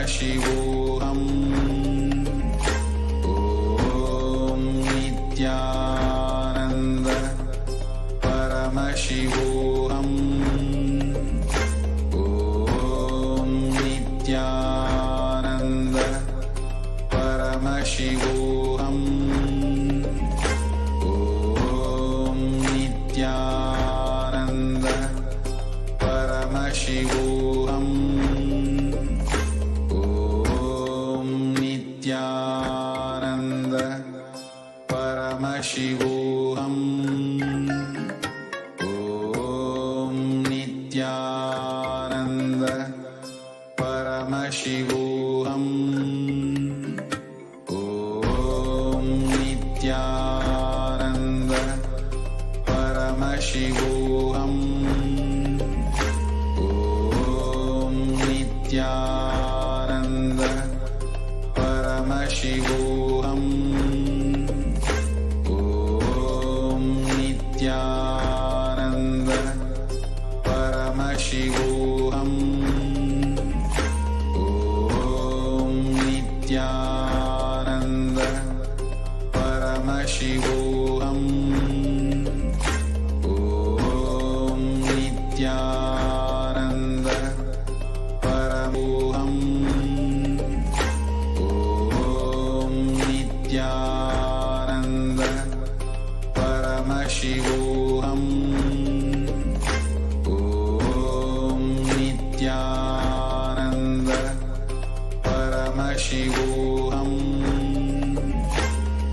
Paramashivoham. Om Nithyananda Paramashivoham. Om Nithyananda Paramashivoham. Om Nithyananda Paramashivoham. Om Nithyananda Paramashivoham. Om Nithyananda Paramashivoham. Om Nithyananda Paramashivoham. Om Nithyananda Paramashivoham. Om Nithyananda Paramashivoham. Om Nithyananda Paramashivoham. Om Nithyananda Paramoham. Om Nithyananda Paramashivoham. Om Nithyananda Paramashivoham.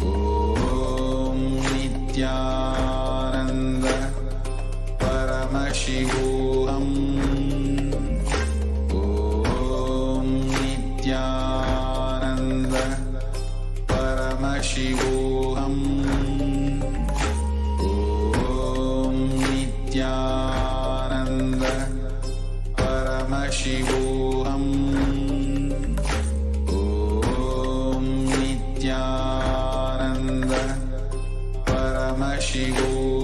Om Nithyananda Paramashivoham. Om Nithyananda Paramashivoham. Om Nithyananda Paramashivoham. Om Nithyananda Paramashivoham. Om Nithyananda Paramashivoham.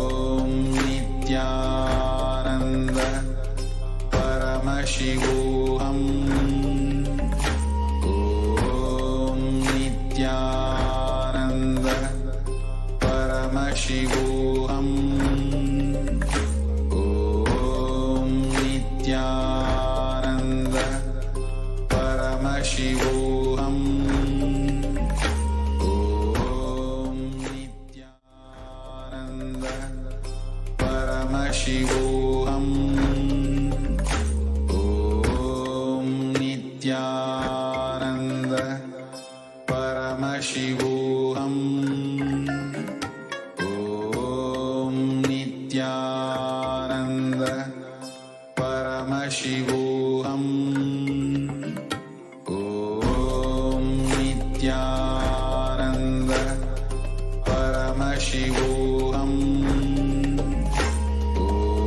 Om Nithyananda Paramashivoham. Om Nithyananda Paramashivoham. Om Nithyananda Paramashivoham. Om Nithyananda Paramashivoham. Om Nithyananda Paramashivoham. Om Nithyananda Paramashivoham. Om Nithyananda Paramashivoham.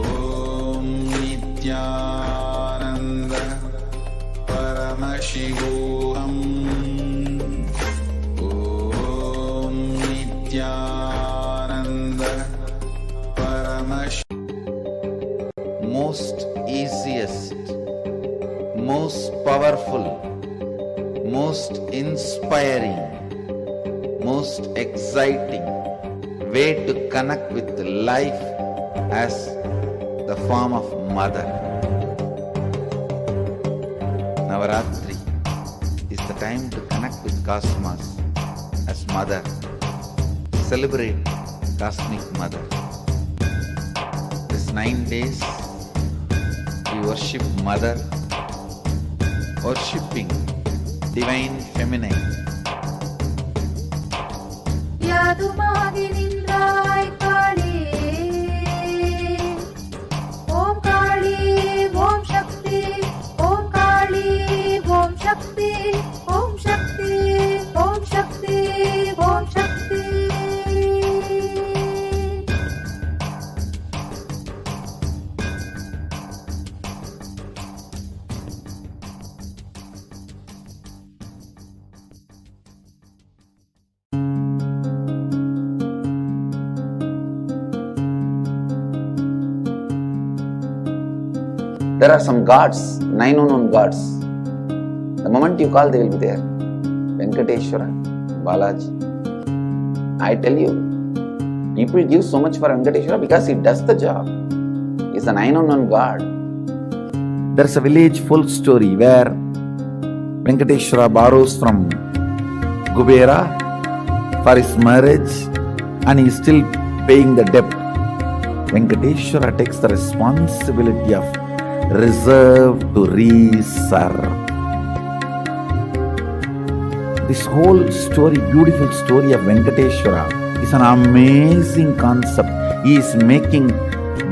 Om Nithyananda Paramashivoham. Om Nithyananda Paramashivoham. Most easiest, most powerful, most inspiring, most exciting way to connect with life as the form of mother. Navaratri is the time to connect with Cosmos as mother. Celebrate Cosmic Mother. This 9 days we worship Mother, worshipping Divine Feminine. ಯಾದುಮಾಗಿ ನಿಂದ್ರಾಯ್ Kali Om Kali Om Shakti Om Kali Om Shakti Om Shakti Om Shakti Om Shakti. There are some gods, 9 unknown gods. The moment you call, they will be there. Venkateshwara, Balaji. I tell you, people give so much for Venkateshwara because he does the job. He is a 9 unknown god. There is a village folk story where Venkateshwara borrows from Kubera for his marriage and he is still paying the debt. Venkateshwara takes the responsibility of reserve to reserve. This whole story, beautiful story of Venkateshwara is an amazing concept. He is making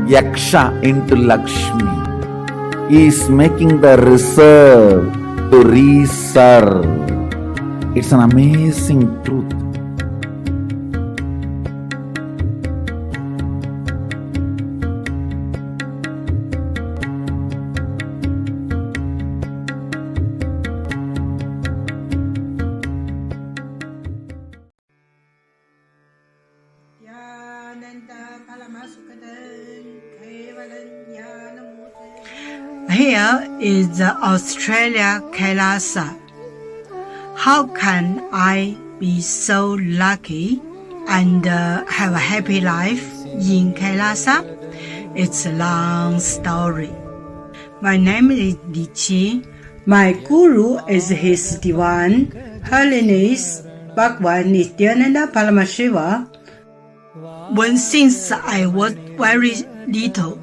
Yaksha into Lakshmi. He is making the reserve to reserve. It's an amazing truth. Here is the Australia Kailasa. How can I be so lucky and have a happy life in Kailasa? It's a long story. My name is Li Qi. My guru is His Divine Holiness Bhagwan Nithyananda Paramashivam. Since I was very little,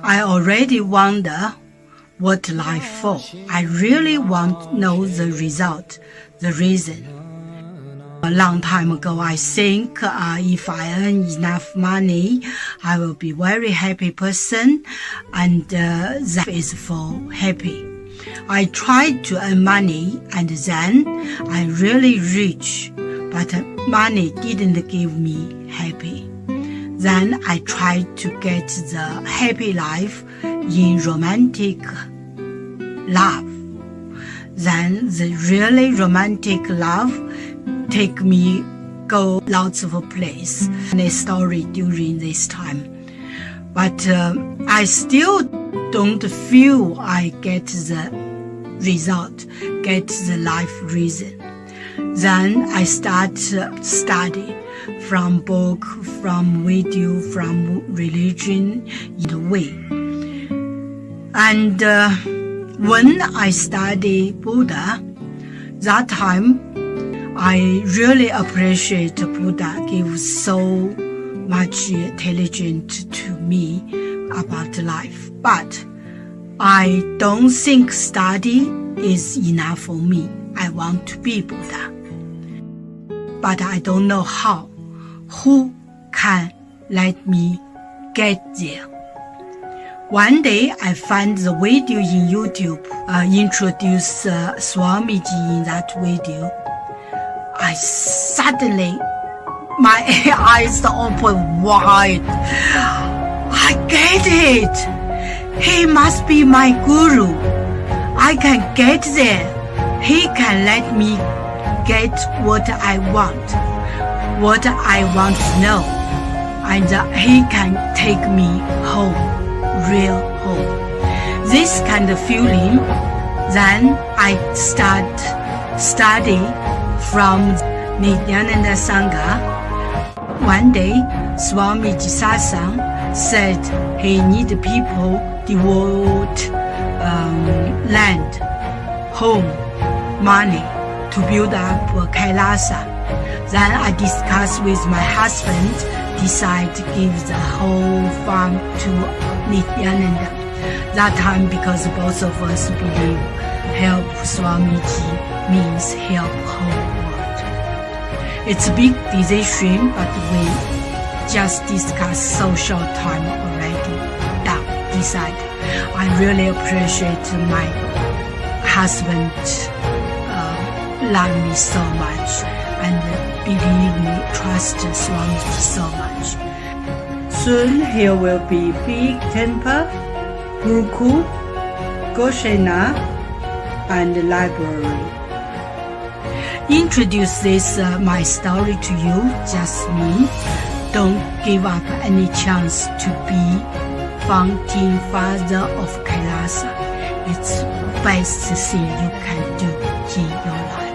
I already wonder what life for. I really want to know the result, the reason. A long time ago, I think if I earn enough money, I will be very happy person, and that is for happy. I tried to earn money, and then I really rich, but money didn't give me happy. Then I tried to get the happy life in romantic love. Then the really romantic love take me go lots of places. And a story during this time. But I still don't feel I get the result, get the life reason. Then I start study from book, from video, from religion in the way. And when I study Buddha, that time I really appreciate Buddha gives so much intelligence to me about life. But I don't think study is enough for me. I want to be Buddha. But I don't know how. Who can let me get there? One day I found the video in YouTube, introduce Swamiji in that video. I suddenly, my eyes open wide. I get it. He must be my guru. I can get there. He can let me get what I want to know. And he can take me home, real home. This kind of feeling, then I start study from Nithyananda Sangha. One day, Swamiji Satsang said he need people devote land, home, money to build up Kailasa. Then I discussed with my husband, decide to give the whole farm to Nithyananda. That time, because both of us believe help Swamiji means help whole world. It's a big decision, but we just discussed so short time already. Decide. I really appreciate my husband love me so much and believe me, trust Swamiji so much. Soon here will be big temple, Gurukul, Goshena, and library. Introduce this my story to you, just me. Don't give up any chance to be fountain father of Kailasa. It's best thing you can do in your life.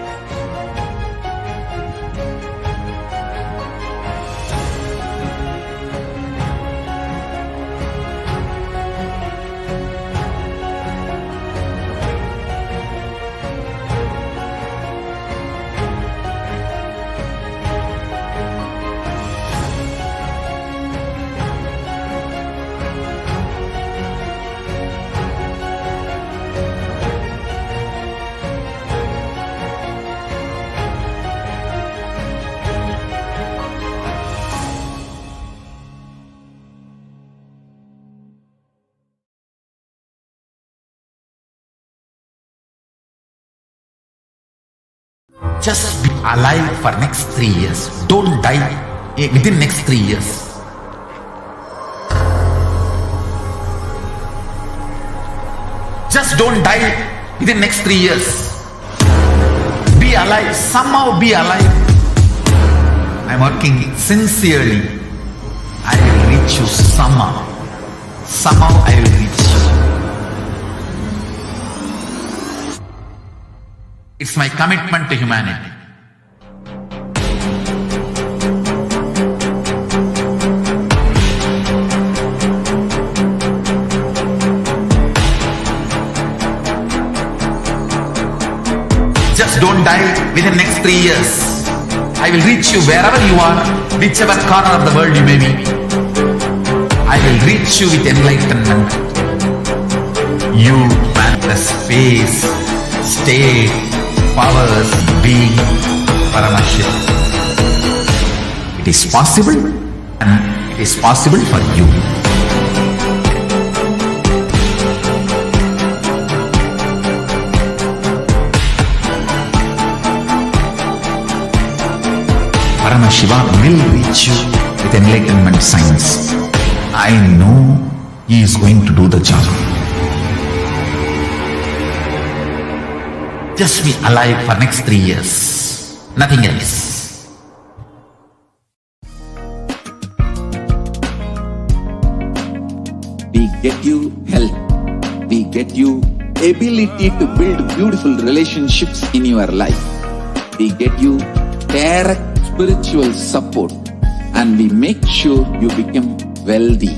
Just be alive for next 3 years. Don't die within next 3 years. Just don't die within next 3 years. Be alive. Somehow be alive. I'm working sincerely. I will reach you somehow. Somehow I will reach you. It's my commitment to humanity. Just don't die within next 3 years. I will reach you wherever you are, whichever corner of the world you may be. I will reach you with enlightenment. You man the space, state, powers, being, Paramashivoham. It is possible, and it is possible for you. Paramashivoham will reach you with enlightenment science. I know he is going to do the job. Just be alive for next 3 years. Nothing else. We get you health. We get you ability to build beautiful relationships in your life. We get you direct spiritual support, and we make sure you become wealthy.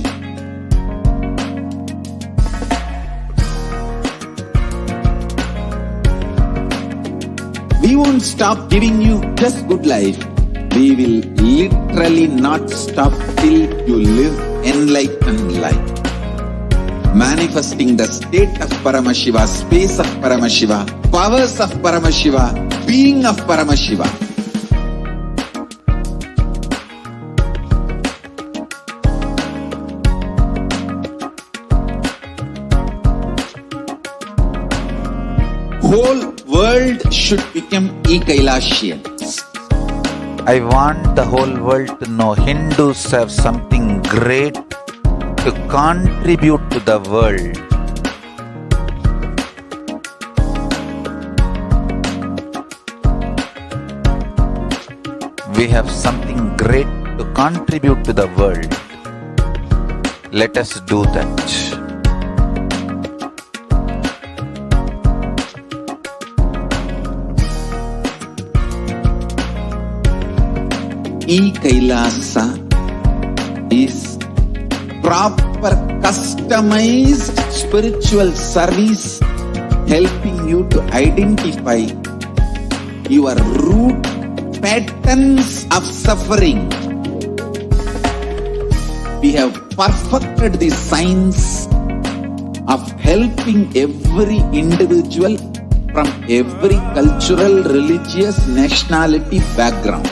We won't stop giving you just good life. We will literally not stop till you live enlightened life. Manifesting the state of Paramashiva, space of Paramashiva, powers of Paramashiva, being of Paramashiva. Whole world should become Kailashians. I want the whole world to know Hindus have something great to contribute to the world. We have something great to contribute to the world. Let us do that. Kailasa is proper customized spiritual service helping you to identify your root patterns of suffering. We have perfected the science of helping every individual from every cultural, religious, nationality background.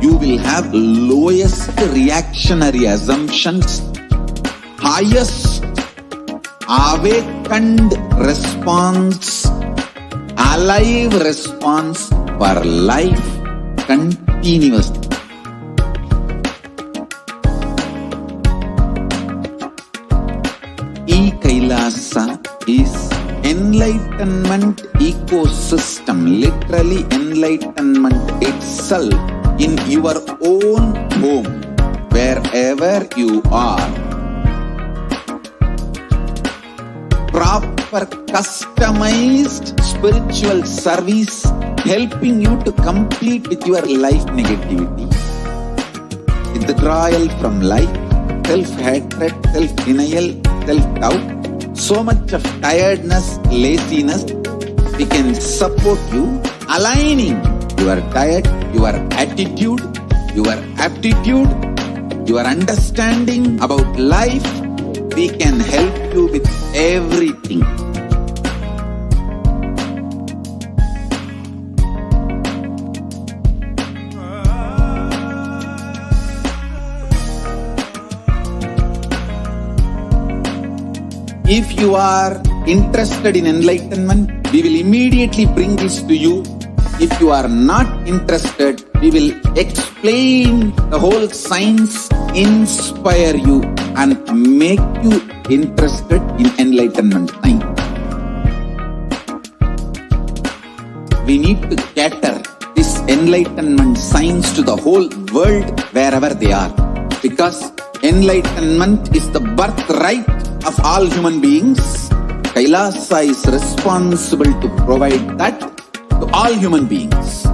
You will have lowest reactionary assumptions, highest awakened response, alive response for life continuously. Kailasa is enlightenment enlightenment ecosystem, literally enlightenment itself in your own home, wherever you are. Proper customized spiritual service helping you to compete with your life negativity, withdrawal from life, self-hatred, self-denial, self-doubt, so much of tiredness, laziness. We can support you, aligning your diet, your attitude, your aptitude, your understanding about life. We can help you with everything. If you are interested in enlightenment, we will immediately bring this to you. If you are not interested, we will explain the whole science, inspire you and make you interested in enlightenment time. We need to cater this enlightenment science to the whole world wherever they are, because enlightenment is the birthright of all human beings. Kailasa is responsible to provide that to all human beings.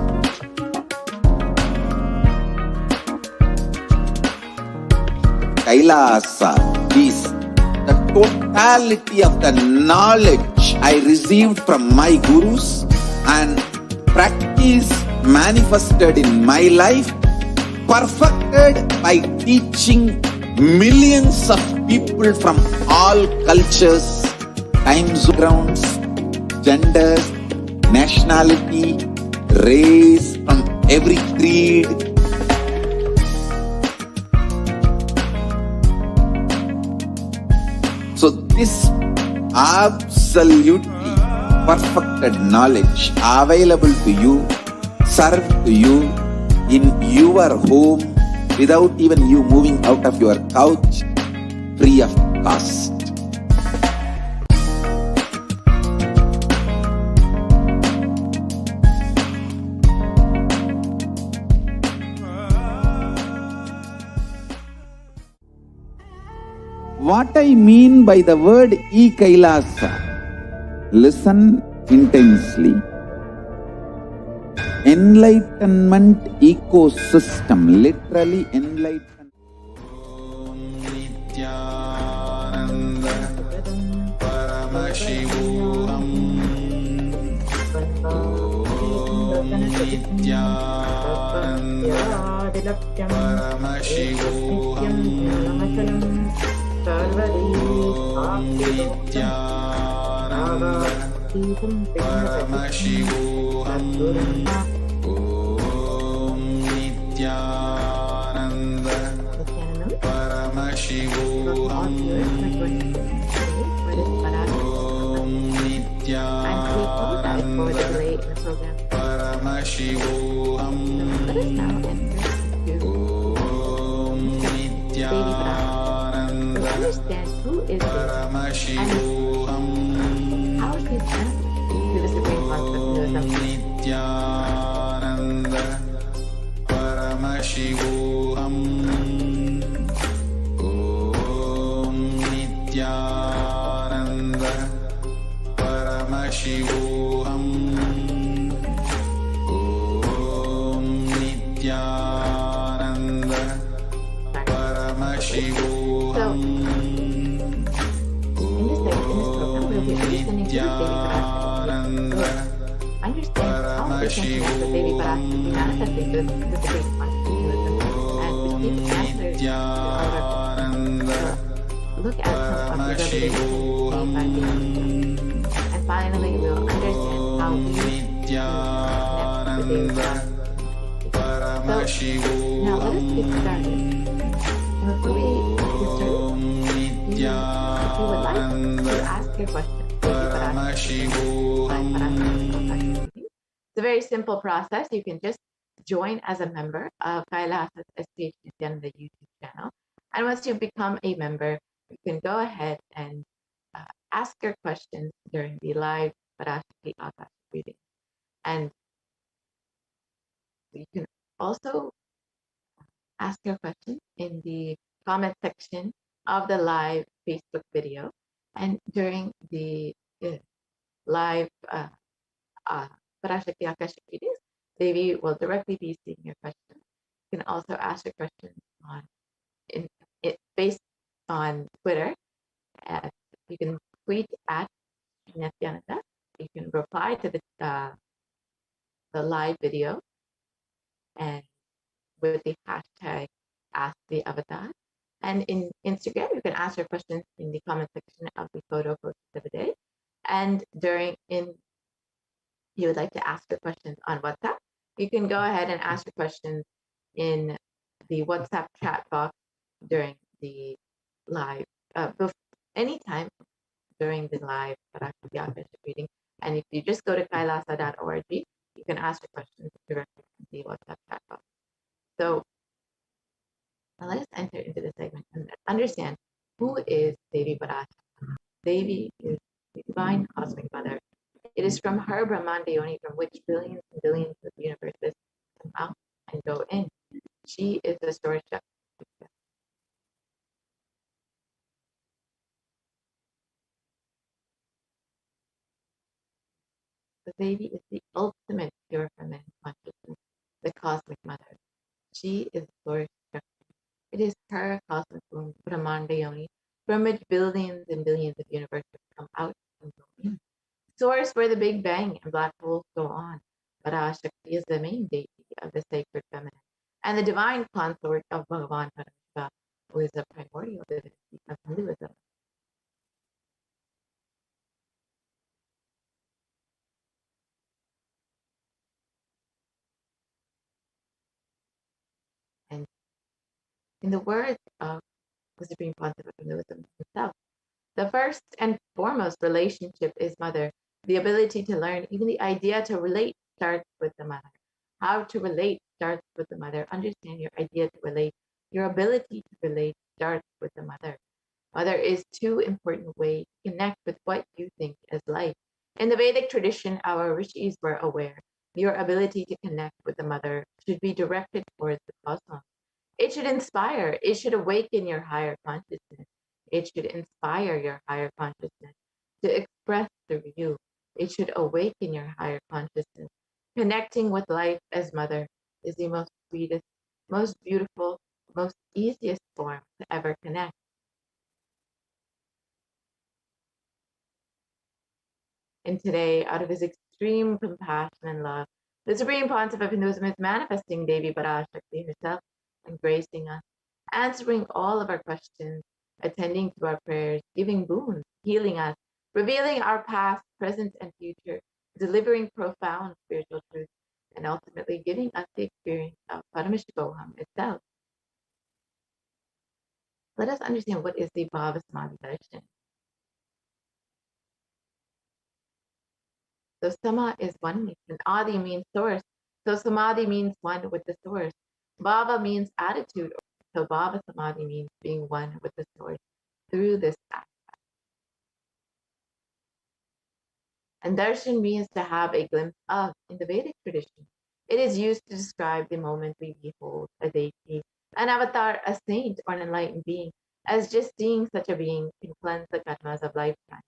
Kailasa is the totality of the knowledge I received from my gurus and practice manifested in my life, perfected by teaching millions of people from all cultures, time zones, genders, nationality, race, from every creed. So this absolutely perfected knowledge available to you, served to you in your home without even you moving out of your couch, free of cost. What I mean by the word e-Kailasa, listen intensely. Enlightenment ecosystem, literally enlightenment. Nithyananda Paramashivoham. Nithyananda Paramashivoham. Nithyananda Paramashivoham. Nithyananda Paramashivoham. Nithyananda Paramashivoham. Let us now enter to understand who is this and how is this connected to the Supreme Concept of Nithyananda Paramashivoham. Om Nithyananda Paramashivoham. Om Nithyananda Paramashivoham. Understand how we can connect the baby Parashakti manifesting the Supreme Consciousness and receive answers to our look at some of the revelations made by the and finally we'll understand how we connect the baby Parashakti. So now let us get started. And before we get started, if you would like to ask your question, it's a very simple process. You can just join as a member of Kailasa's HDH Nithyananda YouTube channel. And once you become a member, you can go ahead and ask your questions during the live Parashakti Akashic reading. And you can also ask your question in the comment section of the live Facebook video. And during the live Parashakti Akashic readings, Devi will directly be seeing your questions. You can also ask your questions based on Twitter. You can tweet at Nithyananda. You can reply to the live video and with the hashtag Ask the Avatar. And in Instagram, you can ask your questions in the comment section of the photo posted of the day. And you would like to ask your questions on WhatsApp, you can go ahead and ask your questions in the WhatsApp chat box during the live, anytime during the live Parashakti Akashic reading. And if you just go to kailasa.org, you can ask your questions directly in the WhatsApp chat box. So now let us enter into the segment and understand who is Devi Parashakti. Devi is the divine cosmic mother. It is from her Brahmanda Yoni from which billions and billions of universes come out and go in. She is the source of the Devi is the ultimate pure feminine consciousness, the cosmic mother. She is Lord Shakti. It is her cosmic womb, Brahmanda Yoni, from which billions and billions of universes come out and go in. Source where the Big Bang and black holes go on. Parashakti is the main deity of the sacred feminine and the divine consort of Bhagavan Paramashiva, who is the primordial divinity of Hinduism. And in the words of the Supreme Pontiff of Hinduism himself, the first and foremost relationship is mother. The ability to learn, even the idea to relate, starts with the mother. How to relate starts with the mother. Understand your idea to relate. Your ability to relate starts with the mother. Mother is two important ways to connect with what you think as life. In the Vedic tradition, our rishis were aware your ability to connect with the mother should be directed towards the cosmos. It should inspire, it should awaken your higher consciousness. It should inspire your higher consciousness to express through you. It should awaken your higher consciousness. Connecting with life as mother is the most sweetest, most beautiful, most easiest form to ever connect. And today, out of his extreme compassion and love, the Supreme Pontiff of Hinduism is manifesting Devi Parashakti herself and gracing us, answering all of our questions, attending to our prayers, giving boons, healing us, revealing our past, present, and future, delivering profound spiritual truths, and ultimately giving us the experience of Paramashivoham itself. Let us understand what is the Bhava Samadhi darshan. So Sama is oneness, and Adi means source. So Samadhi means one with the source. Bhava means attitude. So Bhava Samadhi means being one with the source through this act. And darshan means to have a glimpse of in the Vedic tradition. It is used to describe the moment we behold a deity, an avatar, a saint, or an enlightened being, as just seeing such a being can cleanse the karmas of lifetime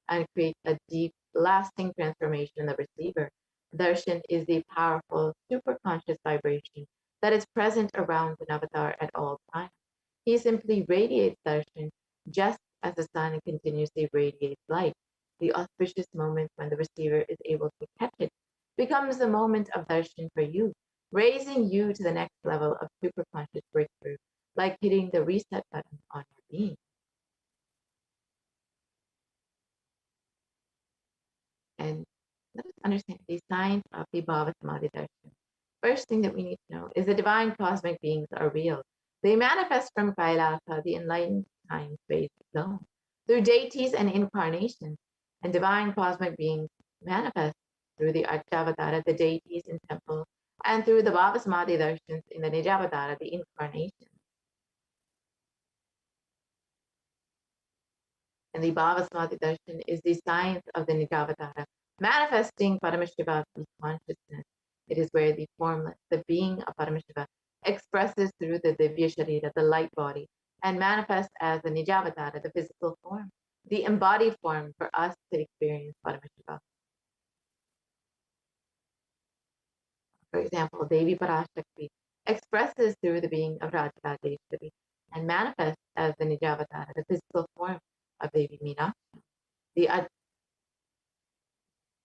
and create a deep, lasting transformation in the receiver. Darshan is the powerful, superconscious vibration that is present around an avatar at all times. He simply radiates darshan just as the sun continuously radiates light. The auspicious moment when the receiver is able to catch it becomes the moment of darshan for you, raising you to the next level of superconscious breakthrough, like hitting the reset button on your being. And let us understand the science of the Bhava Samadhi darshan. First thing that we need to know is the divine cosmic beings are real. They manifest from Kailasa, the enlightened time-space zone, through deities and incarnations. And divine cosmic beings manifest through the Archavatara, the deities in temples, and through the Bhava Samadhi darshans in the Nijavatara, the incarnation. And the Bhava Samadhi darshan is the science of the Nijavatara, manifesting Paramashiva's consciousness. It is where the formless, the being of Paramashiva, expresses through the Divya Sharira, the light body, and manifests as the Nijavatara, the physical form, the embodied form for us to experience Paramashiva. For example, Devi Parashakti expresses through the being of Radharajeshwari and manifests as the Nijavatara, the physical form of Devi Meenakshi.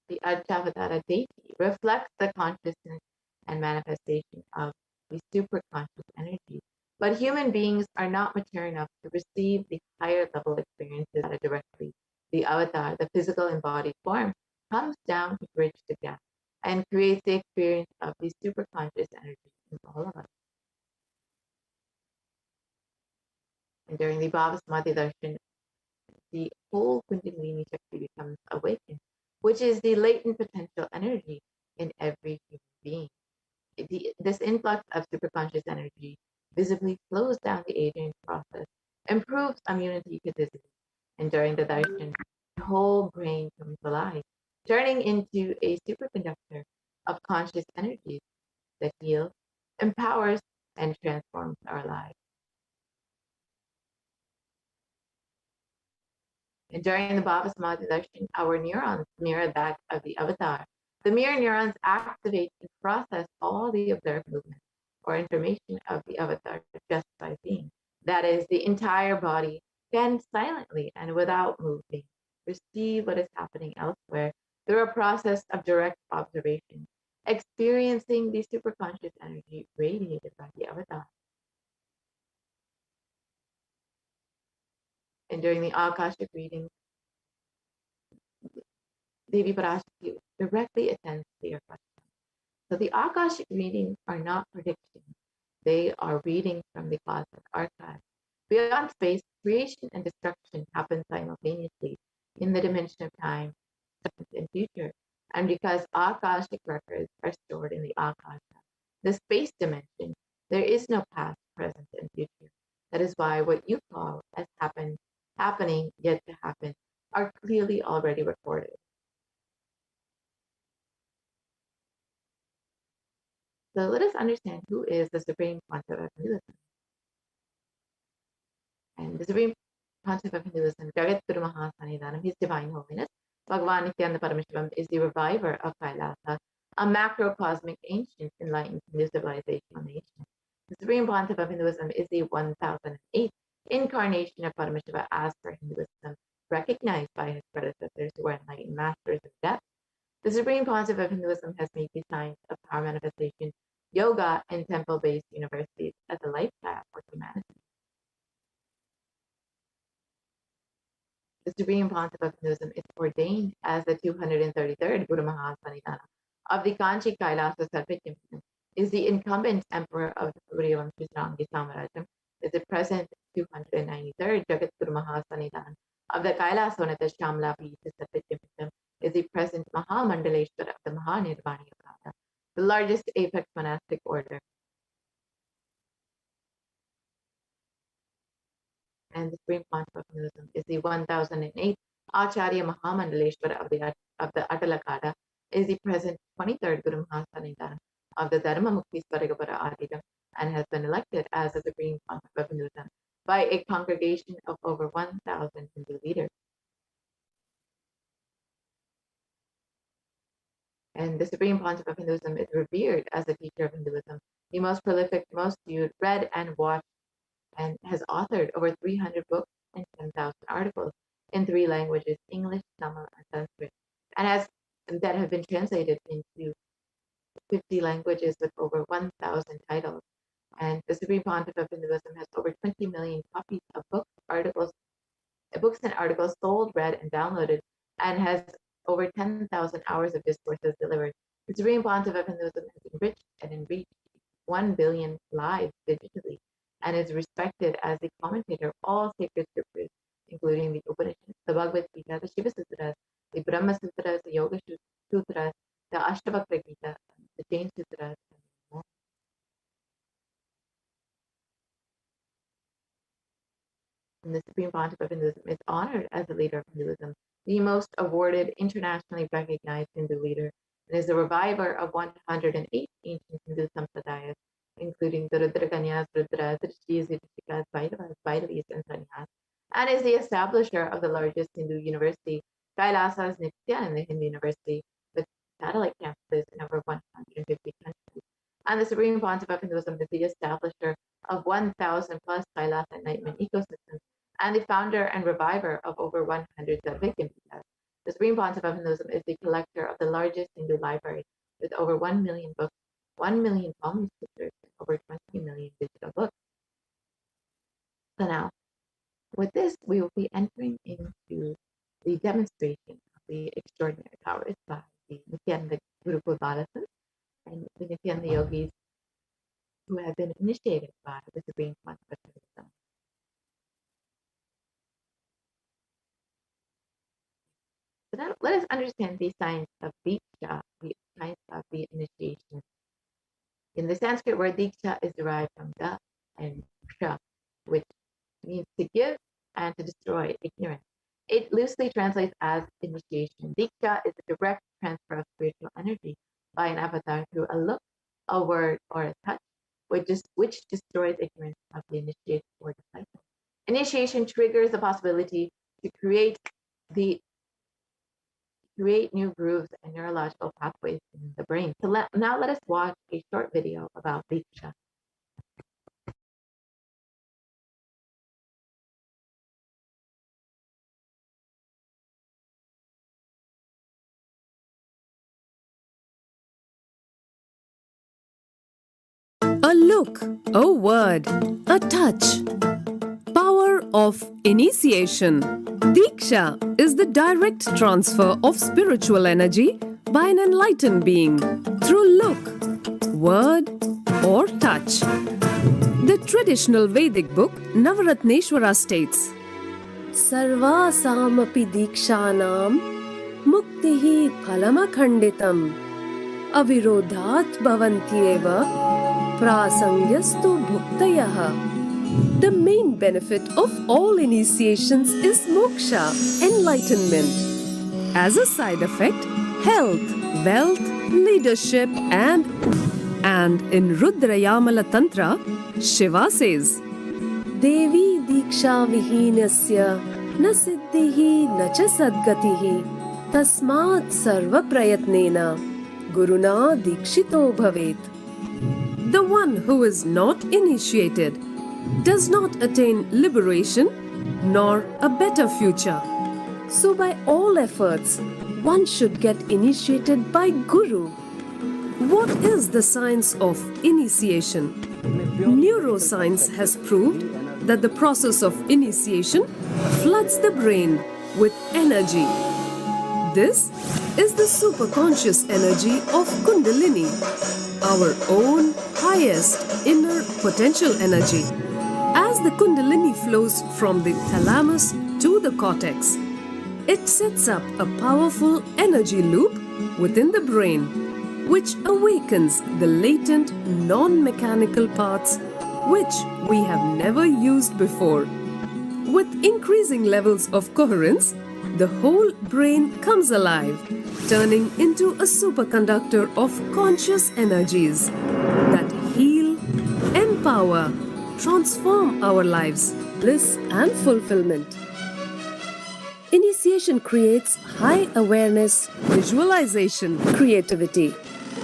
The Adjavatara Deity reflects the consciousness and manifestation of the superconscious energy. But human beings are not mature enough to receive the higher level experiences directly. The avatar, the physical embodied form, comes down to bridge the gap and creates the experience of the superconscious energy in all of us. And during the Bhavasmadhi Darshan, the whole Kundalini Shakti becomes awakened, which is the latent potential energy in every human being. This influx of superconscious energy visibly slows down the aging process, improves immunity to disease, and during the darshan, the whole brain comes alive, turning into a superconductor of conscious energies that heals, empowers, and transforms our lives. And during the Bhavasmadhi darshan, our neurons mirror that of the avatar. The mirror neurons activate and process all the observed movements or information of the avatar just by seeing. That is, the entire body can silently and without moving receive what is happening elsewhere through a process of direct observation, experiencing the superconscious energy radiated by the avatar. And during the Akashic reading, Devi Parashakti directly attends to your question. So the Akashic readings are not predictions. They are readings from the cosmic archive. Beyond space, creation and destruction happen simultaneously in the dimension of time, present, and future. And because Akashic records are stored in the Akasha, the space dimension, there is no past, present, and future. That is why what you call as happening, yet to happen, are clearly already recorded. So let us understand who is the Supreme Pontiff of Hinduism. And the Supreme Pontiff of Hinduism, Jagat Guru Mahasanidanam, His Divine Holiness, Bhagavan Nithyananda Paramashivam, is the reviver of Kailasa, a macrocosmic ancient enlightened Hindu civilization nation. The Supreme Pontiff of Hinduism is the 1008th incarnation of Paramashiva as per Hinduism, recognized by his predecessors who were enlightened masters of depth. The Supreme Pontiff of Hinduism has made the science of power manifestation, yoga, and temple-based universities as a life path for humanity. The Supreme Pontiff of Hinduism is ordained as the 233rd Guru Mahasaniddhana of the Kanchi Kailasa Sarvijam, is the incumbent emperor of the Surya Vamsha Samarajam, is the present 293rd Jagat Guru Mahasaniddhana of the Kailasonata Shamla Pita Sarvijam, is the present Mahamandaleshwar of the Mahanirvani Akata, the largest apex monastic order. And the Supreme Pontiff of Hinduism is the 1008th Acharya Mahamandaleshwar of the Atalakada, is the present 23rd Guru Mahasaniddhana of the Dharma Mukti Swaragapara Adidam, and has been elected as the Supreme Pontiff of Hinduism by a congregation of over 1,000 Hindu leaders. And the Supreme Pontiff of Hinduism is revered as the teacher of Hinduism, the most prolific, most viewed, read, and watched, and has authored over 300 books and 10,000 articles in 3 languages, English, Tamil, and Sanskrit, and that have been translated into 50 languages with over 1,000 titles. And the Supreme Pontiff of Hinduism has over 20 million copies of books and articles sold, read, and downloaded, and has over 10,000 hours of discourses delivered. The Supreme Pontiff of Hinduism has enriched and enriched 1 billion lives digitally, and is respected as the commentator of all sacred scriptures, including the Upanishads, the Bhagavad Gita, the Shiva Sutras, the Brahma Sutras, the Yoga Sutras, the Ashtavakra Gita, the Jain Sutras, and more. And the Supreme Pontiff of Hinduism is honored as the leader of Hinduism the most awarded, internationally recognized Hindu leader, and is the reviver of 108 ancient Hindu sampradayas, including the Rudrakanyas, Rudras, Rishis, Rishikas, Bhairavas, Bhairavis, and Sannyas, and is the establisher of the largest Hindu university, Kailasa's Nithyananda Hindu University, with satellite campuses in over 150 countries. And the Supreme Pontiff of Hinduism is the establisher of 1,000 plus Kailasa enlightenment ecosystems, and the founder and reviver of over 100 Sarvik Pithas. The Supreme Pontiff of Hinduism is the collector of the largest Hindu library with over 1 million books, 1 million palm scriptures, and over 20 million digital books. So now, with this, we will be entering into the demonstration of the extraordinary powers by the Nithyananda Guru Balasans and the Nithyananda yogis who have been initiated by the Supreme Pontiff of Hinduism. So now let us understand the science of Diksha, the science of the initiation. In the Sanskrit word Diksha is derived from Da and Ksha, which means to give and to destroy ignorance. It loosely translates as initiation. Diksha is a direct transfer of spiritual energy by an avatar through a look, a word, or a touch, which destroys ignorance of the initiate or disciple. Initiation triggers the possibility to create new grooves and neurological pathways in the brain. So now let us watch a short video about Diksha. A look, a word, a touch. Power of initiation. Diksha is the direct transfer of spiritual energy by an enlightened being through look, word, or touch. The traditional Vedic book Navaratneshwara states, Sarvasamapi dikshanam muktihi phalamakhanditam avirodhat bhavantyeva prasangyastu bhuktayaha. The main benefit of all initiations is moksha, enlightenment. As a side effect, health, wealth, leadership, and in Rudrayamala Tantra, Shiva says, Devi diksha vihinasya na siddhihi na cha sadgatihi tasmat sarva prayatnena guruna dikshito bhavet. The one who is not initiated does not attain liberation nor a better future. So by all efforts, one should get initiated by Guru. What is the science of initiation? Neuroscience has proved that the process of initiation floods the brain with energy. This is the superconscious energy of Kundalini, our own highest inner potential energy. As the Kundalini flows from the thalamus to the cortex, it sets up a powerful energy loop within the brain, which awakens the latent non-mechanical parts which we have never used before. With increasing levels of coherence, the whole brain comes alive, turning into a superconductor of conscious energies that heal, empower, transform our lives, bliss and fulfillment. Initiation creates high awareness, visualization, creativity.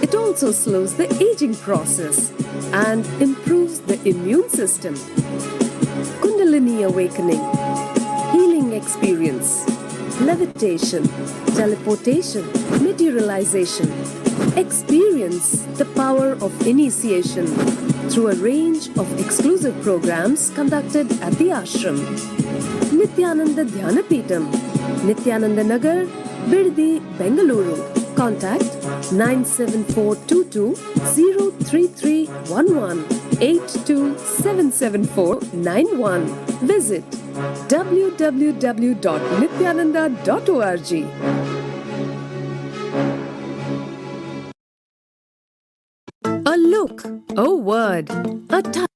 It also slows the aging process and improves the immune system. Kundalini awakening, healing experience, levitation, teleportation, materialization. Experience the power of initiation through a range of exclusive programs conducted at the ashram. Nithyananda Dhyanapitham, Nithyananda Nagar, Birdi, Bengaluru. Contact 97422 03311 8277491. Visit www.nithyananda.org. A look, a word, a touch.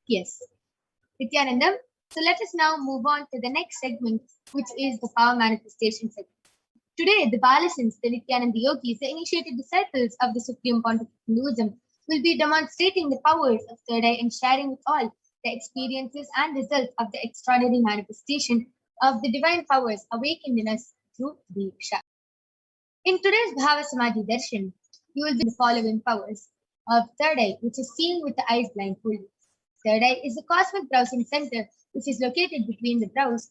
Yes, Nithyanandam. So let us now move on to the next segment, which is the power manifestation segment. Today, the Balasins, the Nithyananda yogis, the initiated disciples of the Supreme Pontiff of Hinduism, will be demonstrating the powers of third eye and sharing with all the experiences and results of the extraordinary manifestation of the divine powers awakened in us through Diksha. In today's Bhava Samadhi Darshan, you will be the following powers of third eye, which is seeing with the eyes blindfolded. Third eye is the cosmic browsing center, which is located between the brows,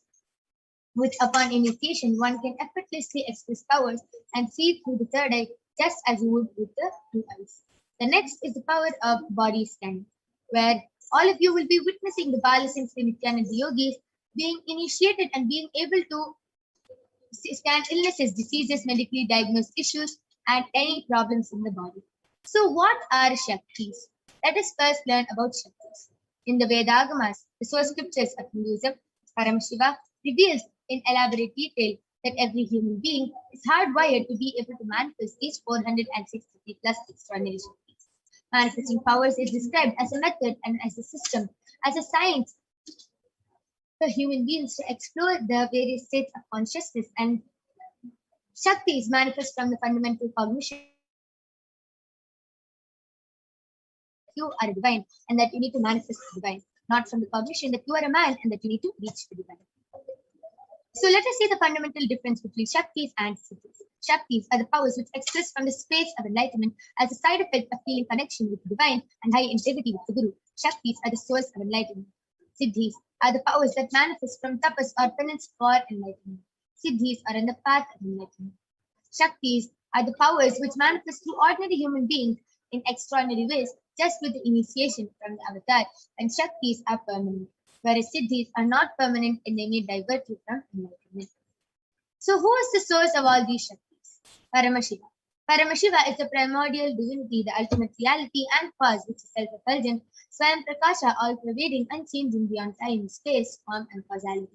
which upon initiation one can effortlessly express powers and see through the third eye just as you would with the two eyes. The next is the power of body scanning, where all of you will be witnessing the Balasins Nithyananda yogis being initiated and being able to scan illnesses, diseases, medically diagnosed issues, and any problems in the body. So, what are Shaktis? Let us first learn about Shaktis. In the Vedagamas, the source scriptures of Hinduism, Paramashiva reveals in elaborate detail that every human being is hardwired to be able to manifest these 463 plus extraordinary Shaktis. Manifesting powers is described as a method and as a system, as a science for human beings to explore the various states of consciousness, and Shaktis manifest from the fundamental cognition you are a divine and that you need to manifest the divine, not from the cognition that you are a man and that you need to reach the divine. So let us see the fundamental difference between Shaktis and Siddhis. Shaktis are the powers which express from the space of enlightenment as a side effect of feeling connection with the divine and high integrity with the Guru. Shaktis are the source of enlightenment. Siddhis are the powers that manifest from tapas or penance for enlightenment. Siddhis are in the path of enlightenment. Shaktis are the powers which manifest through ordinary human beings in extraordinary ways just with the initiation from the avatar, and Shaktis are permanent, whereas Siddhis are not permanent and they may divert you from enlightenment. So who is the source of all these Shaktis? Paramashiva. Paramashiva is the primordial divinity, the ultimate reality and cause which is self-effulgent, Swayam Prakasha, all-pervading, unchanging beyond time, space, form and causality.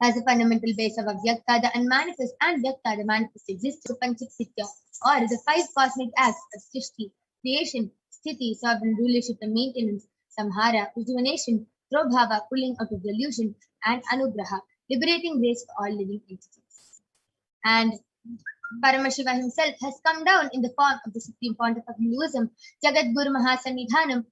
As a fundamental base of Avyakta, the unmanifest, and Vyakta, the manifest, exists to Panchik Sitya, or the five cosmic acts of Srishti, creation, Sthiti, sovereign rulership and maintenance, Samhara, rejuvenation, Prabhava, pulling out of delusion, and Anugraha, liberating grace for all living entities. And Paramashiva himself has come down in the form of the Supreme Pontiff of Hinduism, Jagat Guru Mahasanidhanam,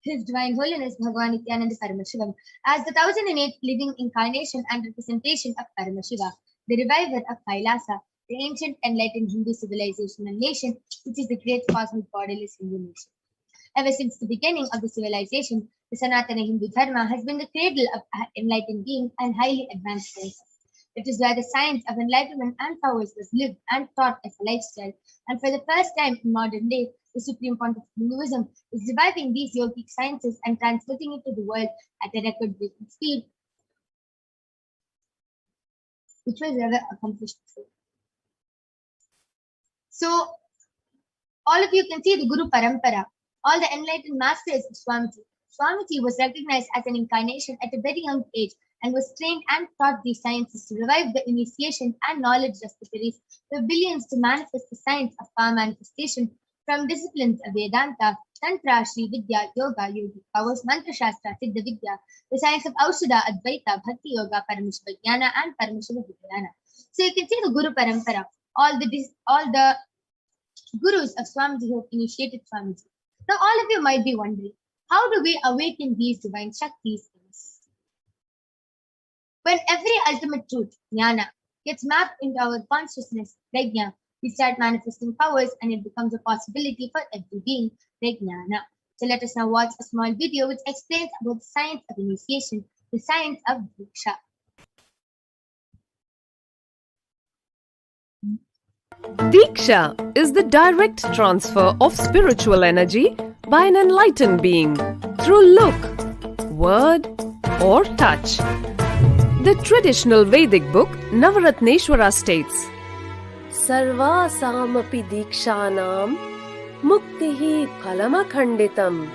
His Divine Holiness Bhagavan Nithyananda Paramashivam, as the 1008th living incarnation and representation of Paramashiva, the reviver of Kailasa, the ancient enlightened Hindu civilization and nation, which is the great cosmic borderless Hindu nation. Ever since the beginning of the civilization, the Sanatana Hindu Dharma has been the cradle of enlightened beings and highly advanced science. It is where the science of enlightenment and powers was lived and taught as a lifestyle, and for the first time in modern day, the Supreme Pontiff of Hinduism is reviving these yogic sciences and transmitting it to the world at a record-breaking speed, which was never accomplished before. So, all of you can see the Guru Parampara, all the enlightened masters of Swamiji. Swamiji was recognized as an incarnation at a very young age and was trained and taught these sciences to revive the initiation and knowledge repositories for billions to manifest the science of power manifestation from disciplines of Vedanta, Tantra, Sri Vidya, Yoga, Yogi powers, Mantra Shastra, Siddha Vidya, the science of Aushadha, Advaita, Bhakti Yoga, Paramashiva Jnana, and Paramashiva Vijnana. So you can see the Guru Parampara, all the gurus of Swamiji who have initiated Swamiji. Now all of you might be wondering, how do we awaken these divine Shaktis in us? When every ultimate truth, Jnana, gets mapped into our consciousness, Prajna, we start manifesting powers and it becomes a possibility for every being, Prajnana. So let us now watch a small video which explains about the science of initiation, the science of Diksha. Diksha is the direct transfer of spiritual energy by an enlightened being through look, word, or touch. The traditional Vedic book Navaratneshwara states, Sarva samapi dikshanam muktihi phalamakhanditam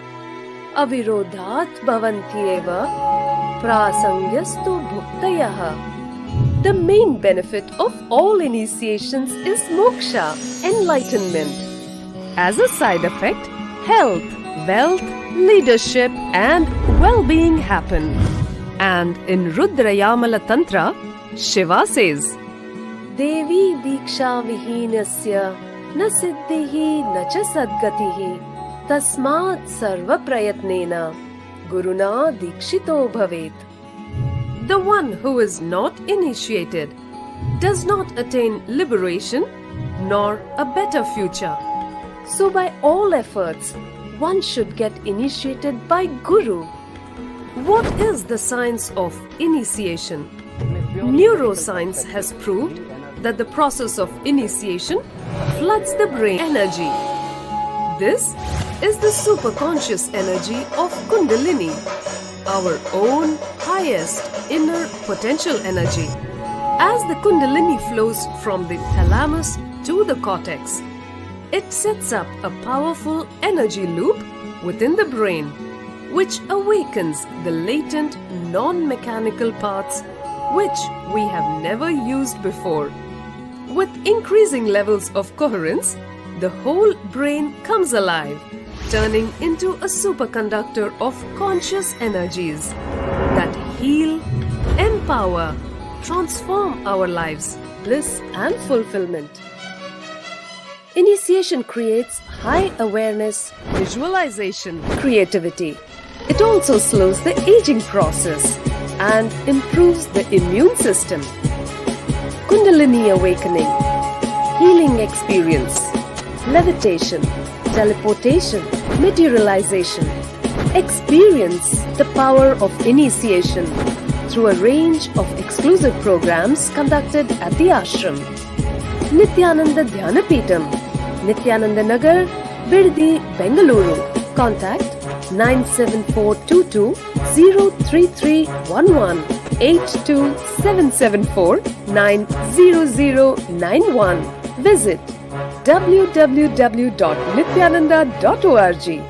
avirodhat bhavantyeva prasangyastu bhuktayah. The main benefit of all initiations is moksha, enlightenment. As a side effect, health, wealth, leadership and well-being happen. And in Rudrayamala Tantra, Shiva says, Devi Diksha Vihinasya na siddhihi na cha sadgatihi tasmat sarva prayatnena guruna dikshito bhavet. The one who is not initiated does not attain liberation nor a better future. So by all efforts, one should get initiated by Guru. What is the science of initiation? Neuroscience has proved that the process of initiation floods the brain energy. This is the superconscious energy of Kundalini, our own highest inner potential energy. As the Kundalini flows from the thalamus to the cortex, it sets up a powerful energy loop within the brain, which awakens the latent non-mechanical parts which we have never used before. With increasing levels of coherence, the whole brain comes alive, turning into a superconductor of conscious energies that heal, empower, transform our lives, bliss and fulfillment. Initiation creates high awareness, visualization, creativity. It also slows the aging process and improves the immune system. Kundalini awakening, healing experience, levitation, teleportation, materialization. Experience the power of initiation through a range of exclusive programs conducted at the ashram. Nithyananda Dhyanapitham, Nithyananda Nagar, Birdi, Bengaluru. Contact 97422 03311 82774 90091. Visit www.nithyananda.org.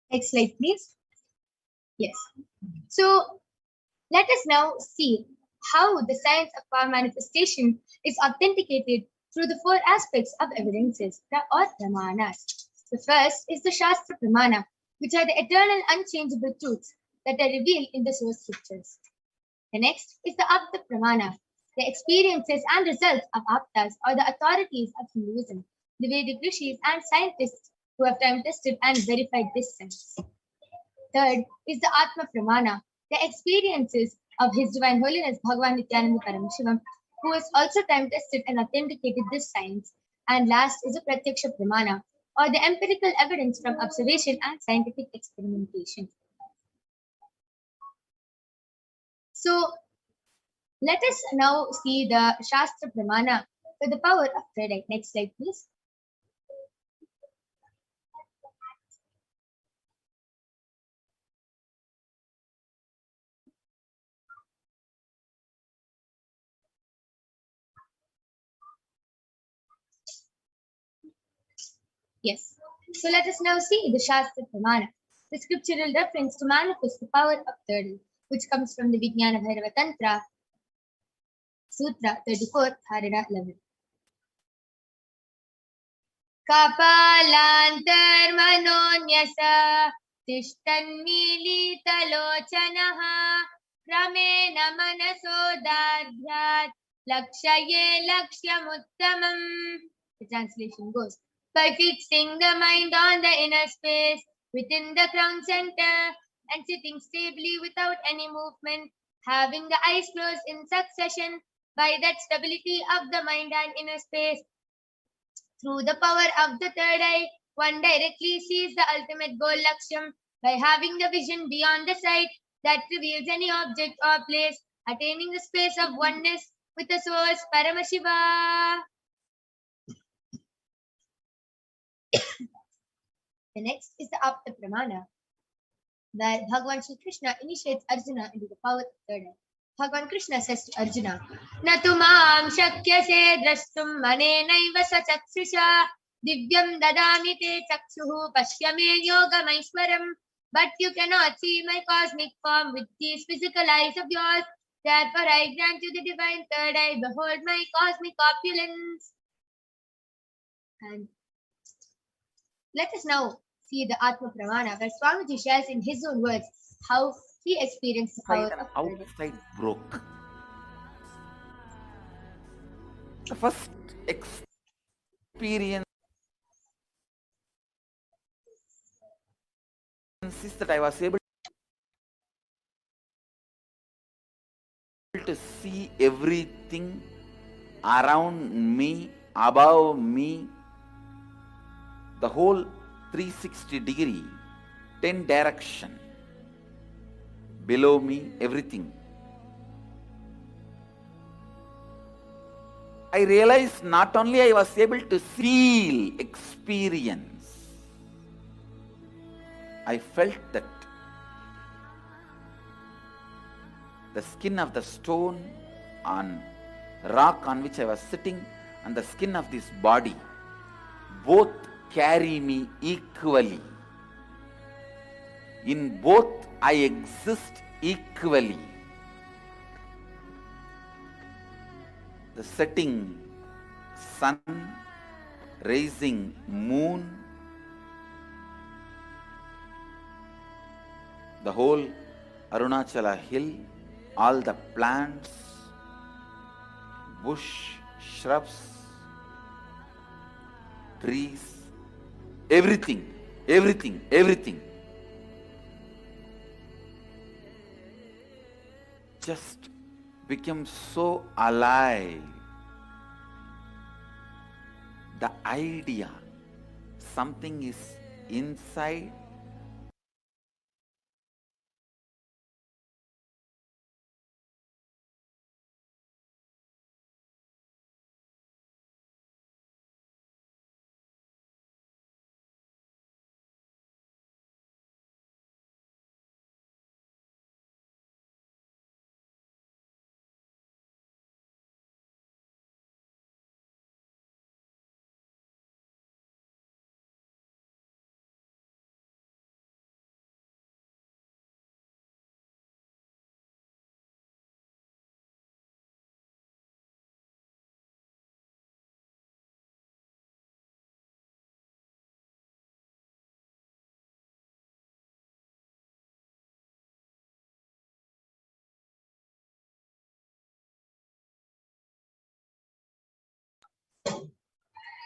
Next slide, please. Yes. So let us now see how the science of power manifestation is authenticated through the four aspects of evidences, or pramanas. The first is the Shastra Pramana, which are the eternal unchangeable truths that are revealed in the source scriptures. The next is the Apta Pramana, the experiences and results of Aptas, or the authorities of Hinduism, the Vedic rishis and scientists who have time tested and verified this science. Third is the Atma Pramana, the experiences of His Divine Holiness Bhagavan Nithyananda Paramashivam, who has also time tested and authenticated this science. And last is the Pratyaksha Pramana, or the empirical evidence from observation and scientific experimentation. So let us now see the Shastra Pramana for the power of third eye. Next slide, please. Yes. So let us now see the Shastra Pramana, the scriptural reference to manifest the power of third eye, which comes from the Vijnana Bhairava Tantra, Sutra 34, Harada 11. Kapalantarmanonyasa tishtanmilitalochanaha ramena manasodadhyat lakshaye lakshyamuttamam. The translation goes, by fixing the mind on the inner space within the crown center and sitting stably without any movement, having the eyes closed in succession, by that stability of the mind and inner space. Through the power of the third eye, one directly sees the ultimate goal Lakshyam by having the vision beyond the sight that reveals any object or place, attaining the space of oneness with the source Paramashiva. The next is the Apta Pramana, where Bhagavan Shri Krishna initiates Arjuna into the power of third eye. Bhagavan Krishna says to Arjuna, Natu mam shakyase drashtum manenaiva sa chakshusha divyam dadami te chakshuhu pashyame yogamaishwaram. But you cannot see my cosmic form with these physical eyes of yours. Therefore I grant you the divine third eye. Behold my cosmic opulence. And let us now see the Atma Pramana, where Swamiji shares in his own words how he experienced the power Inside and of third eye. outside broke. The first experience is that I was able to see everything around me, above me, the whole 360 degree, 10 direction, below me, everything. I realized not only I was able to feel, experience, I felt that the skin of the stone on rock on which I was sitting and the skin of this body both carry me equally. In both I exist equally. The setting sun, rising moon, the whole Arunachala hill, all the plants, bush, shrubs, trees, everything just became so alive. The idea, something is inside,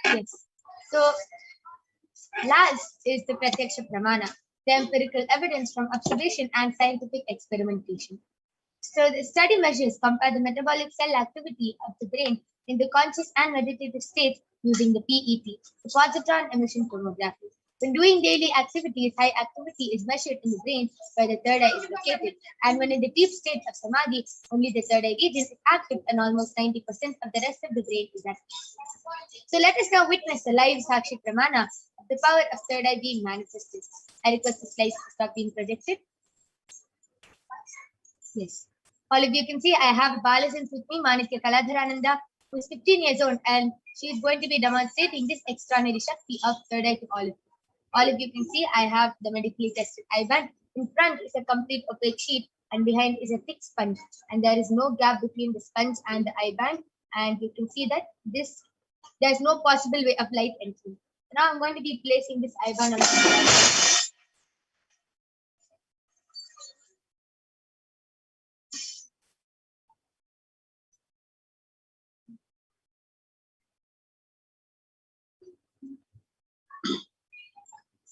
Yes. So, last is the Pratyaksha Pramana, the empirical evidence from observation and scientific experimentation. So, the study measures compare the metabolic cell activity of the brain in the conscious and meditative states using the PET, the positron emission tomography. When doing daily activities, high activity is measured in the brain where the third eye is located. And when in the deep state of samadhi, only the third eye region is active and almost 90% of the rest of the brain is active. So let us now witness the live Sakshi Pramana of the power of third eye being manifested. I request the slides to stop being projected. Yes. All of you can see I have Balasins with me, Manikya Kaladharananda, who is 15 years old, and she is going to be demonstrating this extraordinary Shakti of third eye to all of you. All of you can see I have the medically tested eye band. In front is a complete opaque sheet and behind is a thick sponge. And there is no gap between the sponge and the eye band. And you can see that there is no possible way of light entering. Now I'm going to be placing this eye band on the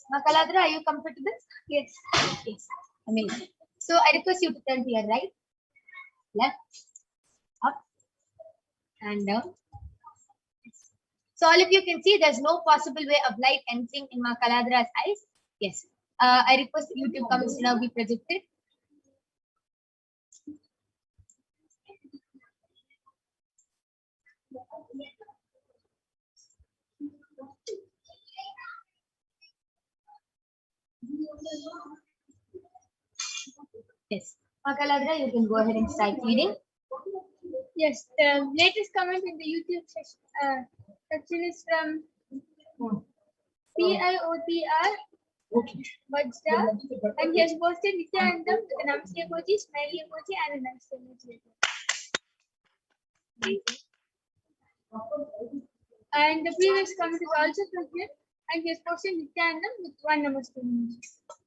Makaladra, are you comfortable? Yes. Yes. Amazing. So I request you to turn to your right, left, up, and so all of you can see there's no possible way of light entering in Ma Kaladra's eyes. Yes. I request the YouTube comments to now be projected. Yes. Ma Kaladra, you can go ahead and start reading. Yes, the latest comment in the YouTube section is from PIOTR Vajda, and he has posted Nithyanandam to the Namaste emoji, smiley emoji, and a Namaste emoji. And the previous comment is also from him, and he has posted Nithyanandam with one Namaste emoji.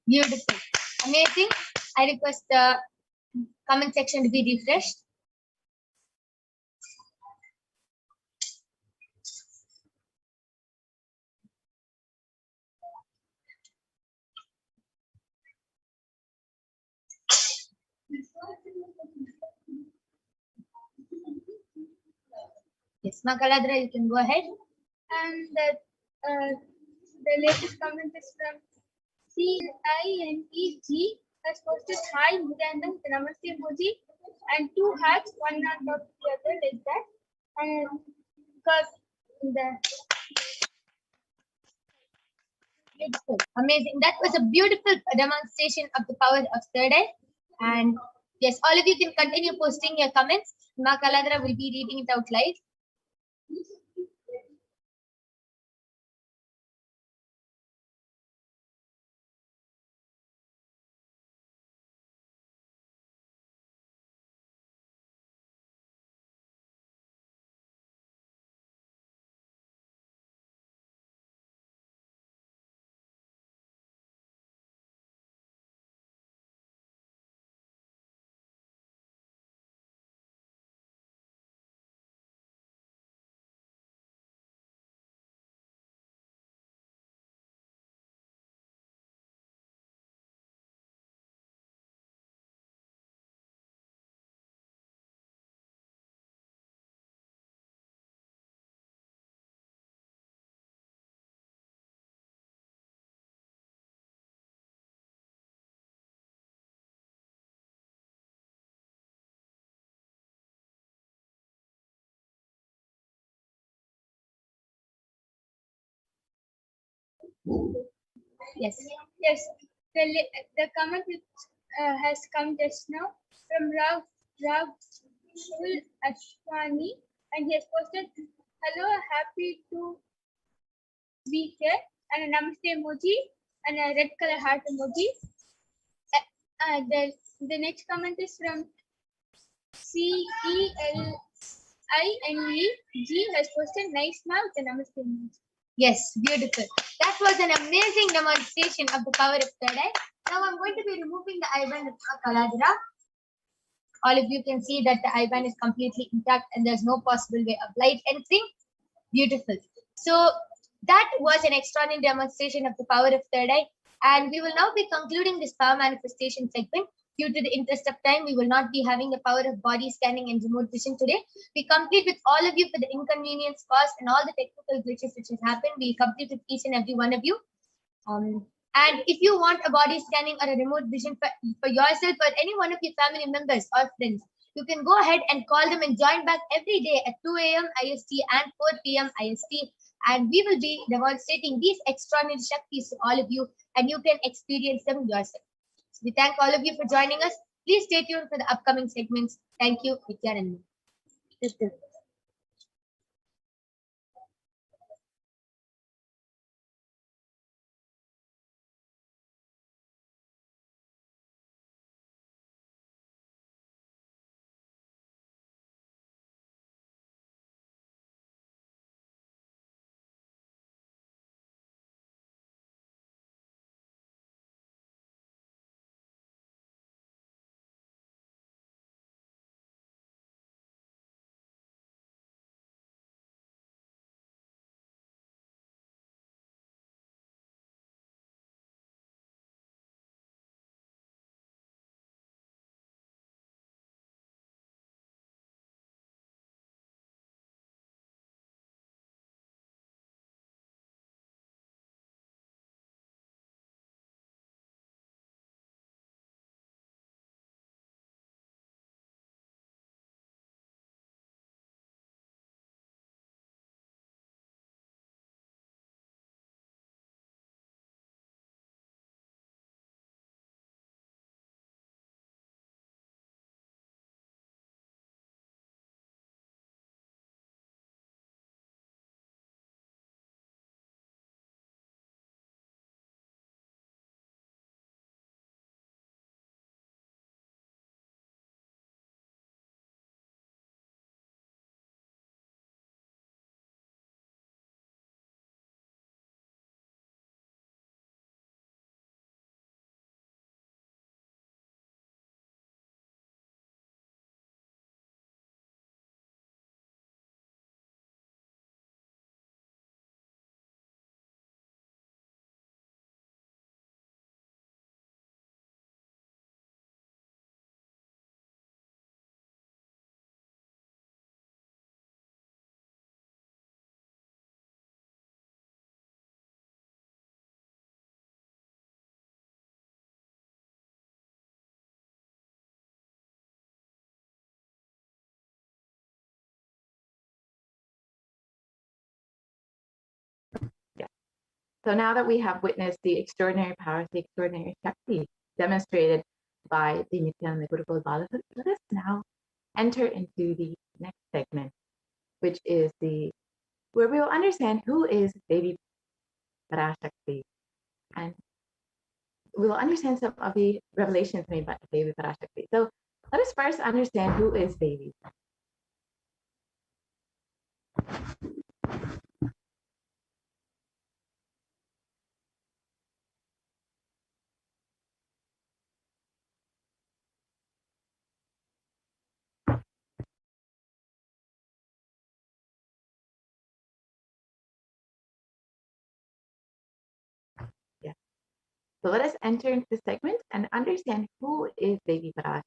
Beautiful. Amazing. I request the comment section to be refreshed. Yes, Ma Kaladra, you can go ahead. And the latest comment is from CINEG, has posted hi Nithyanandam with the Namaste emoji and two hearts, one on top of the other, like that. And because the Beautiful. Amazing. That was a beautiful demonstration of the power of third eye. And yes, all of you can continue posting your comments. Ma Kaladra will be reading it out live. yes. The comment which has come just now from Rav Ashwani, and he has posted hello, happy to be here, and a Namaste emoji and a red color heart emoji. The next comment is from CELINEG, has posted nice mouth and Namaste emoji. Yes, beautiful. That was an amazing demonstration of the power of third eye. Now I'm going to be removing the eyeband of Ma Kaladra. All of you can see that the eyeband is completely intact and there's no possible way of light entering. Beautiful. So that was an extraordinary demonstration of the power of third eye. And we will now be concluding this power manifestation segment. Due to the interest of time, we will not be having the power of body scanning and remote vision today. We complete with all of you for the inconvenience caused and all the technical glitches which has happened. We complete with each and every one of you. And if you want a body scanning or a remote vision for yourself or any one of your family members or friends, you can go ahead and call them and join back every day at 2 a.m. IST and 4 p.m. IST. And we will be demonstrating these extraordinary Shaktis to all of you, and you can experience them yourself. So we thank all of you for joining us. Please stay tuned for the upcoming segments. Thank you, Nithyananda. So now that we have witnessed the extraordinary powers, the extraordinary Shakti demonstrated by the Nithyananda Gurukul Bala, let us now enter into the next segment, which is where we will understand who is Devi Parashakti, and we will understand some of the revelations made by Devi Parashakti. So let us first understand who is Devi. Yeah. So let us enter into the segment and understand who is Devi Parashakti.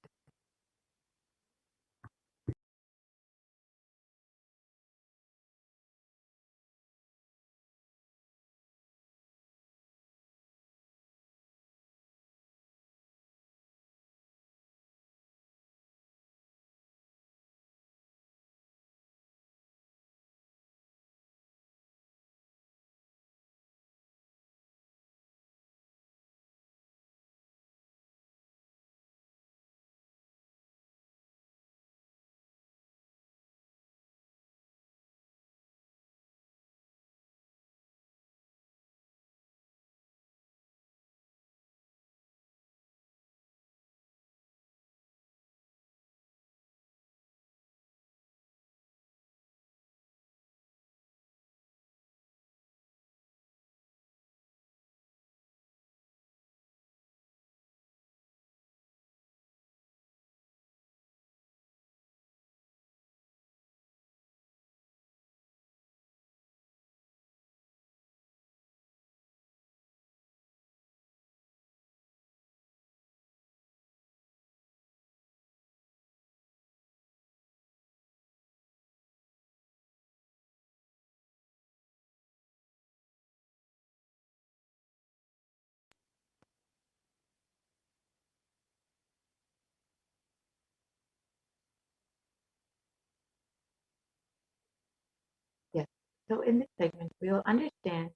Yes. So in this segment, we will understand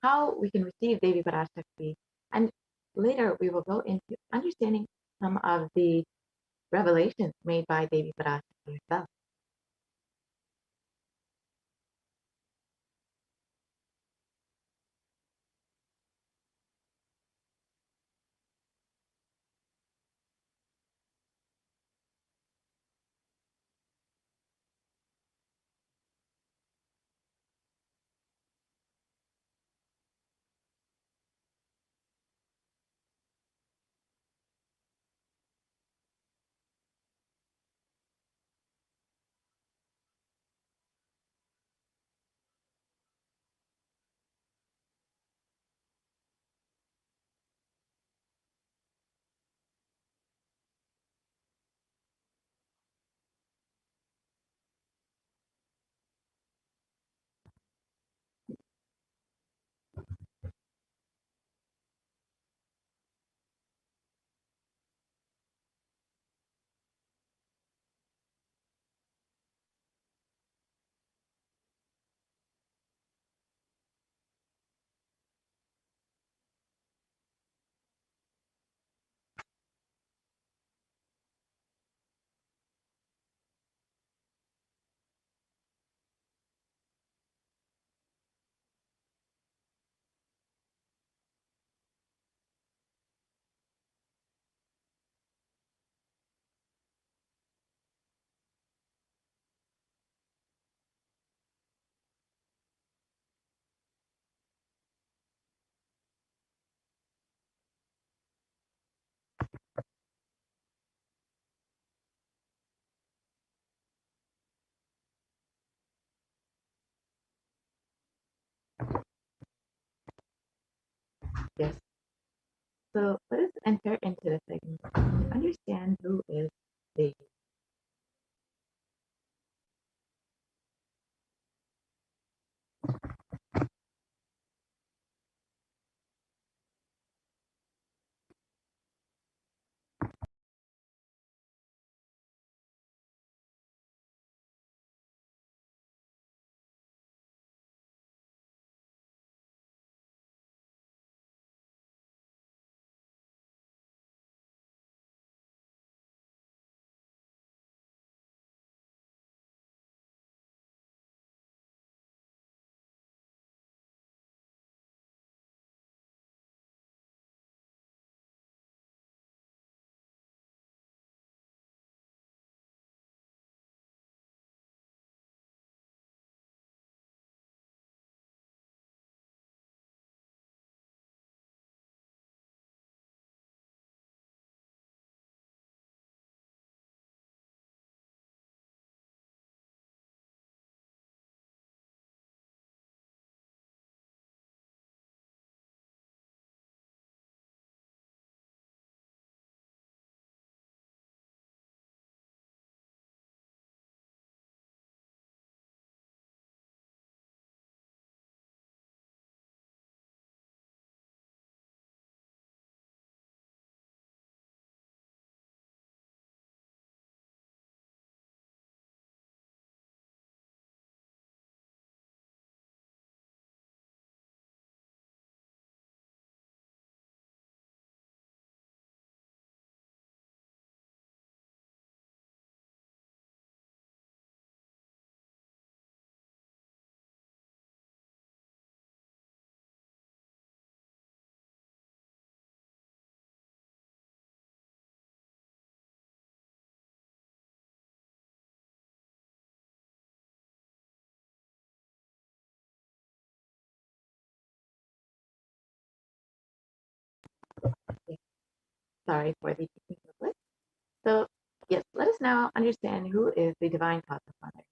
how we can receive Devi Parashakti, and later we will go into understanding some of the revelations made by Devi Parashakti herself. Yes. So let us enter into the segment and understand who is Devi. Sorry for the technical glitch. So, yes, let us now understand who is the Divine Cosmic Mother.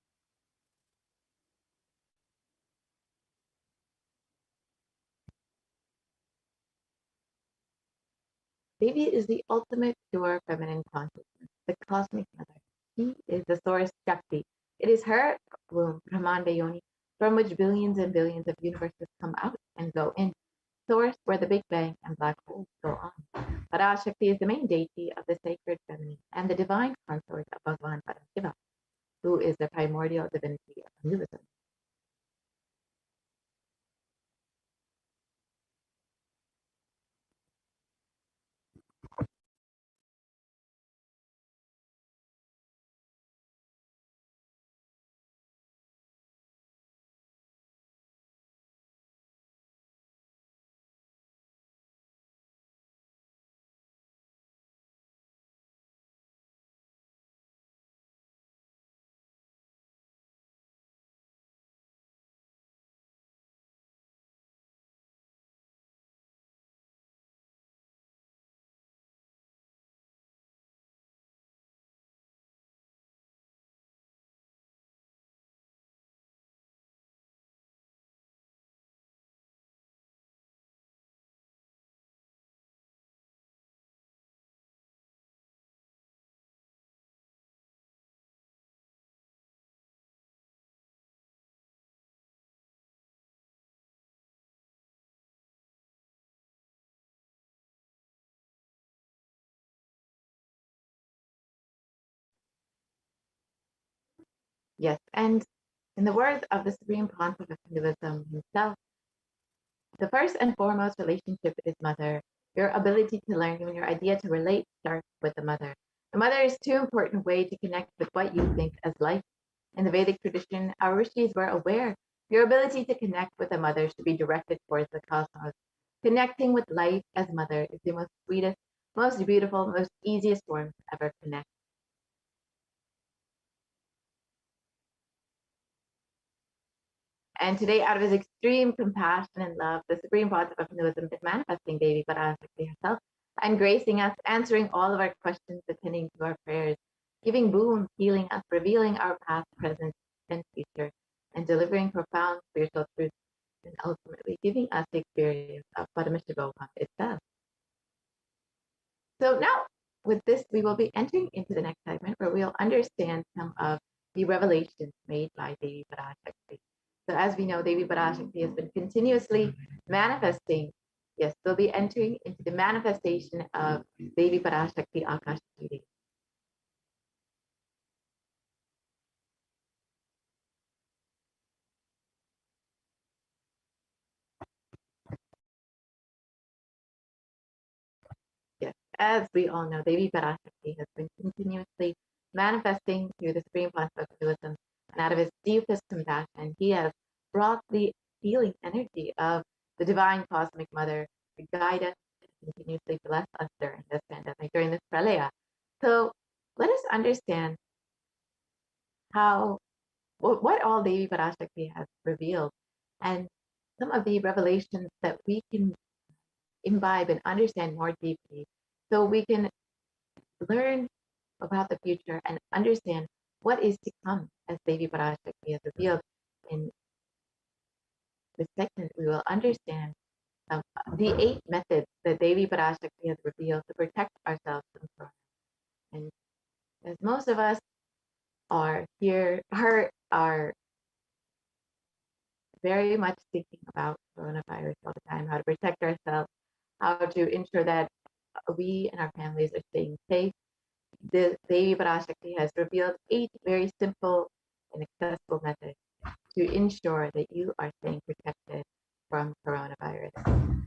Devi is the ultimate pure feminine consciousness, the cosmic mother. She is the source Shakti. It is her womb, Brahmanda Yoni, from which billions and billions of universes come out and go in, source where the Big Bang and black holes go on. Parashakti is the main deity of the sacred feminine and the divine consort of Bhagavan Parashiva, who is the primordial divinity of Hinduism. Yes, and in the words of the Supreme Pontiff of Hinduism himself, the first and foremost relationship is mother. Your ability to learn and your idea to relate starts with the mother. The mother is too important way to connect with what you think as life. In the Vedic tradition, our rishis were aware your ability to connect with the mother should be directed towards the cosmos. Connecting with life as mother is the most sweetest, most beautiful, most easiest form to ever connect. And today, out of his extreme compassion and love, the Supreme Pontiff of Hinduism is manifesting Devi Parashakti herself and gracing us, answering all of our questions, attending to our prayers, giving boon, healing us, revealing our past, present, and future, and delivering profound spiritual truths, and ultimately giving us the experience of Paramashivoham itself. So now, with this, we will be entering into the next segment where we'll understand some of the revelations made by Devi Parashakti. So as we know, Devi Parashakti has been continuously manifesting. Yes, we'll be entering into the manifestation of Devi Parashakti Akashic. Yes, as we all know, Devi Parashakti has been continuously manifesting through the Supreme Pontiff of Hinduism, and out of his deepest compassion, he has brought the healing energy of the Divine Cosmic Mother to guide us and continuously bless us during this pandemic, during this pralaya. So let us understand how what all Devi Parashakti has revealed, and some of the revelations that we can imbibe and understand more deeply, so we can learn about the future and understand what is to come as Devi Parashakti has revealed. In this segment, we will understand the 8 methods that Devi Parashakti has revealed to protect ourselves from corona. And as most of us are are very much thinking about coronavirus all the time, how to protect ourselves, how to ensure that we and our families are staying safe. The Devi Parashakti has revealed 8 very simple and accessible methods to ensure that you are staying protected from coronavirus.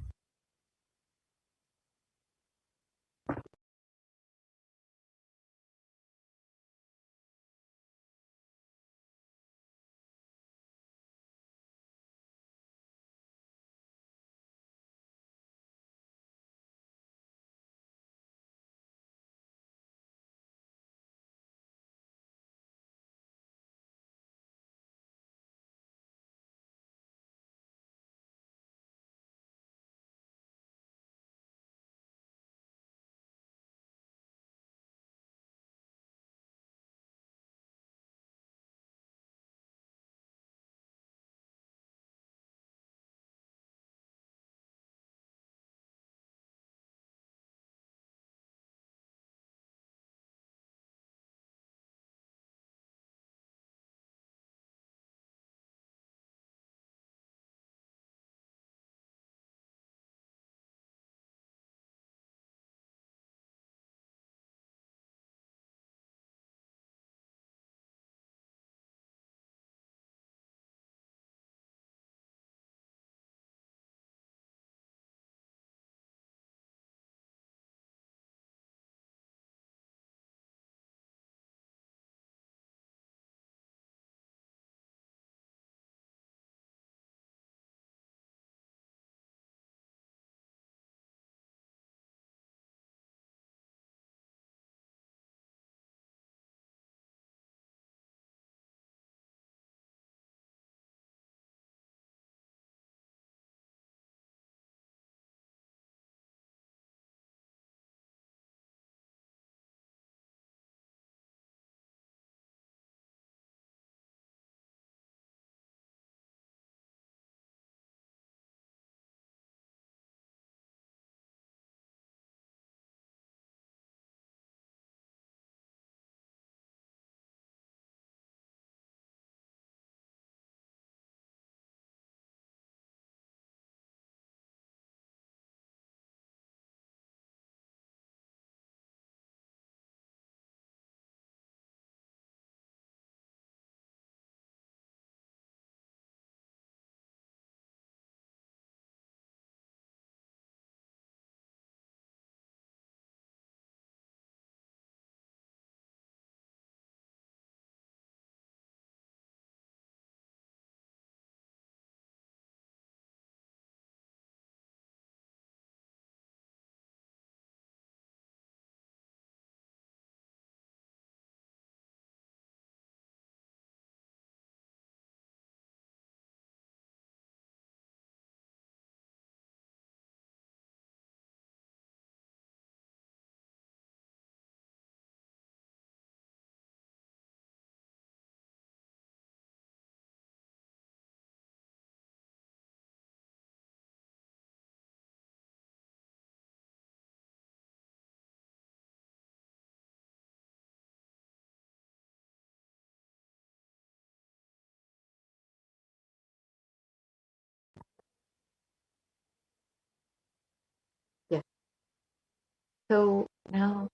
So now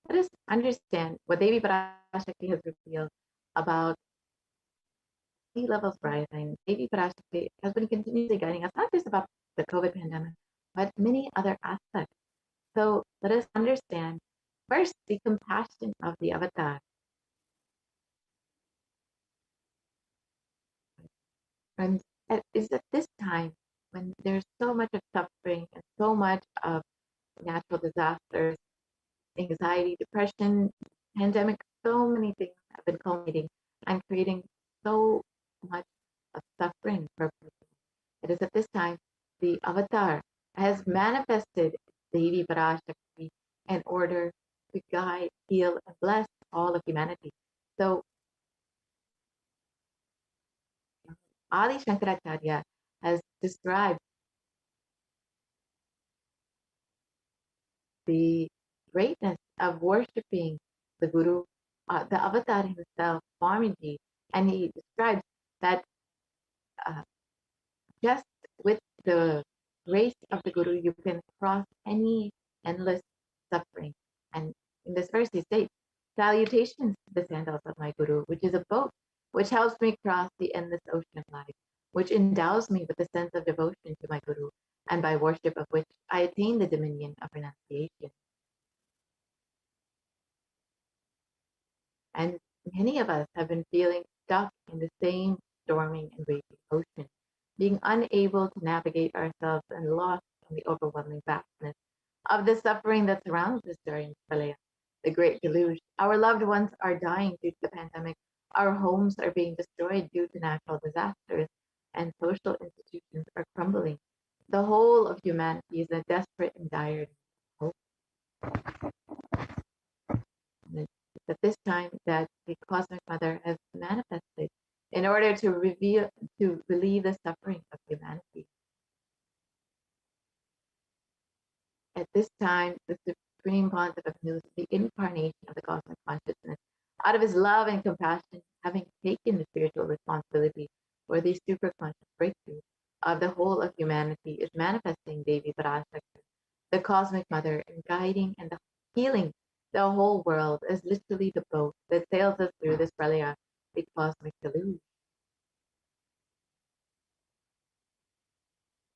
let us understand what Devi Parashakti has revealed about sea levels rising. Devi Parashakti has been continuously guiding us, not just about the COVID pandemic, but many other aspects. So let us understand first the compassion of the avatar. And it's at this time when there's so much of suffering and so much of natural disasters, anxiety, depression, pandemic, so many things have been culminating and creating so much of suffering for people. It is at this time the avatar has manifested Devi Parashakti in order to guide, heal, and bless all of humanity. So Adi Shankaracharya has described the greatness of worshipping the Guru, the avatar himself, Swamiji, and he describes that uh, just with the grace of the Guru, you can cross any endless suffering. And in this verse, he states, "Salutations to the sandals of my Guru, which is a boat which helps me cross the endless ocean of life, which endows me with a sense of devotion to my Guru, and by worship of which I attain the dominion of renunciation." And many of us have been feeling stuck in the same storming and raging ocean, being unable to navigate ourselves and lost in the overwhelming vastness of the suffering that surrounds us during Pralaya, the great deluge. Our loved ones are dying due to the pandemic. Our homes are being destroyed due to natural disasters, and social institutions are crumbling. The whole of humanity is in a desperate and dire hope. And it's at this time that the Cosmic Mother has manifested in order to relieve the suffering of humanity. At this time, the Supreme Pontiff of the incarnation of the cosmic consciousness, out of his love and compassion, having taken the spiritual responsibility for the superconscious breakthrough of the whole of humanity, is manifesting Devi Parashakti, the Cosmic Mother, and guiding and healing the whole world as literally the boat that sails us through this pralaya, the cosmic deluge.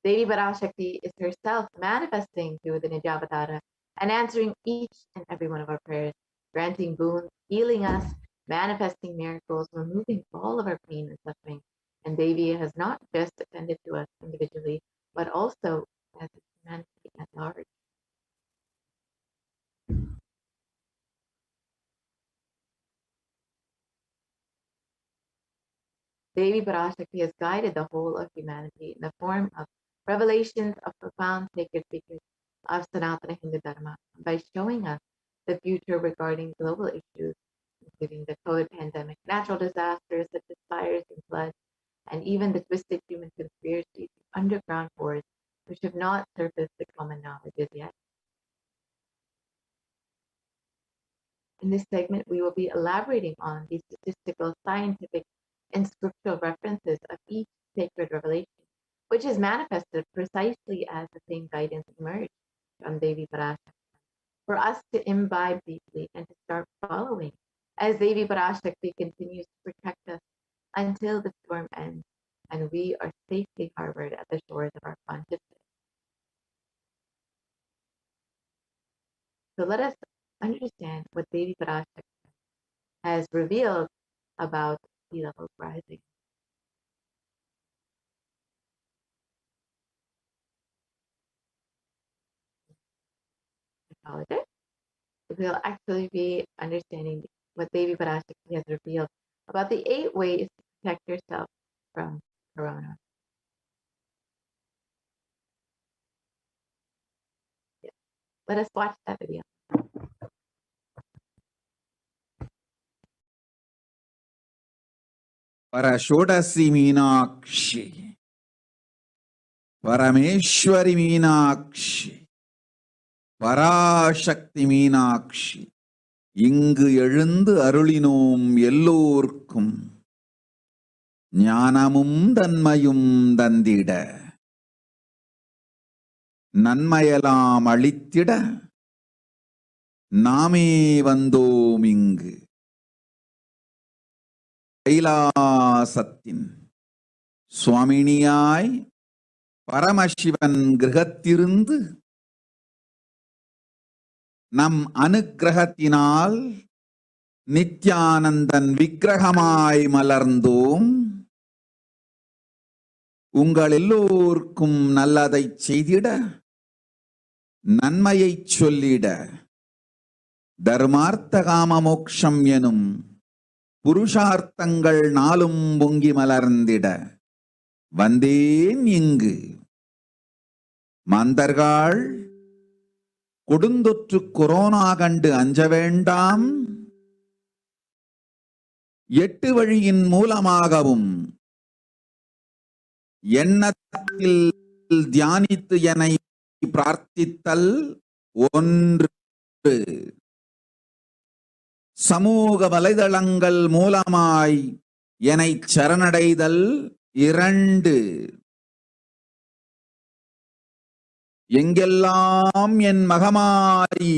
Devi Parashakti is herself manifesting through the Nijavatara and answering each and every one of our prayers, granting boons, healing us, manifesting miracles, removing all of our pain and suffering. And Devi has not just attended to us individually, but also as humanity at large. Devi Parashakti has guided the whole of humanity in the form of revelations of profound sacred secrets of Sanatana Hindu Dharma by showing us the future regarding global issues, including the COVID pandemic, natural disasters such as fires and floods, and even the twisted human conspiracies, underground wars, which have not surfaced the common knowledge as yet. In this segment, we will be elaborating on the statistical, scientific, and scriptural references of each sacred revelation, which is manifested precisely as the same guidance emerged from Devi Parashakti, for us to imbibe deeply and to start following as Devi Parashakti continues to protect us until the storm ends and we are safely harbored at the shores of our consciousness. So let us understand what Devi Parashakti has revealed about sea levels rising. I apologize. We'll actually be understanding what Devi Parashakti has revealed about the 8 ways to protect yourself from corona. Yeah. Let us watch that video. Parashodasi Meenakshi, Parameshwari Meenakshi, Parashakti Meenakshi, இங்கு எழுந்து அருளினோம் எல்லோர்க்கும் ஞானமும் தன்மையும் தந்திட நன்மையெல்லாம் அளித்திட நாமே வந்தோம் இங்கு கைலாசத்தின் சுவாமினியாய் பரமசிவன் கிரகத்திருந்து நம் அனுக்கிரகத்தினால் நித்யானந்தன் விக்கிரகமாய் மலர்ந்தோம். உங்கள் எல்லோருக்கும் நல்லதைச் செய்திட, நன்மையைச் சொல்லிட, தர்மார்த்த காம மோக்ஷம் எனும் புருஷார்த்தங்கள் நாளும் பொங்கி மலர்ந்திட வந்தேன் இங்கு. மாந்தர்கள் கொடுந்தொற்று கொரோனா கண்டு அஞ்ச வேண்டாம். 8 வழியின் மூலமாகவும் எண்ணத்தில் தியானித்து என்னை பிரார்த்தித்தல் ஒன்று, சமூக வலைதளங்கள் மூலமாய் என்னை சரணடைதல் 2, எங்கெல்லாம் என் மகமாரி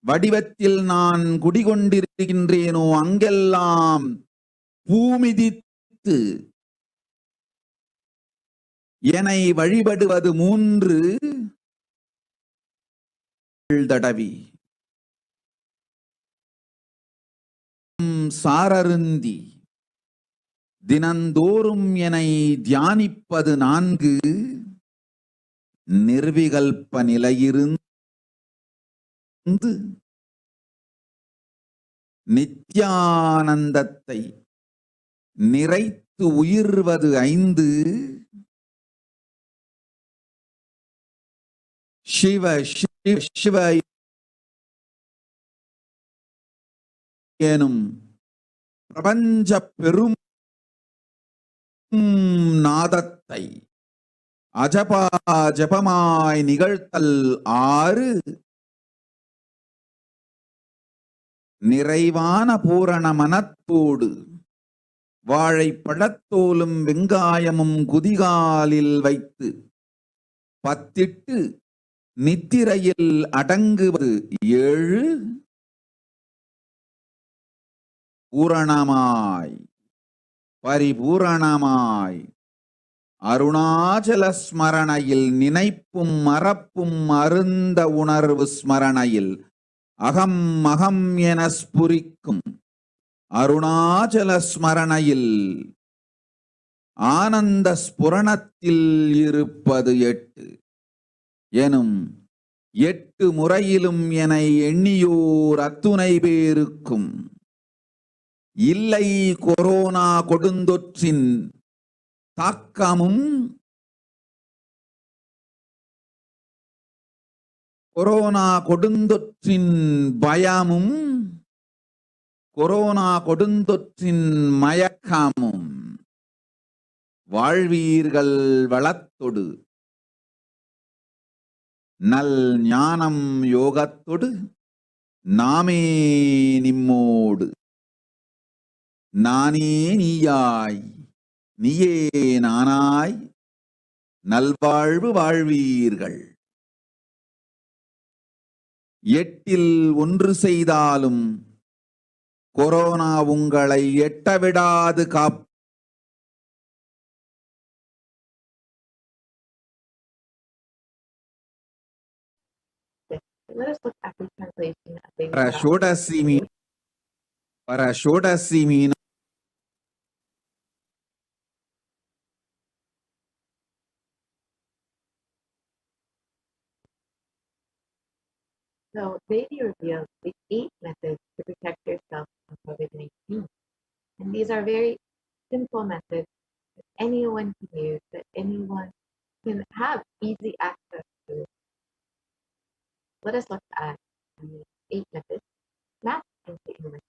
வடிவத்தில் நான் குடிகொண்டிருக்கின்றேனோ அங்கெல்லாம் பூமிதித்து என்னை வழிபடுவது 3, தடவி சாரருந்தி தினந்தோறும் என்னை தியானிப்பது 4, நிர்விகல்ப நிலையிருந்து நித்யானந்தத்தை நிறைத்து உயிர்வது 5, சிவ சிவ சிவ எனும் பிரபஞ்ச பெரும் நாதத்தை அஜபா ஜபமாய் நிகழ்த்தல் 6, நிறைவான பூரண மனத்தோடு வாழைப்பழத்தோலும் வெங்காயமும் குதிகாலில் வைத்து பத்திட்டு நித்திரையில் அடங்குவது 7, பூரணமாய் பரிபூரணமாய் அருணாச்சல ஸ்மரணையில் நினைப்பும் மறப்பும் அருந்த உணர்வு ஸ்மரணையில் அகம் அகம் என ஸ்புரிக்கும் அருணாச்சல ஸ்மரணையில் ஆனந்த ஸ்புரணத்தில் இருப்பது 8 எனும் 8 முறையிலும் என எண்ணியோர் அத்துணை பேருக்கும் இல்லை கொரோனா கொடுந்தொற்றின் தாக்கமும் கொரோனா கொடுந்தொற்றின் பயமும் கொரோனா கொடுந்தொற்றின் மயக்கமும் வாழ்வீர்கள் வளத்தொடு நல் ஞானம் யோகத்தொடு நாமே நிம்மோடு நானே நீயாய் நீயே நானாய் நல்வாழ்வு வாழ்வீர்கள். 8இல் 1 செய்தாலும் கொரோனா உங்களை எட்டவிடாது காப்பு. Let us look at the translation of the Parashakti means So Devi reveals the 8 methods to protect yourself from COVID-19. And these are very simple methods that anyone can use, that anyone can have easy access to. Let us look at the 8 methods mapped into English.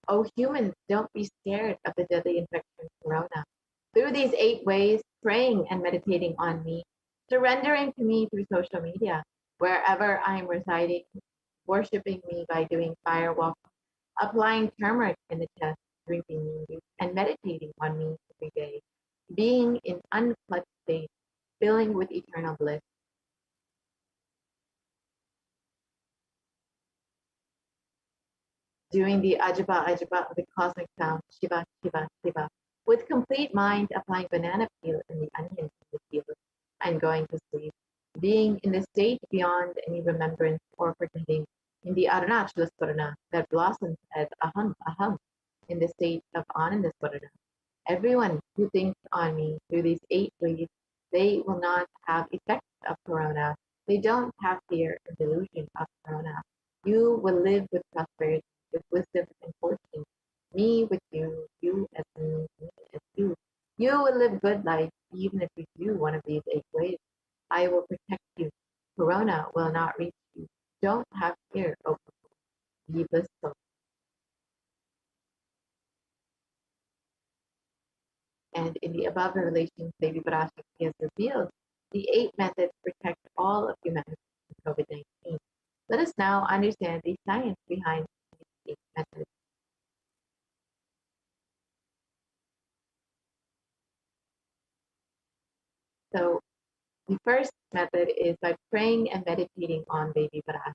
Oh, humans, don't be scared of the deadly infection corona. Through these 8 ways, praying and meditating on me, surrendering to me through social media, wherever I'm residing, worshiping me by doing fire walk, applying turmeric in the chest, drinking neem juice, and meditating on me every day. being in unclutched state, filling with eternal bliss. Doing the Ajaba Ajaba of the cosmic sound, Shiva, Shiva, Shiva, with complete mind applying banana peel in the onion in the peel, and going to sleep, being in the state beyond any remembrance or pretending, in the Arunachala Swarana that blossoms as Aham, Aham, in the state of Ananda Swarana. Everyone who thinks on me through these 8 ways, they will not have effects of corona. They don't have fear and delusion of corona. You will live with prosperity, with wisdom and fortune. Me with you, you as me as you. You will live good life even if you do one of these 8 ways. I will protect you. Corona will not reach you. Don't have fear, O people. Be blissful. And in the above revelations, Devi Parashakti has revealed the 8 methods to protect all of humanity from COVID-19. Let us now understand the science behind these 8 methods. So the first method is by praying and meditating on Devi Parashakti.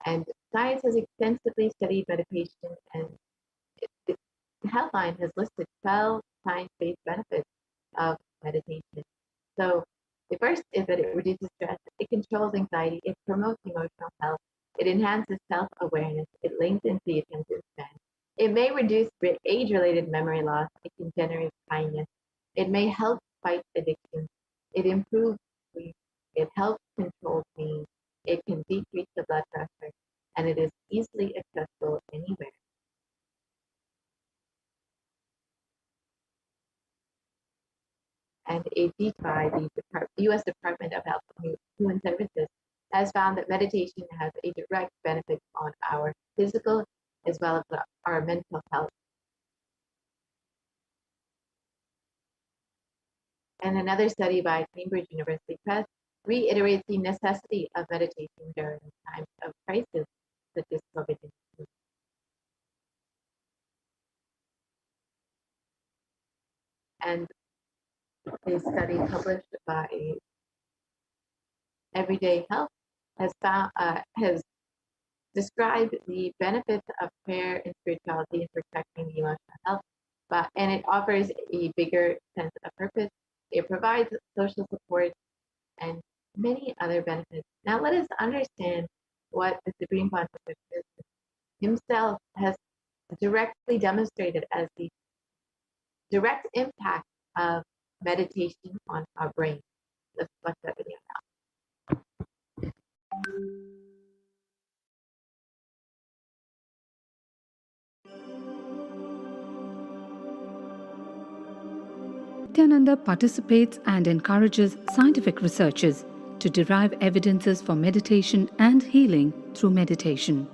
And science has extensively studied meditation, and the headline has listed 12 science-based benefits of meditation. So the first is that it reduces stress, it controls anxiety, it promotes emotional health, it enhances self-awareness, it lengthens the attention span. It may reduce age-related memory loss, it can generate kindness, it may help fight addiction, it improves sleep, it helps control pain, it can decrease the blood pressure, and it is easily accessible anywhere. And a by the U.S. Department of Health and Human Services has found that meditation has a direct benefit on our physical as well as our mental health. And another study by Cambridge University Press reiterates the necessity of meditation during times of crisis such as COVID-19. And a study published by Everyday Health has described the benefits of prayer and spirituality in protecting the emotional health, and it offers a bigger sense of purpose. It provides social support and many other benefits. Now let us understand what the Supreme Pontiff himself has directly demonstrated as the direct impact of meditation on our brain. Let's watch that video now. Nithyananda participates and encourages scientific researchers to derive evidences for meditation and healing through meditation.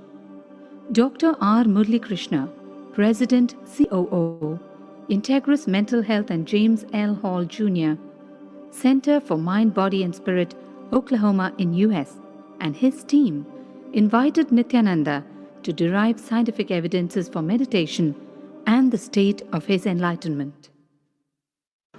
Dr. R. Murli Krishna, President COO, Integris Mental Health and James L. Hall Jr., Center for Mind, Body and Spirit, Oklahoma in US, and his team invited Nithyananda to derive scientific evidences for meditation and the state of his enlightenment.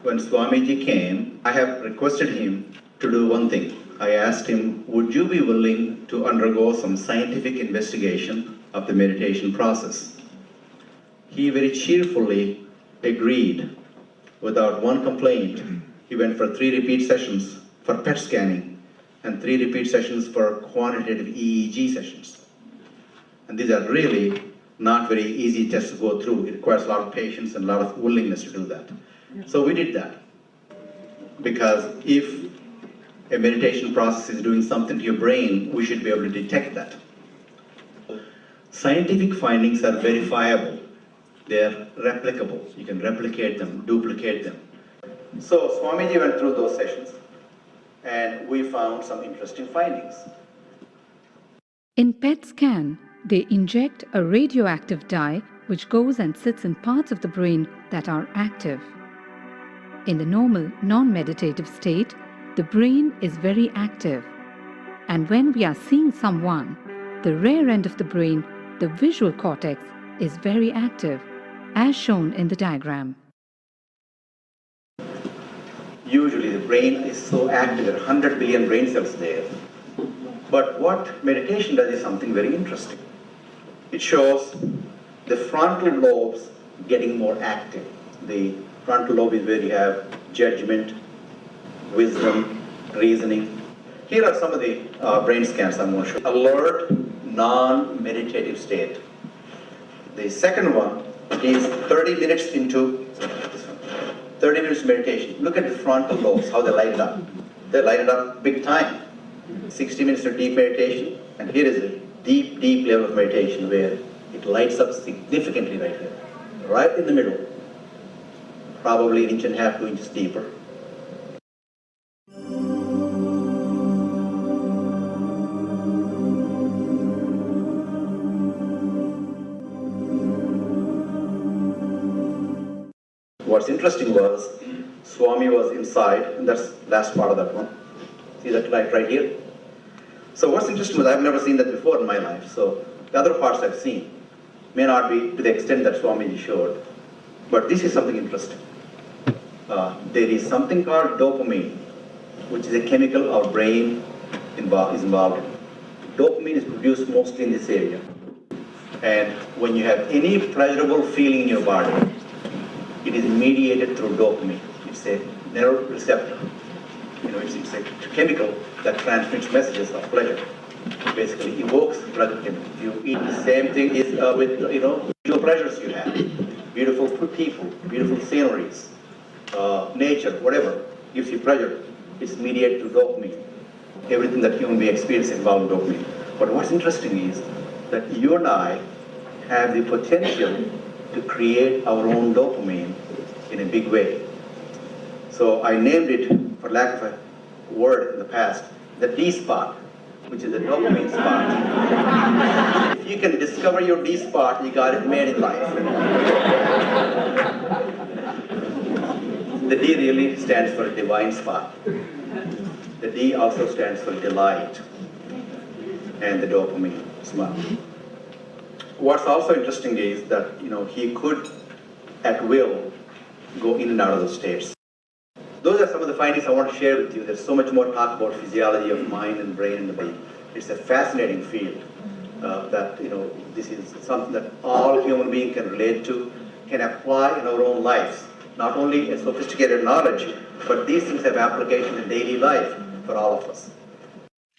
When Swamiji came, I have requested him to do one thing. I asked him, would you be willing to undergo some scientific investigation of the meditation process? He very cheerfully agreed without one complaint. He went for 3 repeat sessions for PET scanning and 3 repeat sessions for quantitative EEG sessions. And these are really not very easy tests to go through. It requires a lot of patience and a lot of willingness to do that. So we did that, because if a meditation process is doing something to your brain, we should be able to detect that. Scientific findings are verifiable. They are replicable. You can replicate them, duplicate them. So Swamiji went through those sessions and we found some interesting findings. In PET scan, they inject a radioactive dye which goes and sits in parts of the brain that are active. In the normal, non-meditative state, the brain is very active. And when we are seeing someone, the rear end of the brain, the visual cortex, is very active, as shown in the diagram. Usually the brain is so active, there are 100 billion brain cells there. But what meditation does is something very interesting. It shows the frontal lobes getting more active. The frontal lobe is where you have judgment, wisdom, reasoning. Here are some of the brain scans I'm going to show. Alert, non-meditative state. The second one is 30 minutes into, 30 minutes meditation. Look at the frontal lobes, how they light it up. They light it up big time. 60 minutes of deep meditation, and here is a deep, deep level of meditation where it lights up significantly right here. Right in the middle. Probably 1.5 inches, 2 inches deeper. What's interesting was, Swami was inside, and that's last part of that one. See that light right here? So what's interesting was, I've never seen that before in my life. So the other parts I've seen may not be to the extent that Swamiji showed. But this is something interesting. There is something called dopamine, which is a chemical our brain is involved in. Dopamine is produced mostly in this area. And when you have any pleasurable feeling in your body, it is mediated through dopamine. It's a neuroreceptor. It's a chemical that transmits messages of pleasure. It basically evokes pleasure chemical. You eat the same thing is with visual pleasures you have. Beautiful people, beautiful sceneries, nature, whatever gives you pleasure. It's mediated through dopamine. Everything that human being experiences involves dopamine. But what's interesting is that you and I have the potential to create our own dopamine in a big way. So I named it, for lack of a word in the past, the D spot, which is the dopamine spot. If you can discover your D spot, you got it made in life. The D really stands for divine spot. The D also stands for delight, and the dopamine spot. What's also interesting is that he could, at will, go in and out of those states. Those are some of the findings I want to share with you. There's so much more talk about physiology of mind and brain and the body. It's a fascinating field that this is something that all human beings can relate to, can apply in our own lives. Not only a sophisticated knowledge, but these things have application in daily life for all of us.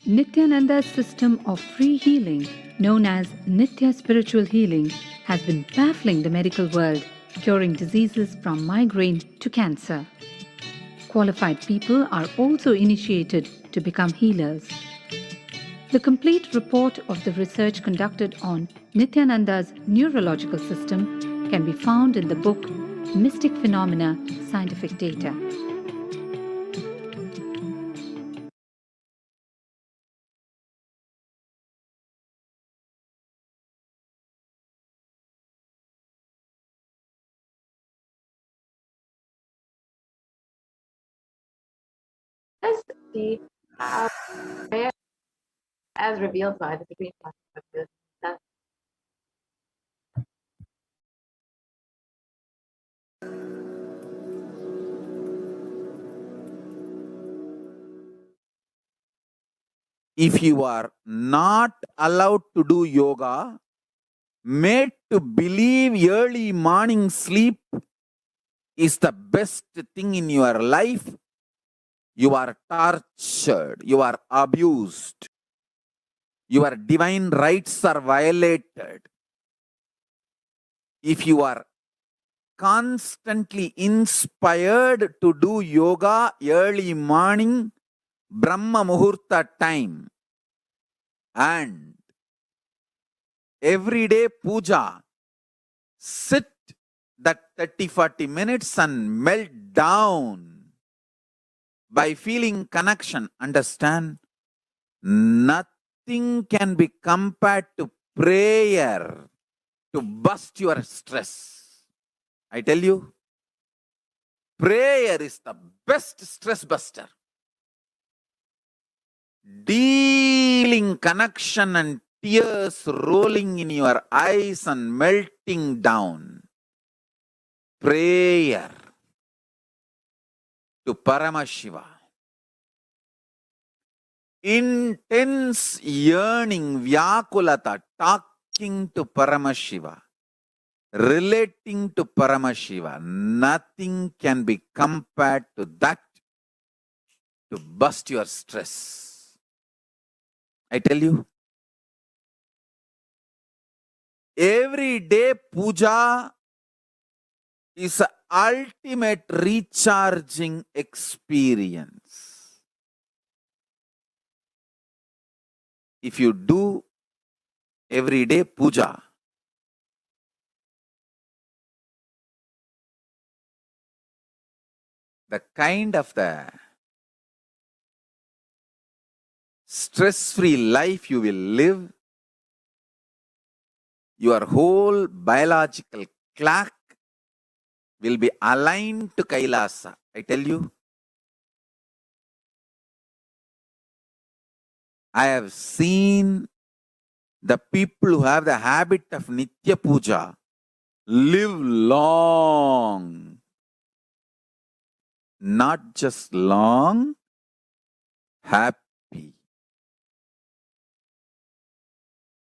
Nithyananda's system of free healing, known as Nithya Spiritual Healing, has been baffling the medical world, curing diseases from migraine to cancer. Qualified people are also initiated to become healers. The complete report of the research conducted on Nithyananda's neurological system can be found in the book Mystic Phenomena, Scientific Data. Let's see how prayer, as revealed by the Supreme Master, If you are not allowed to do yoga, made to believe early morning sleep is the best thing in your life, you are tortured, you are abused, your divine rights are violated. If you are constantly inspired to do yoga early morning, Brahma Muhurta time, and everyday puja, sit that 30-40 minutes and melt down by feeling connection. Understand? Nothing can be compared to prayer to bust your stress. I tell you, prayer is the best stress buster. Dealing connection and tears rolling in your eyes and melting down. Prayer. to Paramashiva. Intense yearning, Vyakulata, talking to Paramashiva, relating to Paramashiva. Nothing can be compared to that to bust your stress. I tell you, every day puja is an ultimate recharging experience. If you do every day puja, the kind of the stress-free life you will live, your whole biological clock will be aligned to Kailasa. I tell you, I have seen the people who have the habit of Nitya Puja live long. Not just long, happy.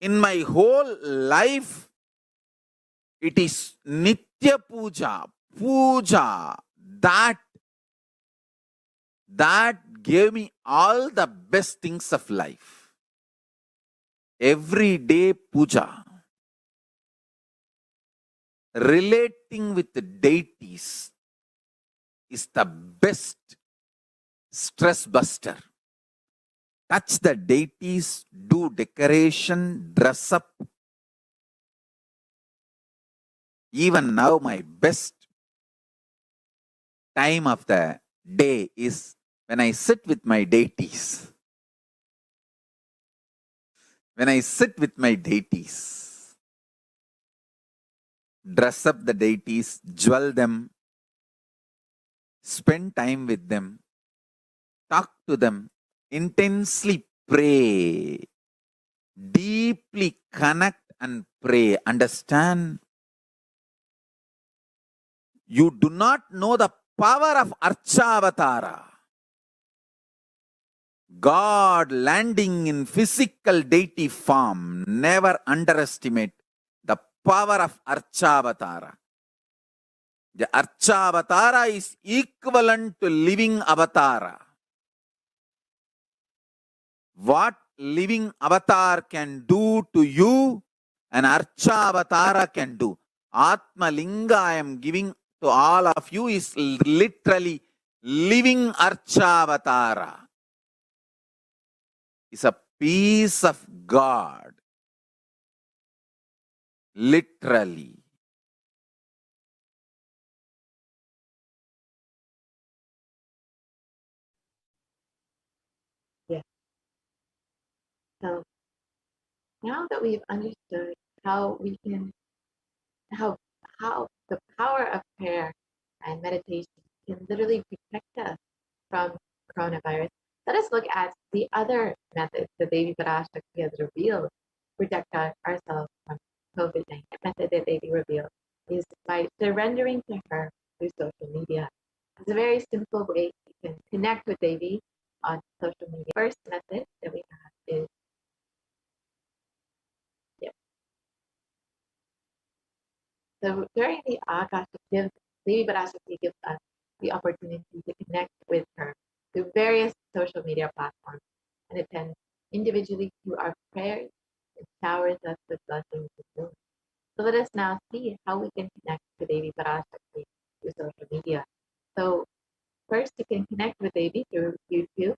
In my whole life, it is Nitya Puja, Puja, that gave me all the best things of life. Every day puja, relating with the deities is the best stress buster. Touch the deities, do decoration, dress up. Even now, my best time of the day is when I sit with my deities. When I sit with my deities, dress up the deities, jewel them, spend time with them, talk to them, intensely pray, deeply connect and pray. Understand? You do not know the power of Archavatara. God landing in physical deity form. Never underestimate the power of Archavatara. The Archavatara is equivalent to living avatara. What living avatar can do to you, an Archavatara can do. Atma Linga I am giving to all of you is literally living Archavatara. It's a piece of God. Literally. Yes. So now that we've understood how we can, how the power of prayer and meditation can literally protect us from coronavirus, let us look at the other methods that Devi Parashakti has revealed to protect ourselves from COVID-19. The method that Devi revealed is by surrendering to her through social media. It's a very simple way you can connect with Devi on social media. First method that we have is so during the Akashic, Devi Parashakti gives us the opportunity to connect with her through various social media platforms and attend individually through our prayers and showers us with blessings and healing. So let us now see how we can connect to Devi Parashakti through social media. So first, you can connect with Devi through YouTube,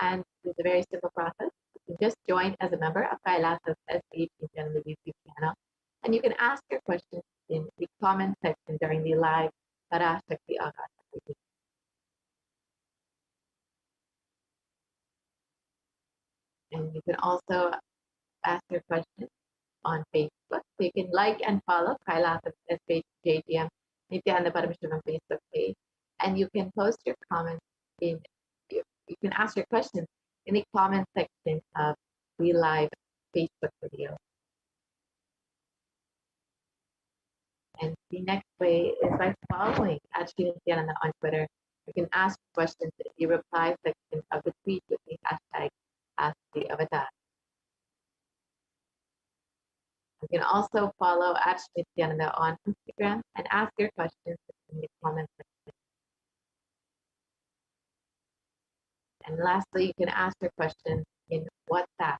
and it's a very simple process. You can just join as a member of Kailasa's SH Nithyananda YouTube channel, and you can ask your questions in the comment section during the live Parashakti Akashic. And you can also ask your questions on Facebook. So you can like and follow Kailasa's SHJTM Nithyananda Paramashivam Facebook page, and you can post your comments in. You can ask your questions in the comment section of the live Facebook video. And the next way is by following at Nithyananda on Twitter, You can ask questions in the reply section of the tweet with the hashtag AskTheAvatar. You can also follow @Nithyananda on Instagram and ask your questions in the comment section. And lastly, you can ask your questions in WhatsApp.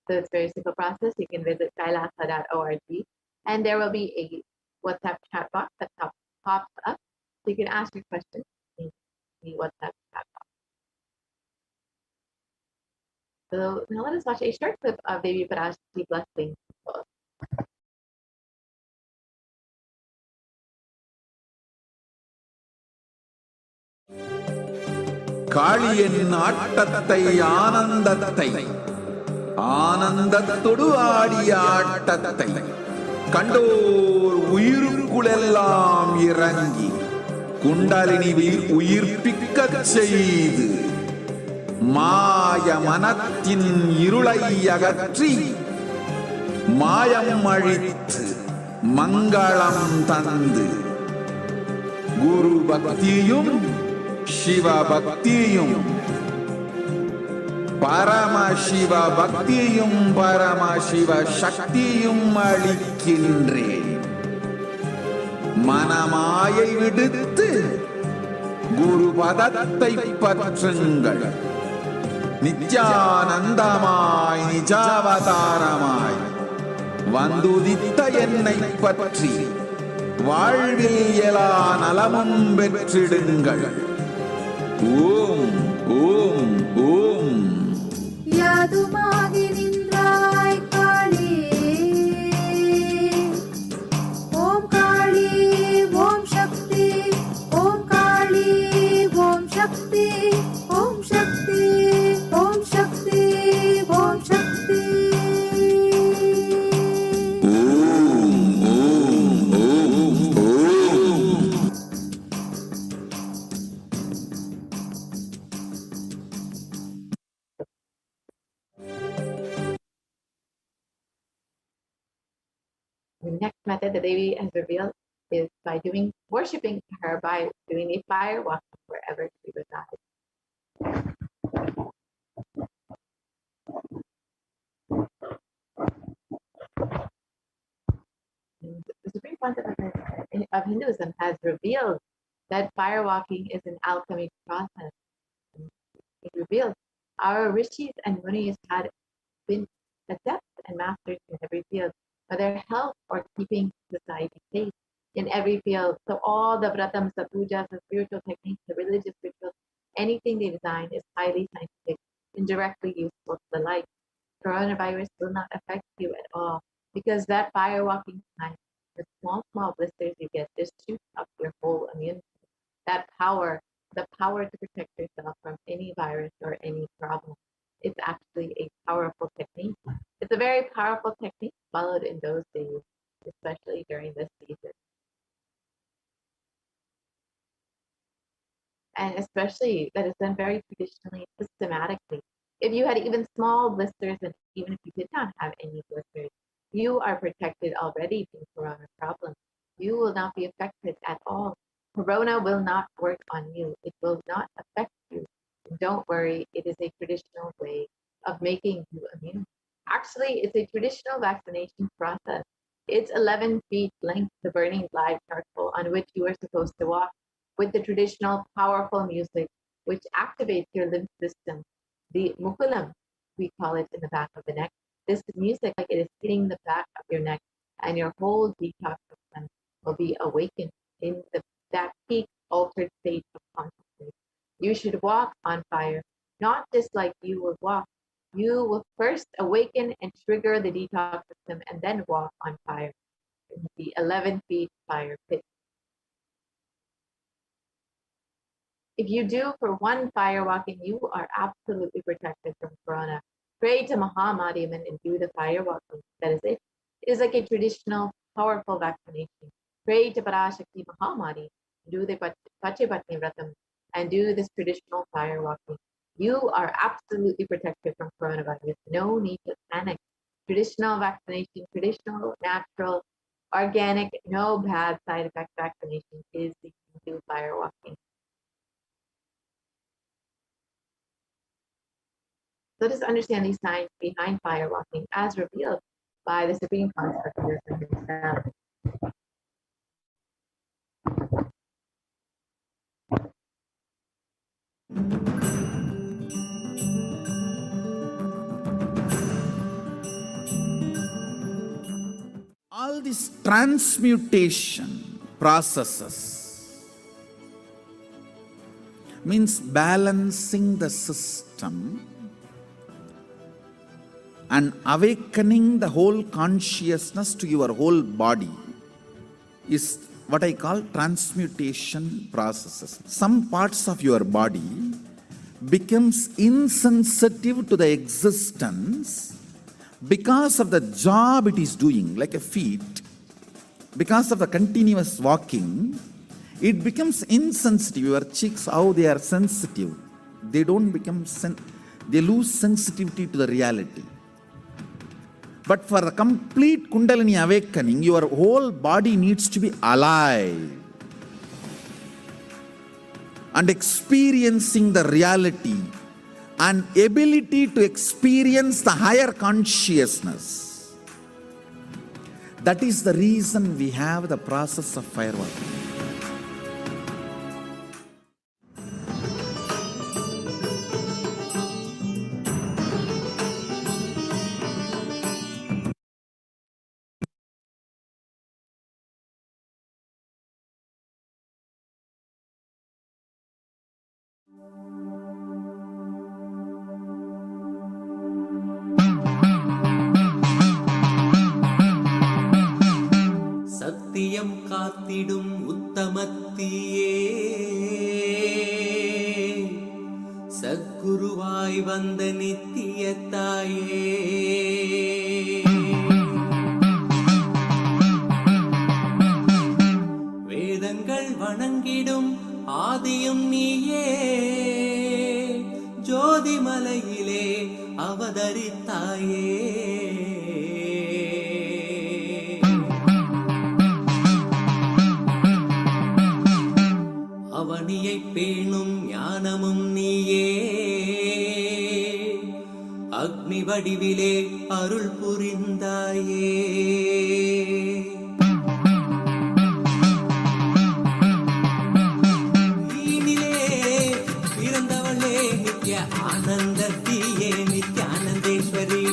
So it's a very simple process. You can visit kailasa.org and there will be a WhatsApp chat box that pops up. So you can ask your questions in the WhatsApp chat box. So now let us watch a short clip of Baby Parashakti blessing. காளியின் ஆட்டத்தை ஆனந்தத்தை ஆனந்தத்தொடு ஆடிய ஆட்டத்தை கண்டோர் உயிருக்குளெல்லாம் இறங்கி குண்டலினி உயிர்ப்பிக்கச் செய்து மாய மனத்தின் இருளை அகற்றி மாயம் அழித்து மங்களம் தந்து குரு பக்தியும் சிவ பக்தியும் பரமசிவ பக்தியும் பரமசிவ சக்தியும் அளிக்கின்றேன். மனமாயை விடுத்து குரு பதத்தை பற்றுங்கள். நித்யானந்தமாய் நிஜாவதாரமாய் வந்துதித்த என்னை பற்றி வாழ்வில் எல்லா நலமும் பெற்றிடுங்கள். ஓம் ஓம் ஓம். யாதுமாகி நின்றாய் காளியே, ஓம் காளி ஓம் சக்தி, ஓம் காளி ஓம் சக்தி, ஓம் சக்தி ஓம் சக்தி ஓம் சக்தி. The next method that Devi has revealed is by worshipping her by doing a fire walking wherever she resides. And the Supreme Pontificate of Hinduism has revealed that fire walking is an alchemic process. It reveals our rishis and munis had been adepts and masters in every field, whether health or keeping society safe in every field. So all the vratams, the pujas, the spiritual techniques, the religious rituals, anything they design is highly scientific and directly useful to the life. Coronavirus will not affect you at all because that fire walking time, the small blisters you get, just shoots up your whole immunity. That power, the power to protect yourself from any virus or any problem. It's actually a powerful technique. It's a very powerful technique followed in those days, especially during this season. And especially that is done very traditionally, systematically. If you had even small blisters, and even if you did not have any blisters, you are protected already from corona problems. You will not be affected at all. Corona will not work on you. It will not affect you. Don't worry, it is a traditional way of making you immune. Actually, it's a traditional vaccination process. It's 11 feet length, the burning live charcoal on which you are supposed to walk with the traditional powerful music, which activates your lymph system. The mukulam, we call it in the back of the neck. This music, like it is hitting the back of your neck, and your whole detox system will be awakened in that peak altered state of consciousness. You should walk on fire, not just like you would walk. You will first awaken and trigger the detox system and then walk on fire in the 11 feet fire pit. If you do for one fire walking, you are absolutely protected from corona. Pray to Mahamadiman and do the fire walking. That is it. It is like a traditional, powerful vaccination. Pray to Parashakti Mahamadi, do the Pachipatni Vratam, and do this traditional fire walking. You are absolutely protected from coronavirus. No need to panic. Traditional vaccination, traditional, natural, organic, no bad side effect vaccination is the Hindu fire walking. Let us understand these signs behind fire walking as revealed by the Supreme Consciousness of wisdom himself. All these transmutation processes means balancing the system and awakening the whole consciousness to your whole body is what I call transmutation processes. Some parts of your body becomes insensitive to the existence because of the job it is doing, like a feet. Because of the continuous walking, it becomes insensitive. Your cheeks, how they are sensitive, they don't become they lose sensitivity to the reality. But for the complete Kundalini awakening, your whole body needs to be alive and experiencing the reality and ability to experience the higher consciousness. That is the reason we have the process of firewalking. சத்தியம் காத்திடும் உத்தமத்தியே சத்குருவாய் வந்த நித்திய தாயே வேதங்கள் வணங்கிடும் ஆதியும் நீயே ஜோதிமலையிலே அவதரித்தாயே அவனியை பேணும் ஞானமும் நீயே அக்னி வடிவிலே அருள் புரிந்தாயே நீனிலே பிறந்தவளே நித்ய ஆனந்தத்தியே நித்யானந்தேஸ்வரி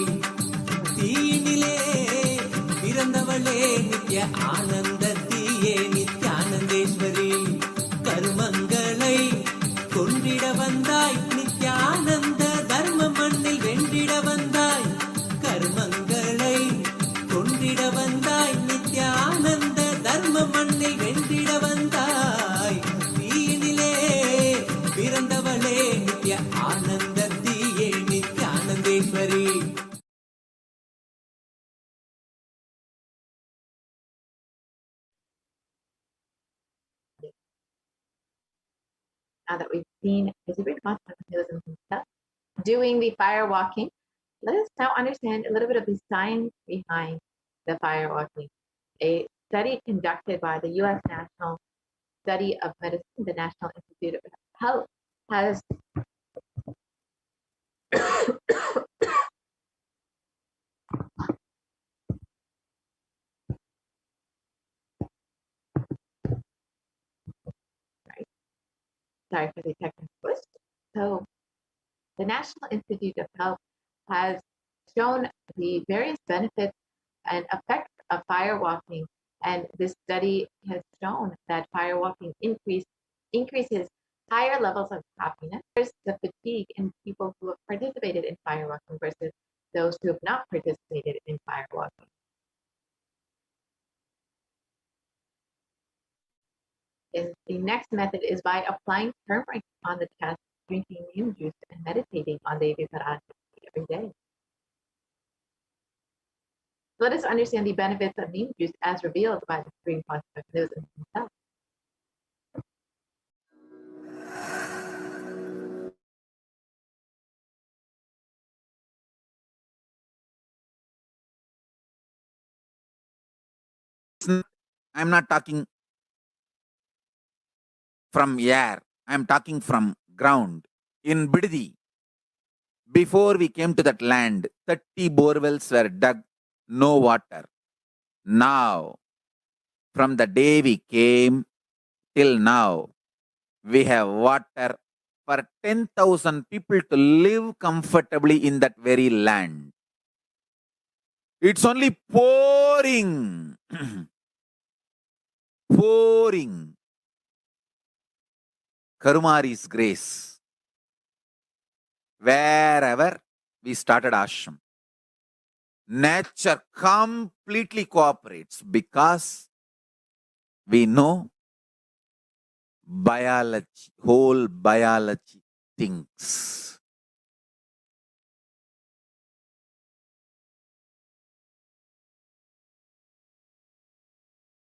தீனிலே பிறந்தவளே நித்ய ஆனந்தத்தியே நித்யானந்தேஸ்வரி கர்மங்களை கொண்டிட வந்தாய் நித்யானந்த தர்ம மண்ணில் வென்றிட வந்தாய் கர்மங்களை கொண்டிட வந்தாய் நித்யானந்த தர்ம மண்ணில் வென்றிட வந்தாய் தீயினிலே பிறந்தவளே நித்ய ஆனந்தத்தியே நித்யானந்தேஸ்வரி Now that we've seen the Supreme Consciousness himself doing the fire walking, let us now understand a little bit of the science behind the fire walking. A study conducted by the U.S. National Study of Medicine, the National Institute of Health, has sorry for the technical twist. So the National Institute of Health has shown the various benefits and effects of fire walking, and this study has shown that fire walking increases higher levels of happiness. There's the fatigue in people who have participated in fire walking versus those who have not participated in fire walking. And the next method is by applying turmeric on the chest, drinking neem juice, and meditating on Devi Parashakti every day. Let us understand the benefits of neem juice as revealed by the Supreme Consciousness himself. I'm not talking from air, I'm talking from ground. In Bididi, Before we came to that land, 30 borewells were dug, no water. Now, from the day we came till now, we have water for 10,000 people to live comfortably in that very land. It's only pouring, pouring Karumari's grace wherever we started ashram. Nature completely cooperates because we know biology, whole biology thinks.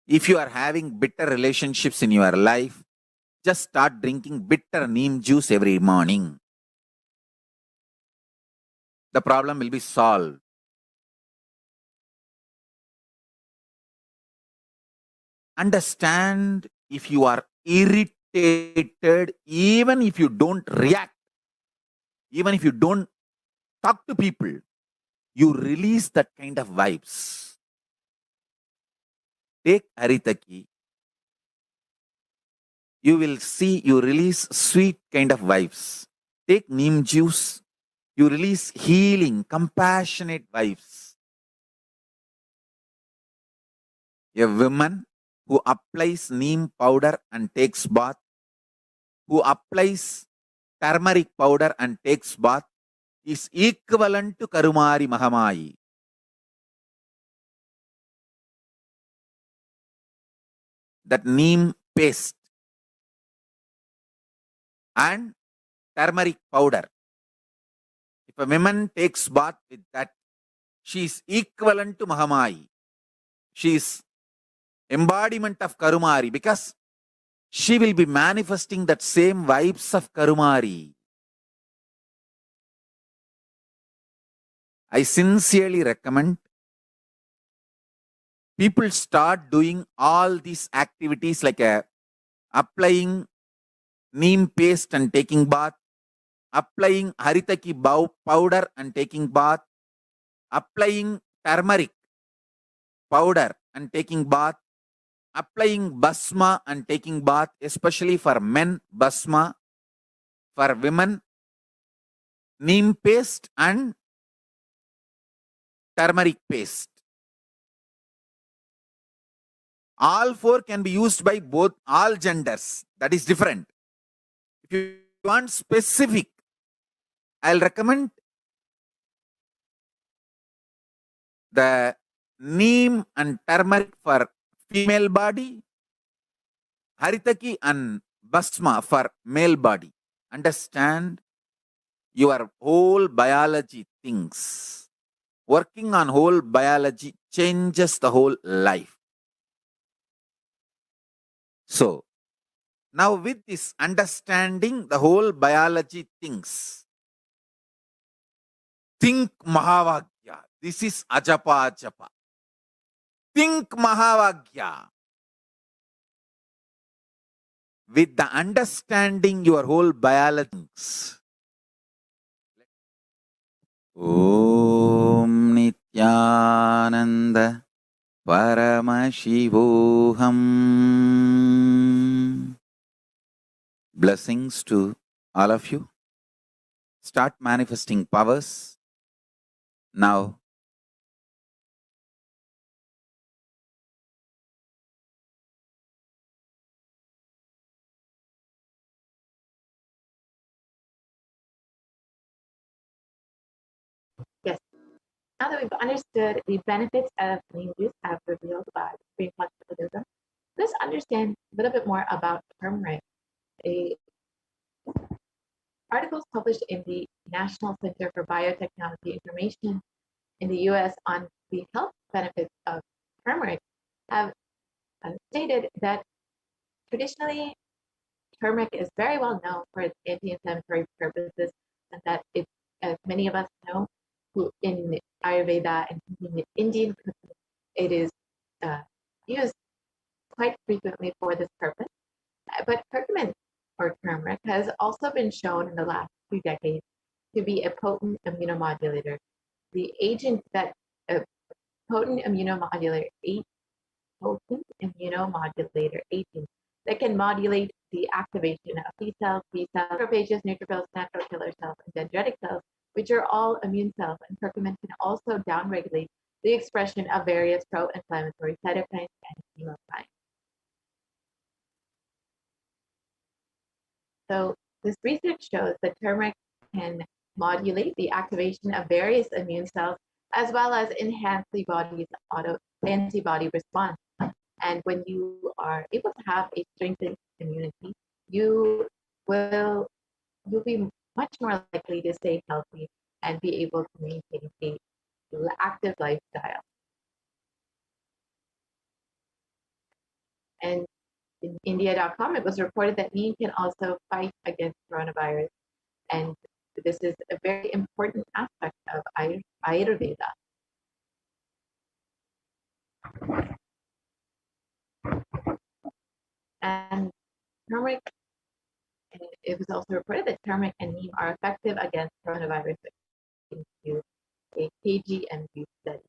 If you are having bitter relationships in your life, just start drinking bitter neem juice every morning. The problem will be solved. Understand, if you are irritated, even if you don't react, even if you don't talk to people, you release that kind of vibes. Take Haritaki. You will see you release sweet kind of vibes. Take neem juice. You release healing, compassionate vibes. A woman who applies neem powder and takes bath, who applies turmeric powder and takes bath, is equivalent to Karumari Mahamayi. That neem paste and turmeric powder, if a woman takes bath with that, she is equivalent to Mahamayi. She is embodiment of Karumari because she will be manifesting that same vibes of Karumari. I sincerely recommend people start doing all these activities like applying neem paste and taking bath, applying haritaki powder and taking bath, applying turmeric powder and taking bath, applying basma and taking bath, especially for men, basma, for women, neem paste and turmeric paste. All four can be used by both all genders. That is different. If you want specific, I'll recommend the neem and turmeric for female body, haritaki and basma for male body. Understand, your whole biology things. Working on whole biology changes the whole life. So, now with this understanding the whole biology things, think Mahavagya. This is Ajapa Ajapa. Think Mahavagya. With the understanding your whole biology things. Om Nithyananda Paramashivoham. Blessings to all of you. Start manifesting powers now. Yes. Now that we've understood the benefits of neem juice as revealed by Supreme Conscious Buddhism, let's understand a little bit more about turmeric. Articles published in the National Center for Biotechnology Information in the US on the health benefits of turmeric have stated that traditionally turmeric is very well known for its anti-inflammatory purposes, and that it, as many of us know, who in Ayurveda and Indian cooking, it is used quite frequently for this purpose. But curcumin or turmeric has also been shown in the last few decades to be a potent immunomodulator. The agent that a potent immunomodulator agent that can modulate the activation of T cells, B cells, macrophages, neutrophils, natural killer cells, and dendritic cells, which are all immune cells, and curcumin can also downregulate the expression of various pro-inflammatory cytokines and chemokines. So this research shows that turmeric can modulate the activation of various immune cells as well as enhance the body's antibody response. And when you are able to have a strengthened immunity, you'll be much more likely to stay healthy and be able to maintain a active lifestyle. And in India.com, it was reported that neem can also fight against coronavirus. And this is a very important aspect of Ayurveda. And turmeric, it was also reported that turmeric and neem are effective against coronavirus according to a KGMG study.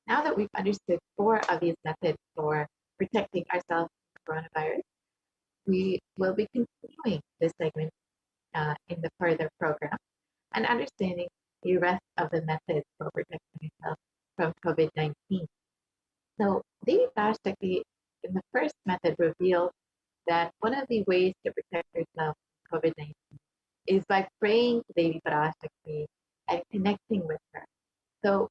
Now that we've understood 4 of these methods for protecting ourselves from coronavirus, we will be continuing this segment in the further program and understanding the rest of the methods for protecting ourselves from COVID-19. So Devi Parashakti in the first method revealed that one of the ways to protect yourself from COVID-19 is by praying to Devi Parashakti and connecting with her. So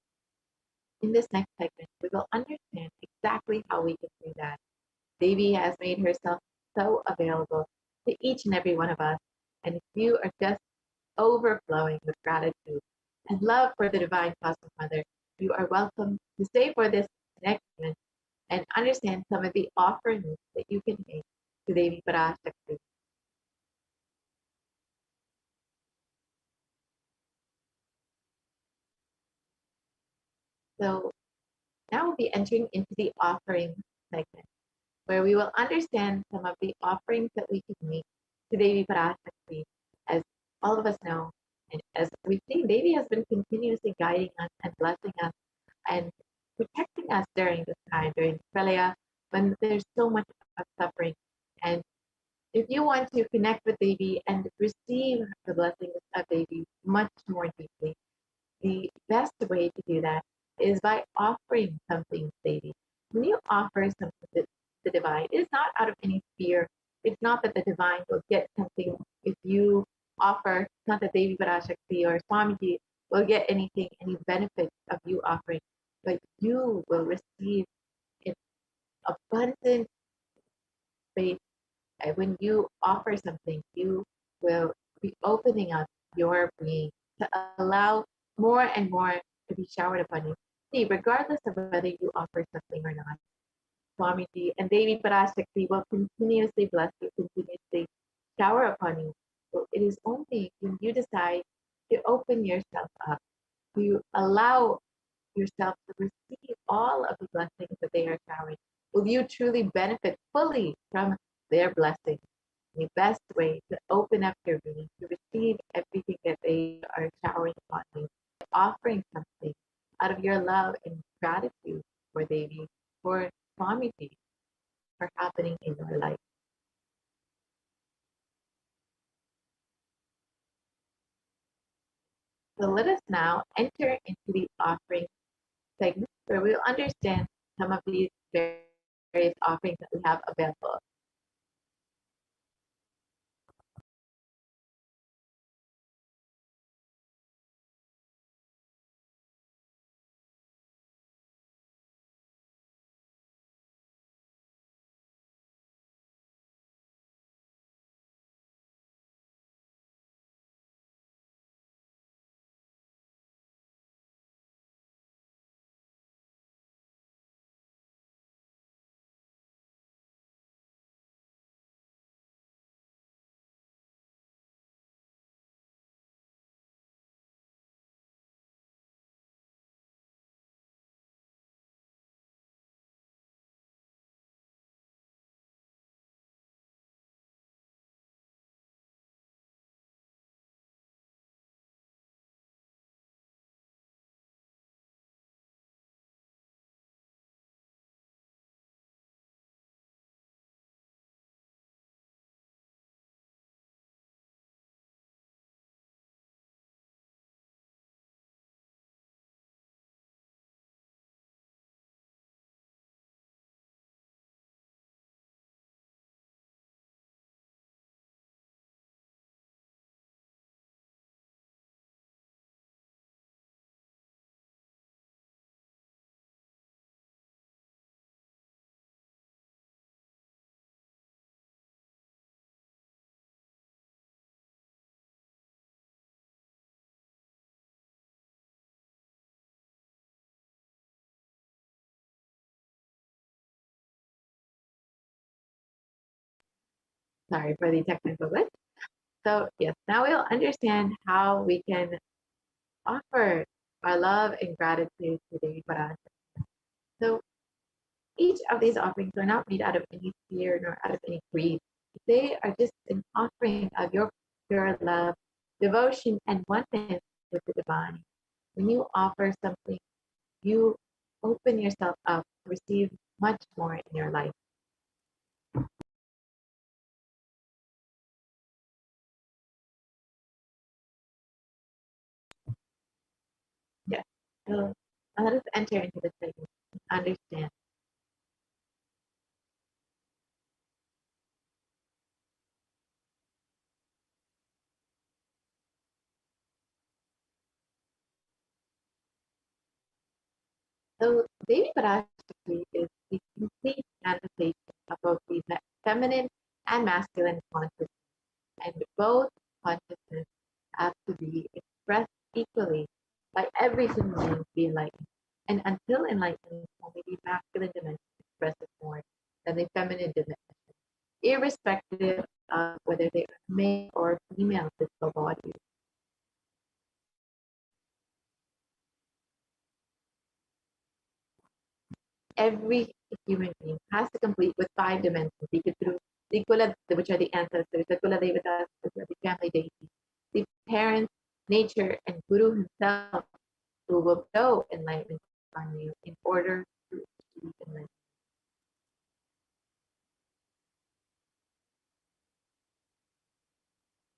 in this next segment, we will understand exactly how we can do that. Devi has made herself so available to each and every one of us. And if you are just overflowing with gratitude and love for the Divine Cosmic Mother, you are welcome to stay for this next segment and understand some of the offerings that you can make to Devi Parashakti. So now we'll be entering into the offering segment, where we will understand some of the offerings that we can make to Devi Parashakti. As all of us know, and as we've seen, Devi has been continuously guiding us and blessing us and protecting us during this time, during Pralaya, when there's so much of suffering. And if you want to connect with Devi and receive the blessings of Devi much more deeply, the best way to do that is by offering something to Devi. When you offer something to the divine, it is not out of any fear. It's not that the divine will get something if you offer. It's not that Devi Parashakti or Swamiji will get anything, any benefit of you offering, but you will receive an abundant faith. When you offer something, you will be opening up your being to allow more and more to be showered upon you. See, regardless of whether you offer something or not, Swamiji and Devi Parashakti will continuously bless you, continuously shower upon you. So it is only when you decide to open yourself up, to allow yourself to receive all of the blessings that they are showering, will you truly benefit fully from their blessings. The best way to open up your being, to receive everything that they are showering upon you, offering something out of your love and gratitude for Devi, for Swamiji, for happening in your life. So let us now enter into the offering segment where we'll understand some of these various offerings that we have available. Sorry for the technical glitch. So yes, now we'll understand how we can offer our love and gratitude to Devi Parashakti. So each of these offerings are not made out of any fear nor out of any greed. They are just an offering of your pure love, devotion, and oneness with the divine. When you offer something, you open yourself up to receive much more in your life. Yes. So let us enter into the segment and understand. So Devi Parashakti is the complete manifestation of both the feminine and masculine consciousness, and both consciousness have to be expressed equally by every human being to be enlightened. And until enlightenment, only the masculine dimension expresses more than the feminine dimension, irrespective of whether they are male or female physical bodies. Every human being has to complete with 5 dimensions. You get through the Kula, which are the ancestors, the Kula Devatas, which are the family deities, the parents, nature, and Guru himself, who will bestow enlightenment on you in order to achieve enlightenment.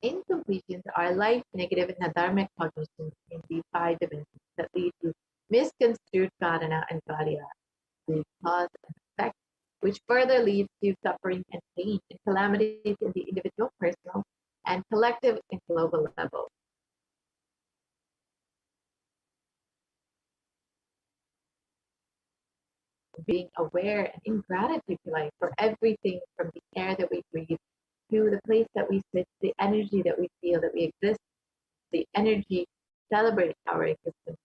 In conclusion, our life, negative, and dharmic cognitions in these 5 dimensions that lead to misconstrued karana and karya, the cause and effect, which further leads to suffering and pain and calamities in the individual, personal, and collective and global level. Being aware and in gratitude to life for everything from the air that we breathe to the place that we sit, the energy that we feel that we exist, the energy celebrating our existence.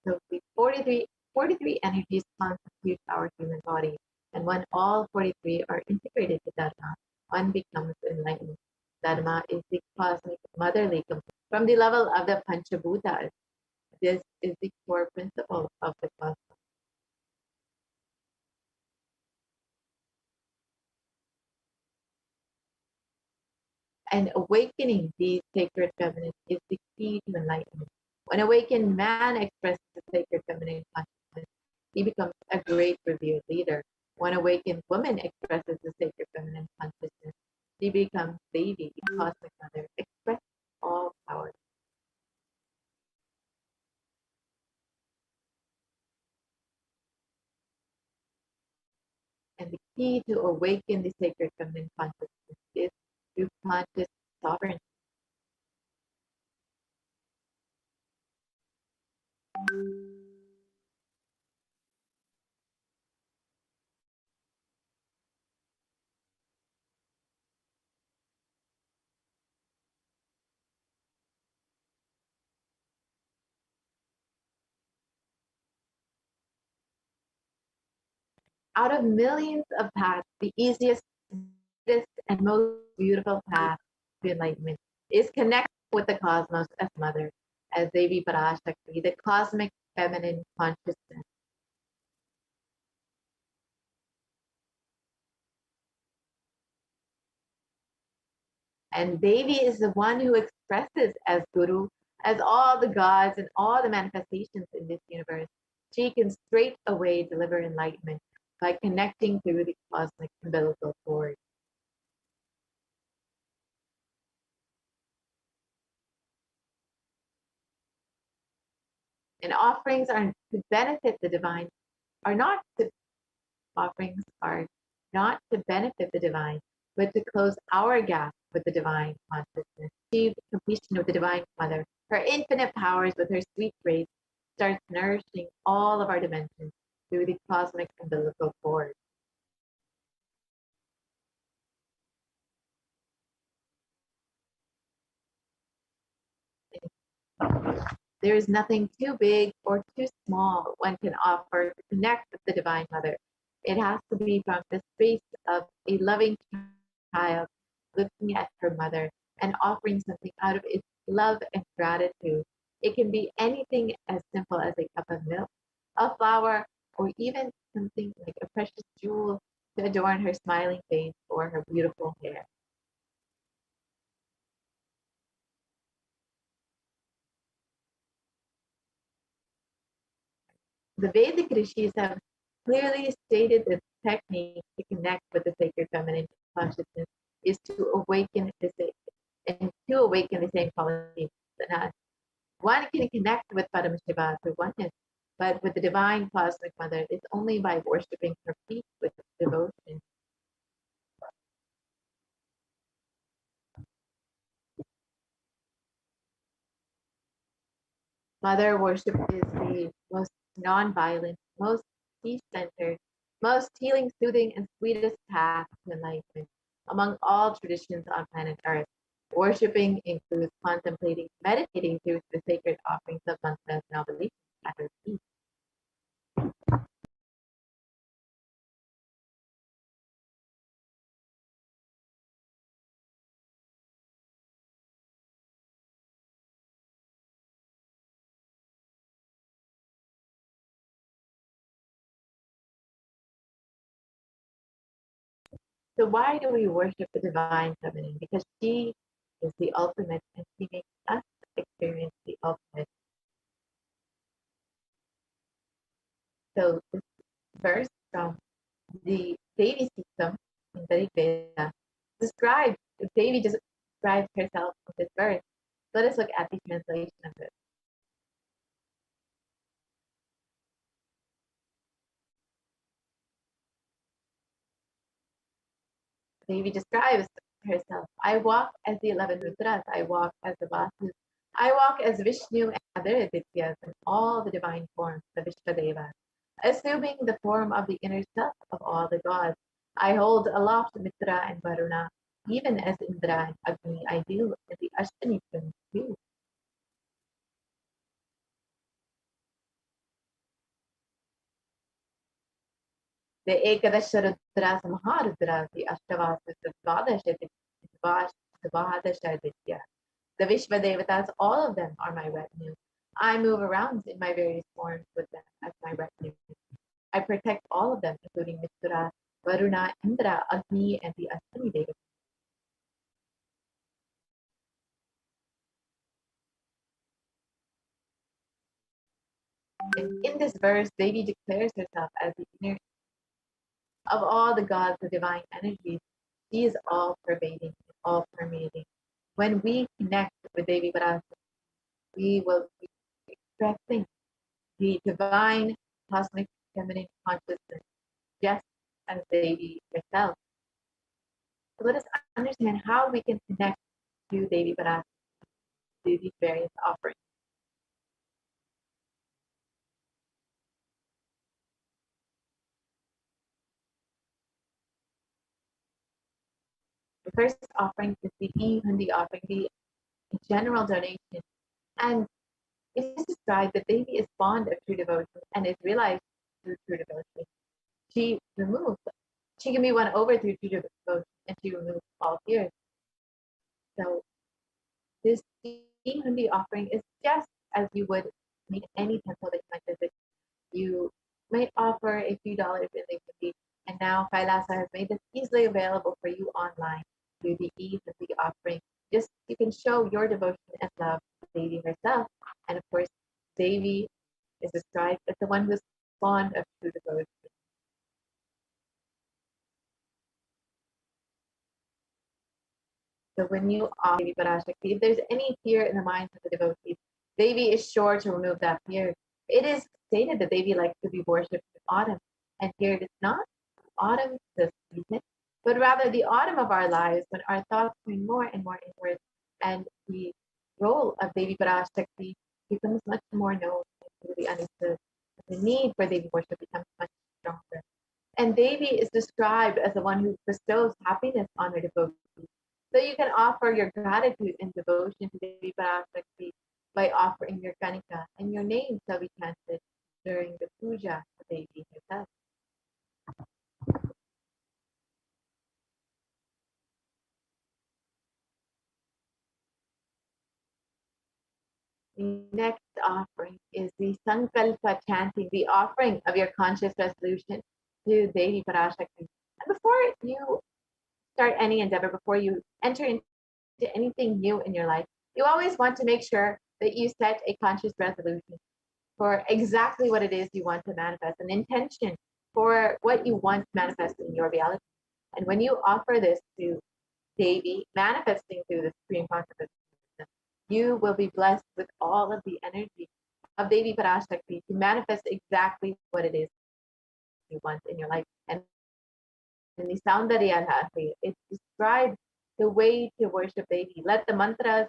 So the 43 energies constitute our human body. And when all 43 are integrated to Dharma, one becomes enlightened. Dharma is the cosmic motherly component. From the level of the Panchabhutas, this is the core principle of the cosmos. And awakening these sacred feminine is the key to enlightenment. When awakened man expresses the sacred feminine consciousness, he becomes a great revered leader. When awakened woman expresses the sacred feminine consciousness, she becomes Devi, the cosmic mother, expressing all power. And the key to awaken the sacred feminine consciousness is through conscious sovereignty. Out of millions of paths, the easiest, and most beautiful path to enlightenment is connect with the cosmos as mother, as Devi Parashakti, the cosmic feminine consciousness. And Devi is the one who expresses as Guru, as all the gods and all the manifestations in this universe. She can straight away deliver enlightenment by connecting through the cosmic umbilical cord. And offerings are to benefit the divine, offerings are not to benefit the divine, but to close our gap with the divine consciousness. Achieve completion with the divine mother. Her infinite powers with her sweet grace starts nourishing all of our dimensions through the cosmic umbilical cord. There is nothing too big or too small one can offer to connect with the Divine Mother. It has to be from the space of a loving child looking at her mother and offering something out of its love and gratitude. It can be anything as simple as a cup of milk, a flower, or even something like a precious jewel to adorn her smiling face or her beautiful hair. The Vedic rishis have clearly stated that the technique to connect with the sacred feminine consciousness is to awaken the same qualities in us. One can connect with Paramashiva through oneness, but with the divine cosmic mother, it's only by worshipping her feet with devotion. Mother worship is the most non-violent, most peace-centered, most healing, soothing, and sweetest path to enlightenment among all traditions on planet Earth. Worshipping includes contemplating, meditating through the sacred offerings of mantras and oblations at her feet. So why do we worship the divine feminine? Because she is the ultimate and she makes us experience the ultimate. So this verse from the Devi system in the Rig Veda describes, Devi just describes herself in this verse. Let us look at the translation of it. Devi describes herself. I walk as the 11 Rudras. I walk as the Vasus. I walk as Vishnu and other Adityas and all the divine forms, the Vishvadevas, assuming the form of the inner self of all the gods. I hold aloft Mitra and Varuna, even as Indra and Agni. I deal in the Ashtani twins too. The Ekadasha Rudras, Maharudras, the Ashtavasas, the Dvadasha Aditya. The Vishvadevatas, all of them are my retinue. I move around in my various forms with them as my retinue. I protect all of them, including Mitra, Varuna, Indra, Agni, and the Ashwini Devatas. In this verse, Devi declares herself as the inner of all the gods, the divine energies. She is all pervading, all permeating. When we connect with Devi Parashakti, we will be expressing the divine cosmic feminine consciousness, just as Devi herself. So let us understand how we can connect to Devi Parashakti through these various offerings. The first offering is the Hundi offering, the general donation. And it is described that Devi is fond of true devotion and is realized through true devotion. She can be won over through true devotion and she removes all fears. So this Hundi offering is just as you would make any temple that you might visit. You might offer a few dollars in the Hundi, and now Kailasa has made this easily available for you online through the ease of the offering. Just you can show your devotion and love to Devi herself. And of course, Devi is described as the one who's fond of true devotion. So when you offer Devi Parashakti, if there's any fear in the minds of the devotees, Devi is sure to remove that fear. It is stated that Devi likes to be worshipped in autumn, and here it is not autumn the season, but rather the autumn of our lives when our thoughts turn more and more inward, and the role of Devi Parashakti becomes much more known and truly understood. The need for Devi worship becomes much stronger. And Devi is described as the one who bestows happiness on her devotees. So you can offer your gratitude and devotion to Devi Parashakti by offering your kanika, and your name shall be chanted during the puja of Devi herself. The next offering is the Sankalpa chanting, the offering of your conscious resolution to Devi Parashakti. And before you start any endeavor, before you enter into anything new in your life, you always want to make sure that you set a conscious resolution for exactly what it is you want to manifest, an intention for what you want manifested in your reality. And when you offer this to Devi, manifesting through the Supreme Consciousness, you will be blessed with all of the energy of Devi Parashakti to manifest exactly what it is you want in your life. And in the Soundarya Lahari, it describes the way to worship Devi. Let the mantras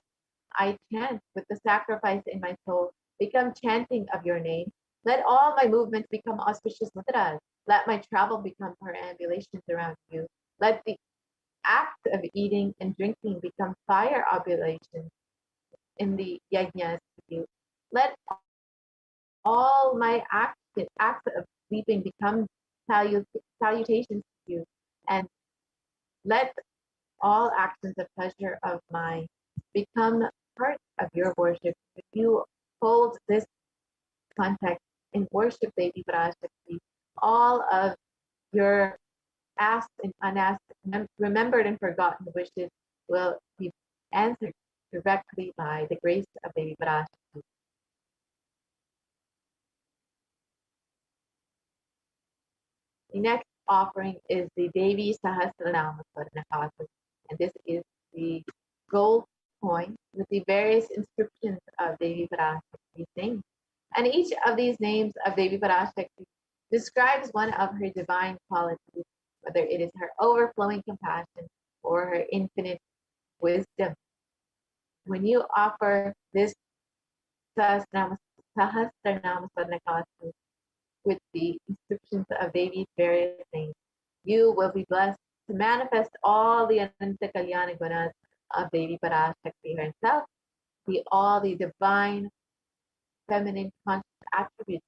I chant with the sacrifice in my soul become chanting of your name. Let all my movements become auspicious mudras. Let my travel become perambulations around you. Let the act of eating and drinking become fire oblations in the yajnas to you. Let all my acts of sleeping become salutations to you. And let all actions of pleasure of mine become part of your worship. If you hold this context in worship, Devi Parashakti, all of your asked and unasked, remembered and forgotten wishes will be answered directly by the grace of Devi Parashakti. The next offering is the Devi Sahasranama Swarnakasa, and this is the gold coin with the various inscriptions of Devi Parashakti's names. And each of these names of Devi Parashakti describes one of her divine qualities, whether it is her overflowing compassion or her infinite wisdom. When you offer this Sahasranama Swarnakasa with the inscriptions of Devi's various names, you will be blessed to manifest all the Ananta Kalyana Gunas of Devi Parashakti herself, all the divine feminine conscious attributes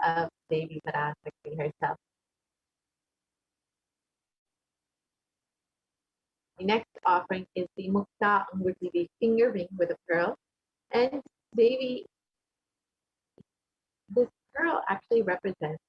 of Devi Parashakti herself. The next offering is the Mukta Anguti, the finger ring with a pearl. And Devi, this pearl actually represents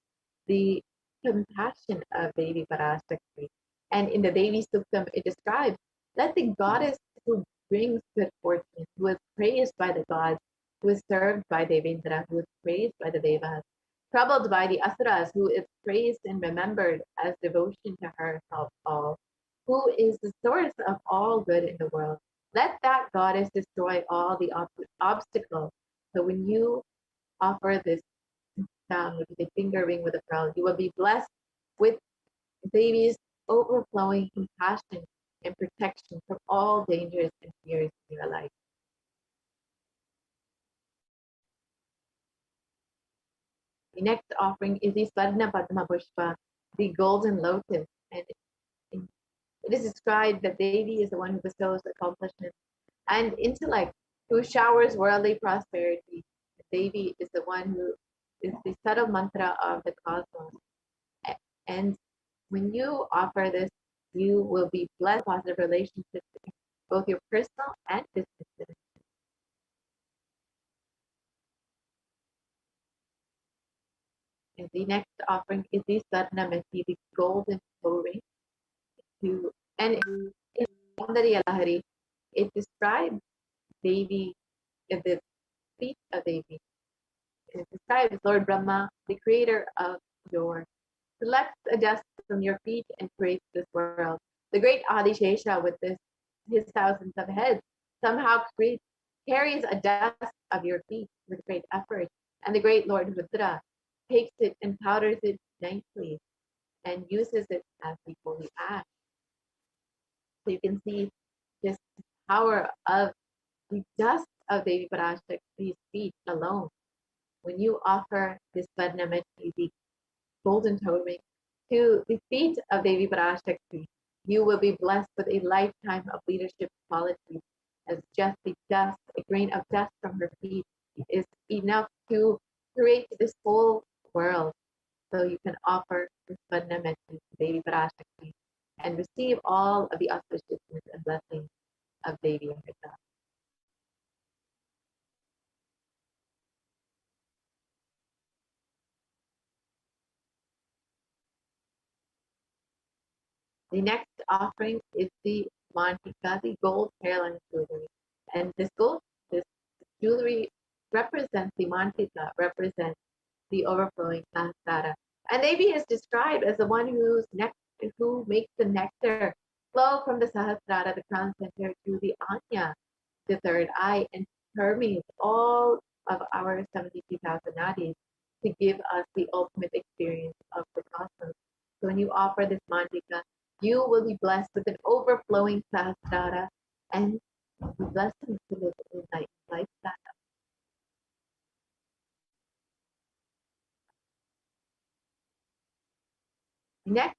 the compassion of Devi Parashakti. And in the Devi Suktam, it describes, let the goddess who brings good fortune, who is praised by the gods, who is served by Devendra, who is praised by the Devas, troubled by the Asuras, who is praised and remembered as devotion to her of all, who is the source of all good in the world. Let that goddess destroy all the obstacles. So when you offer this with the finger ring with a pearl, you will be blessed with Devi's overflowing compassion and protection from all dangers and fears in your life. The next offering is the Swarna Padma Pushpa, the golden lotus. And it is described that Devi is the one who bestows accomplishment and intellect, who showers worldly prosperity. Devi is the one who is the subtle mantra of the cosmos. And when you offer this, you will be blessed with positive relationships in both your personal and business dimensions. And the next offering is the Sarnamati, the golden toe ring. And in Soundarya Lahari, it describes Devi, the feet of Devi. It describes Lord Brahma, the creator of your selects a dust from your feet and creates this world. The great Adishesha with his thousands of heads somehow carries a dust of your feet with great effort. And the great Lord Rudra takes it and powders it nicely and uses it as the holy ash. So you can see this power of the dust of Devi Parashakti's feet alone. When you offer this Varnamati, the golden toe ring, to the feet of Devi Parashakti, you will be blessed with a lifetime of leadership qualities, as just the dust, a grain of dust from her feet is enough to create this whole world. So you can offer this fundament to Devi Parashakti and receive all of the auspiciousness and blessings of Devi herself. The next offering is the mantika, the gold hairline jewelry. And this jewelry represents the mantika, represents the overflowing sahasrara. And Devi is described as the one who makes the nectar flow from the sahasrara, the crown center, to the anya, the third eye, and permeates all of our 72,000 nadis to give us the ultimate experience of the cosmos. So when you offer this mantika, you will be blessed with an overflowing sahasrara and be blessed to live a nice lifestyle. Next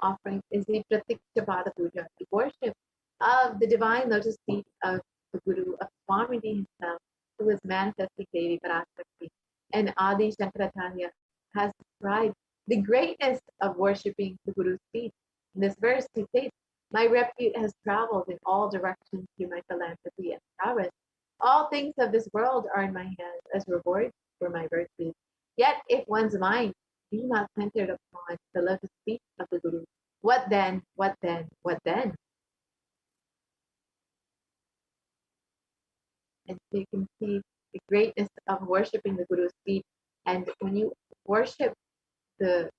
offering is the Pratikshapada Puja, the worship of the divine lotus feet of the Guru, of Swamiji himself, who is manifesting Devi Parashakti. And Adi Shankaracharya has described the greatness of worshipping the Guru's feet. In this verse, he states, "My repute has traveled in all directions through my philanthropy and prowess. All things of this world are in my hands as reward for my virtues. Yet if one's mind be not centered upon the lotus feet of the Guru, what then, what then, what then?" And so you can see the greatness of worshipping the Guru's feet. And when you worship the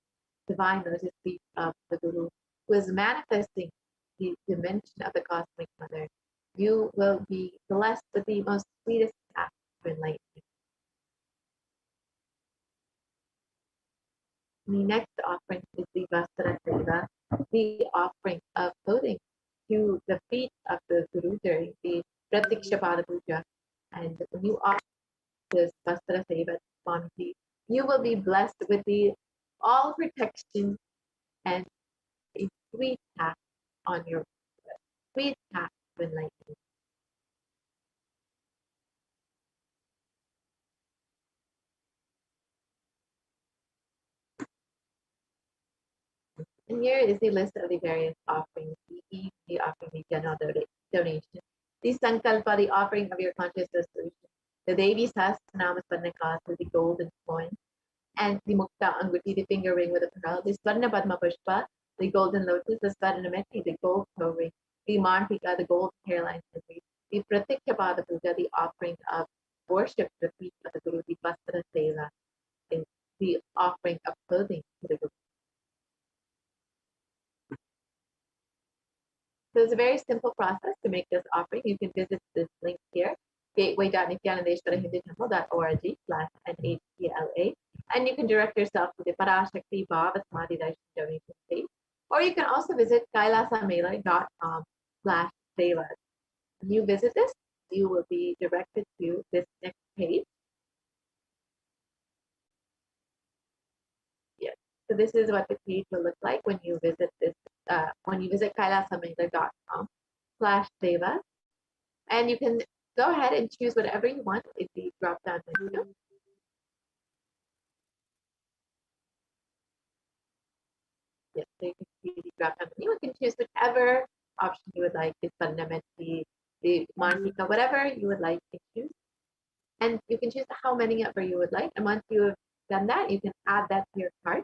divine lotus feet of the Guru, who is manifesting the dimension of the cosmic mother, you will be blessed with the most sweetest path of enlightenment. The next offering is the Vastra Seva, the offering of clothing to the feet of the Guru during the Pratikshapada Puja. And when you offer this Vastra Seva to Swamiji, you will be blessed with the all protection and a sweet path on your sweet path to enlightenment. And here is the list of the various offerings, the offering, the general donation, the Sankalpa, the offering of your consciousness solution, the Devi Sahasranama Swarnakasa, the golden coin, and the Mukta Anguti, the finger ring with a pearl, the Swarna Padma Pushpa, the golden lotus, the Swarnameti, the gold toe ring, the Mantika, the gold hairline, the Pratikyapada Puja, the offering of worship, the feet of the Guru, the Vastra Seva, the offering of clothing to the Guru. So it's a very simple process to make this offering. You can visit this link here, gateway.nithyanandeshwarahindutemple.org/NHTLA, and you can direct yourself to the Parashakti Bhava Samadhi Darshan donation page, or you can also visit kailasamela.com/devas. When you visit this, you will be directed to this next page. Yes. So this is what the page will look like when you visit this. When you visit kailasamela.com/devas, and you can go ahead and choose whatever you want in the drop-down menu. Yes, so you can see the drop-down menu. You can choose whichever option you would like, the Swarnameti, the Mantika, whatever you would like to choose. And you can choose how many ever you would like. And once you have done that, you can add that to your cart.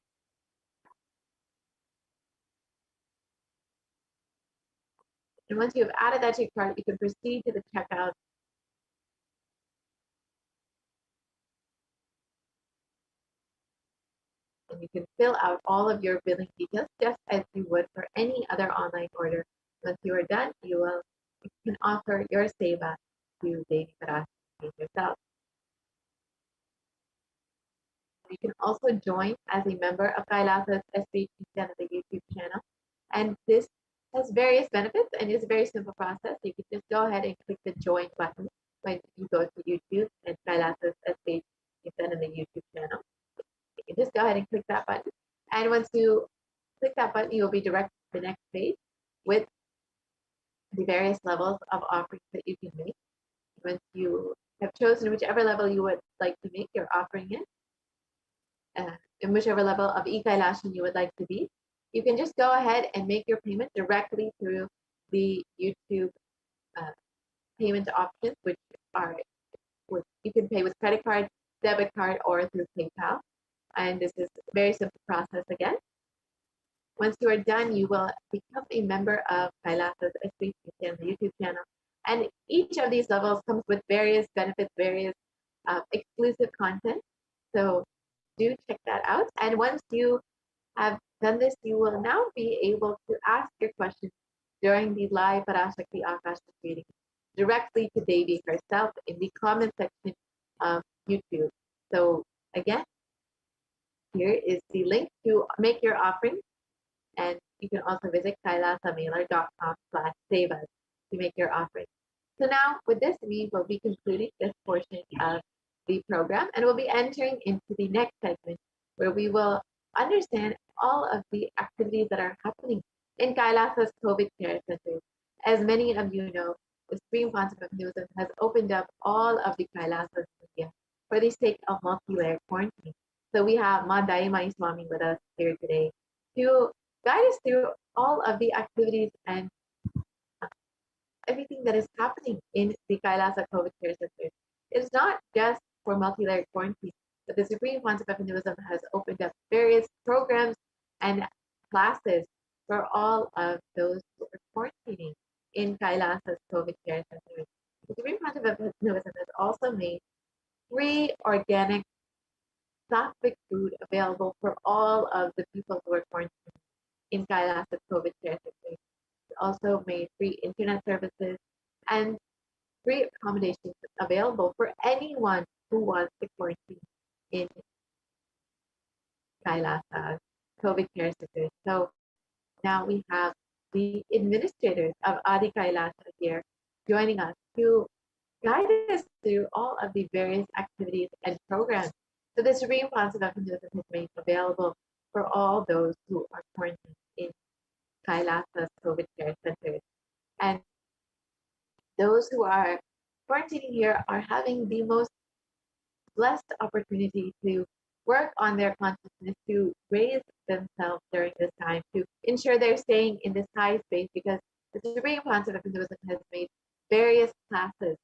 And once you have added that to your cart, you can proceed to the checkout. And you can fill out all of your billing details just as you would for any other online order. Once you are done, you can offer your seva to Devi Parashakti yourself. You can also join as a member of Kailasa's HDH Nithyananda YouTube channel. And this has various benefits and it's a very simple process. You can just go ahead and click the join button when you go to YouTube and Kailasa's HDH Nithyananda YouTube channel. You can just go ahead and click that button. And once you click that button, you'll be directed to the next page with the various levels of offerings that you can make. Once you have chosen whichever level you would like to make your offering in whichever level of e-Kailashan you would like to be, you can just go ahead and make your payment directly through the YouTube payment options, which you can pay with credit card, debit card, or through PayPal. And this is a very simple process again. Once you are done, you will become a member of Kailasa's HDH Nithyananda YouTube channel. And each of these levels comes with various benefits, various exclusive content. So do check that out. And once you have done this, you will now be able to ask your questions during the live Parashakti Akashic reading directly to Devi herself in the comment section of YouTube. So again, here is the link to make your offering. And you can also visit kailasamailer.com/save us to make your offering. So now with this, we will be concluding this portion of the program and we'll be entering into the next segment where we will understand all of the activities that are happening in Kailasa's COVID care centers. As many of you know, the Supreme Council of Hinduism has opened up all of the Kailasas in India for the sake of multi-layer quarantine. So we have Ma Daimai Swami with us here today to guide us through all of the activities and everything that is happening in the Kailasa COVID care centers. It's not just for multi-layered quarantine, but the Supreme Council of Hinduism has opened up various programs and classes for all of those who are quarantining in Kailasa's COVID care centers. The Supreme Council of Hinduism has also made free organic sattvic food available for all of the people who are quarantining in Kailasa's COVID care centers. Also made free internet services and free accommodations available for anyone who wants to quarantine in Kailasa COVID care centers. So now we have the administrators of Adi Kailasa here joining us to guide us through all of the various activities and programs that the Supreme Council of Hinduism has made available for all those who are quarantined in Kailasa's COVID care centers. And those who are quarantining here are having the most blessed opportunity to work on their consciousness, to raise themselves during this time, to ensure they're staying in this high space, because the Supreme Council of Hinduism has made various classes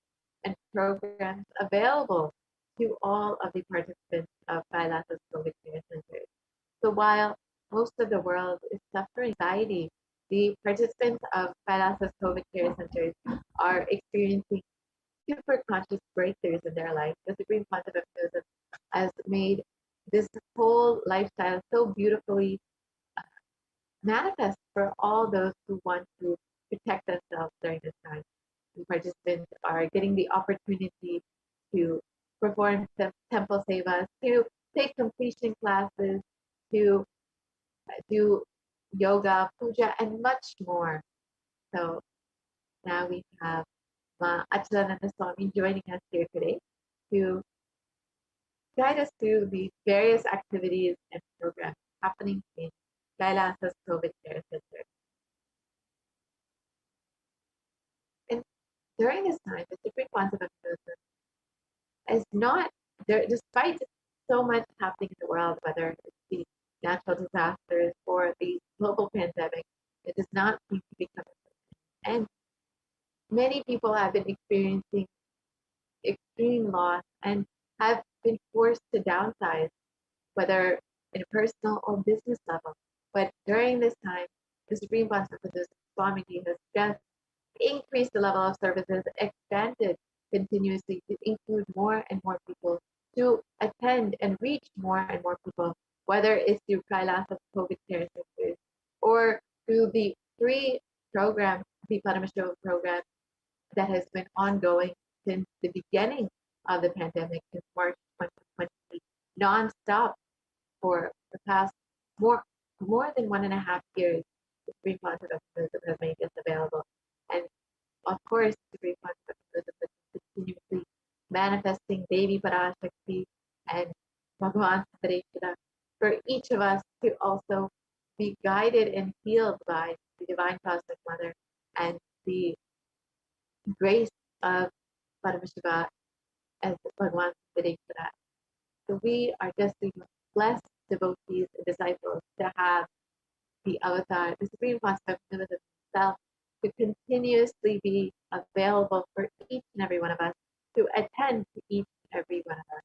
and programs available to all of the participants of Kailasa's COVID care centers. So while most of the world is suffering anxiety, the participants of Kailasa's COVID care centers are experiencing super conscious breakthroughs in their life. The Supreme Council of Hinduism has made this whole lifestyle so beautifully manifest for all those who want to protect themselves during this time. The participants are getting the opportunity to perform temple sevas, to take completion classes, to do yoga, puja, and much more. So now we have Ma Achalananda Swami joining us here today to guide us through the various activities and programs happening in Kailasa's COVID care center. And during this time, the Supreme Council of Hinduism is not there, despite so much happening in the world, whether it's the natural disasters or the global pandemic, it does not seem to be coming to an end. Many people have been experiencing extreme loss and have been forced to downsize, whether in a personal or business level. But during this time, the Supreme Council of Hinduism Swamiji has just increased the level of services, expanded continuously to include more and more people, to attend and reach more and more people, whether it's through Kailasa's COVID care centers or through the free program, the Paramashivoham program that has been ongoing since the beginning of the pandemic, since March 2020, non-stop for the past more than 1.5 years. The Supreme Council of Hinduism has made this available. And of course, the Supreme Council of Hinduism is continuously manifesting Devi Parashakti and Bhagavan Satareshwara for each of us to also be guided and healed by the Divine Cosmic Mother and the grace of Paramashiva as Bhagavan fitting for that. So we are just the blessed devotees and disciples to have the avatar, the Supreme Master himself, to continuously be available for each and every one of us, to attend to each and every one of us.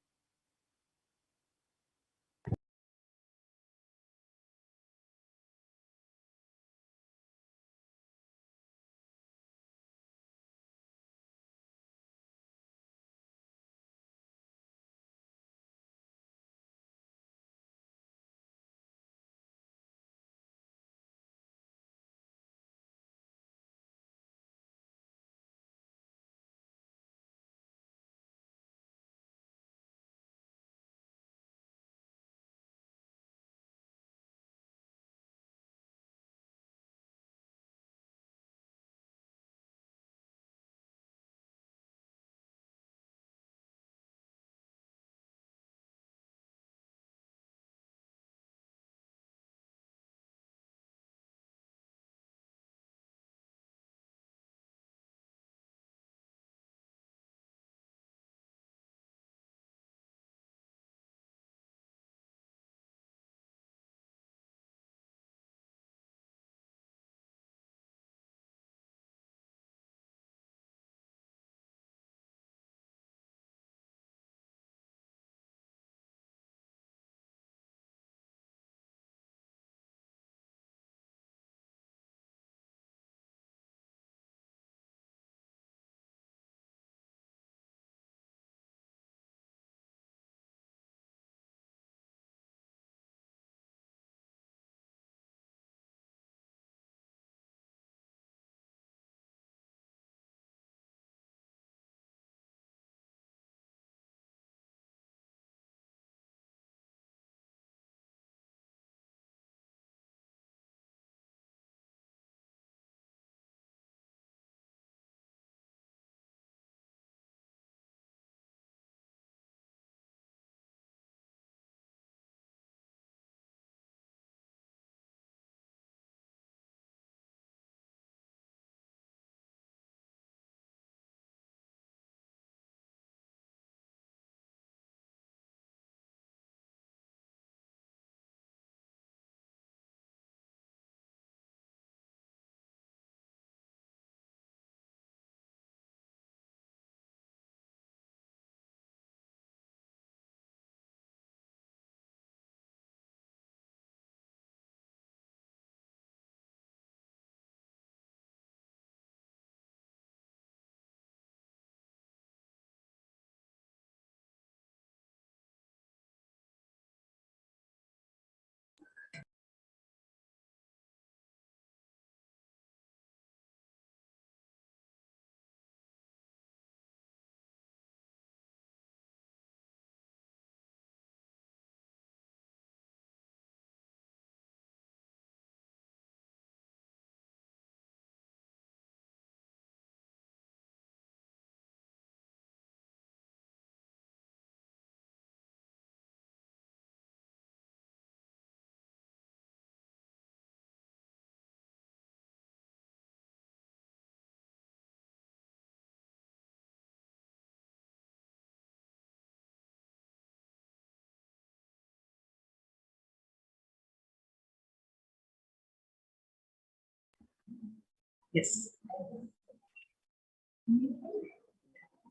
Yes.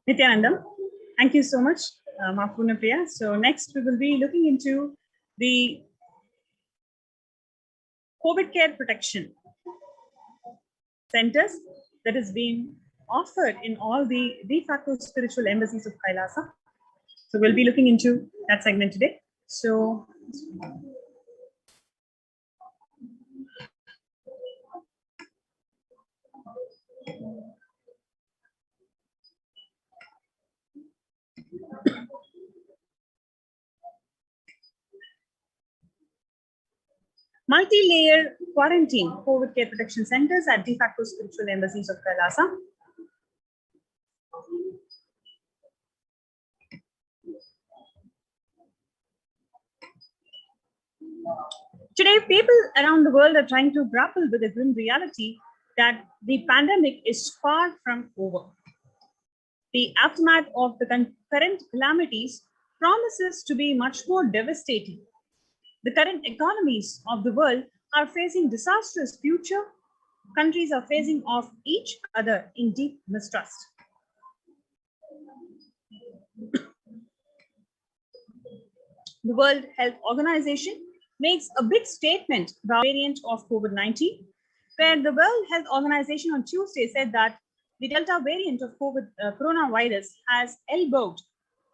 Nithyanandam, thank you so much, Mapuna Priya. So next we will be looking into the COVID care protection centers that is being offered in all the de facto spiritual embassies of Kailasa. So we'll be looking into that segment today. So multi-layer quarantine COVID care protection centers at de facto spiritual embassies of Kailasa. Today, people around the world are trying to grapple with the grim reality that the pandemic is far from over. The aftermath of the current calamities promises to be much more devastating. The current economies of the world are facing disastrous future. Countries are facing off each other in deep mistrust. The World Health Organization makes a big statement about the variant of COVID-19, where the World Health Organization on Tuesday said that the Delta variant of coronavirus has elbowed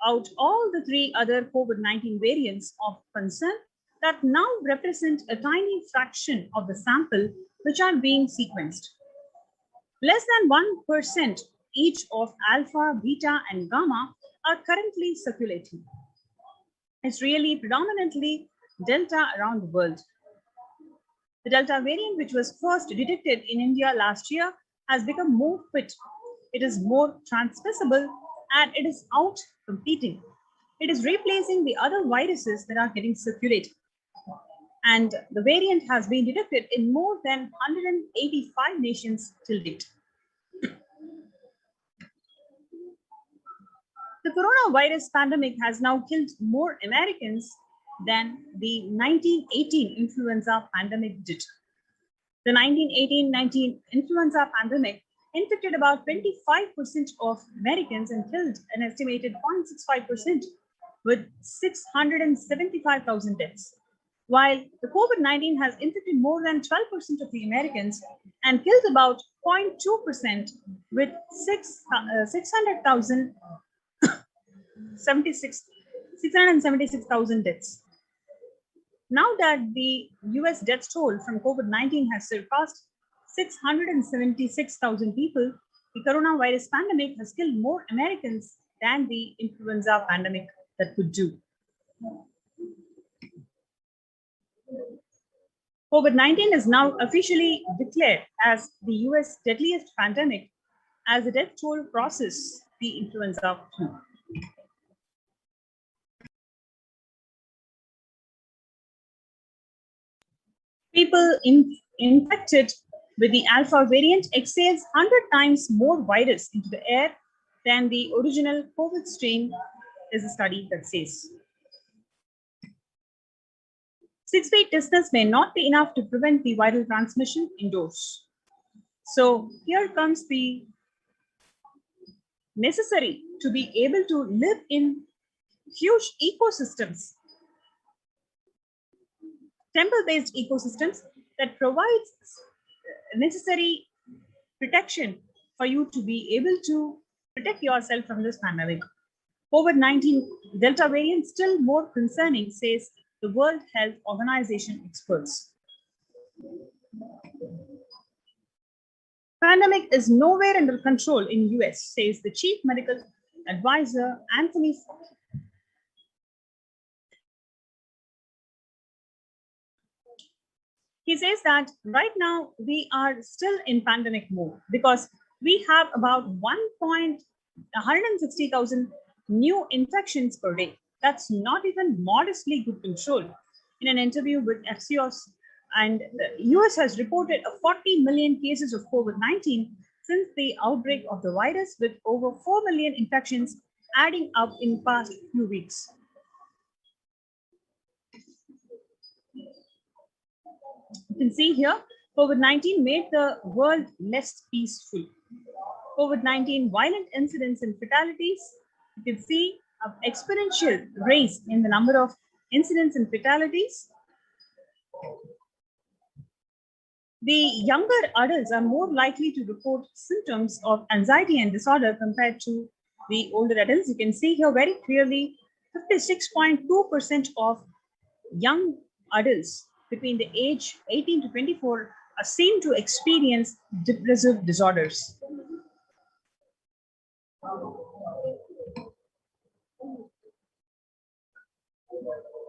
out all the three other COVID-19 variants of concern that now represent a tiny fraction of the sample which are being sequenced. Less than 1% each of alpha, beta, and gamma are currently circulating. It's really predominantly Delta around the world. The Delta variant, which was first detected in India last year, has become more fit. It is more transmissible and it is out competing. It is replacing the other viruses that are getting circulated. And the variant has been detected in more than 185 nations till date. The coronavirus pandemic has now killed more Americans than the 1918 influenza pandemic did. The 1918-19 influenza pandemic infected about 25% of Americans and killed an estimated 0.65% with 675,000 deaths. While the COVID-19 has infected more than 12% of the Americans and killed about 0.2% with 676,000 deaths. Now that the US death toll from COVID-19 has surpassed 676,000 people, the coronavirus pandemic has killed more Americans than the influenza pandemic that could do. COVID-19 is now officially declared as the US deadliest pandemic as the death toll crosses the influenza flu. People infected with the alpha variant exhales 100 times more virus into the air than the original COVID strain, is a study that says. 6 feet distance may not be enough to prevent the viral transmission indoors. So here comes the necessary to be able to live in huge ecosystems, temple-based ecosystems that provides necessary protection for you to be able to protect yourself from this pandemic. COVID-19 Delta variant still more concerning, says the World Health Organization experts. Pandemic is nowhere under control in US, says the Chief Medical Advisor Anthony Fauci. He says that right now we are still in pandemic mode because we have about 160,000 new infections per day. That's not even modestly good control. In an interview with Axios, and the US has reported a 40 million cases of COVID-19 since the outbreak of the virus, with over 4 million infections adding up in the past few weeks. You can see here, COVID-19 made the world less peaceful. COVID-19 violent incidents and fatalities, you can see an exponential rise in the number of incidents and fatalities. The younger adults are more likely to report symptoms of anxiety and disorder compared to the older adults. You can see here very clearly, 56.2% of young adults between the age 18 to 24 are seen to experience depressive disorders.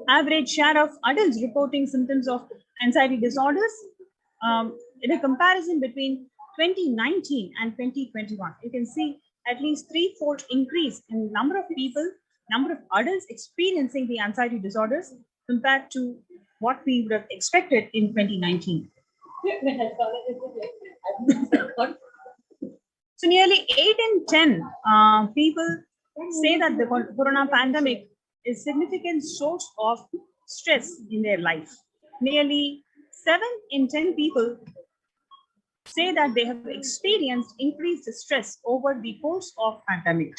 Average share of adults reporting symptoms of anxiety disorders in a comparison between 2019 and 2021. You can see at least 3-fold increase in number of people, number of adults experiencing the anxiety disorders compared to what we would have expected in 2019. So nearly 8 in 10 people say that the corona pandemic is a significant source of stress in their life. Nearly 7 in 10 people say that they have experienced increased stress over the course of pandemic.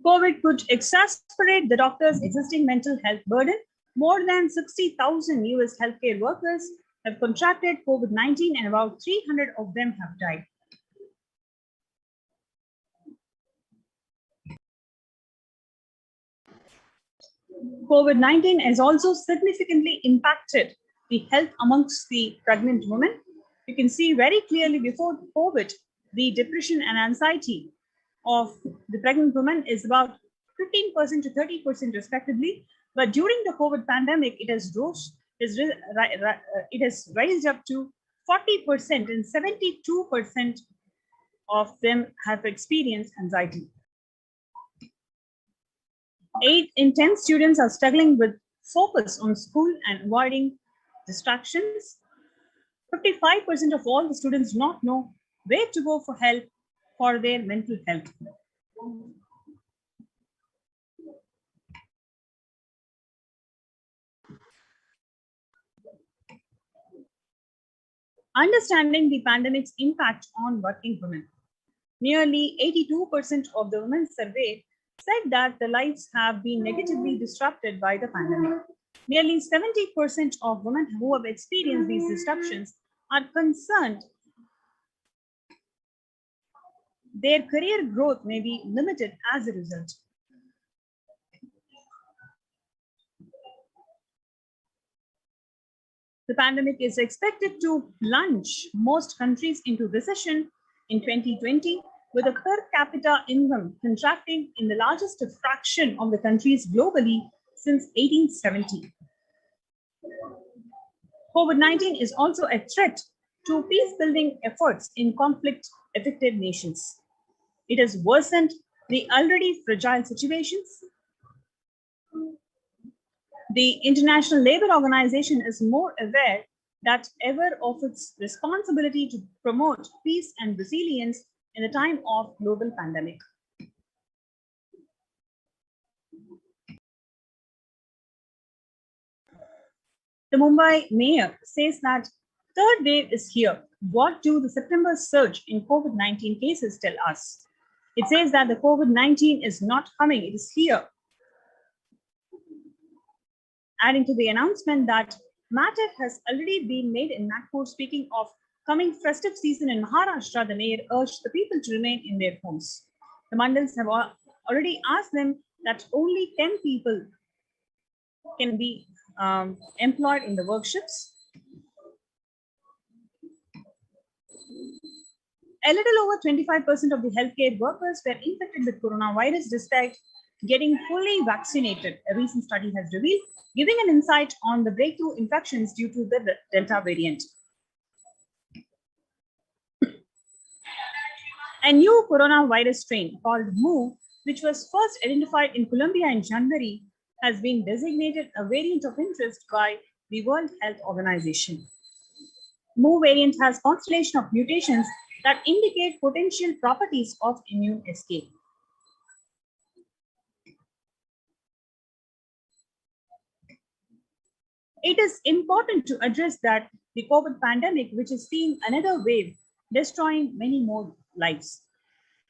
COVID could exacerbate the doctor's existing mental health burden. More than 60,000 US healthcare workers have contracted COVID-19 and about 300 of them have died. COVID-19 has also significantly impacted the health amongst the pregnant women. You can see very clearly before COVID, the depression and anxiety of the pregnant women is about 15% to 30% respectively. But during the COVID pandemic, it has raised up to 40% and 72% of them have experienced anxiety. 8 in 10 students are struggling with focus on school and avoiding distractions. 55% of all the students do not know where to go for help for their mental health. Understanding the pandemic's impact on working women. Nearly 82% of the women surveyed said that their lives have been negatively disrupted by the pandemic. Nearly 70% of women who have experienced these disruptions are concerned their career growth may be limited as a result. The pandemic is expected to plunge most countries into recession in 2020, with a per capita income contracting in the largest fraction of the countries globally since 1870. COVID-19 is also a threat to peace-building efforts in conflict-affected nations. It has worsened the already fragile situations. The International Labour Organization is more aware than ever of its responsibility to promote peace and resilience in the time of global pandemic. The Mumbai mayor says that third wave is here. What do the September surge in COVID-19 cases tell us? It says that the COVID-19 is not coming, it is here. Adding to the announcement that matter has already been made in Nagpur, speaking of coming festive season in Maharashtra, the mayor urged the people to remain in their homes. The mandals have already asked them that only 10 people can be employed in the workshops. A little over 25% of the healthcare workers were infected with coronavirus despite getting fully vaccinated, a recent study has revealed, giving an insight on the breakthrough infections due to the Delta variant. A new coronavirus strain called Mu, which was first identified in Colombia in January, has been designated a variant of interest by the World Health Organization. Mu variant has constellation of mutations that indicate potential properties of immune escape. It is important to address that the COVID pandemic, which is seeing another wave, destroying many more lives.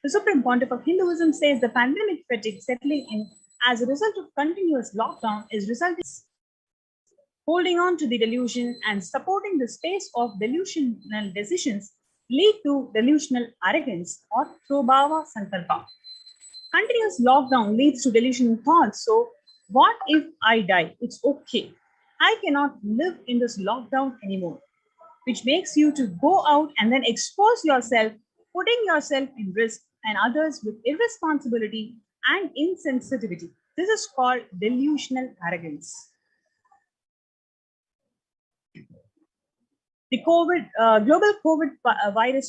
The Supreme Pontiff of Hinduism says the pandemic fatigue settling in as a result of continuous lockdown is resulting in holding on to the delusion and supporting the space of delusional decisions lead to delusional arrogance or prabhava sankalpa. Continuous lockdown leads to delusional thoughts. So, what if I die? It's okay. I cannot live in this lockdown anymore, which makes you to go out and then expose yourself, putting yourself in risk and others with irresponsibility and insensitivity. This is called delusional arrogance. The global COVID virus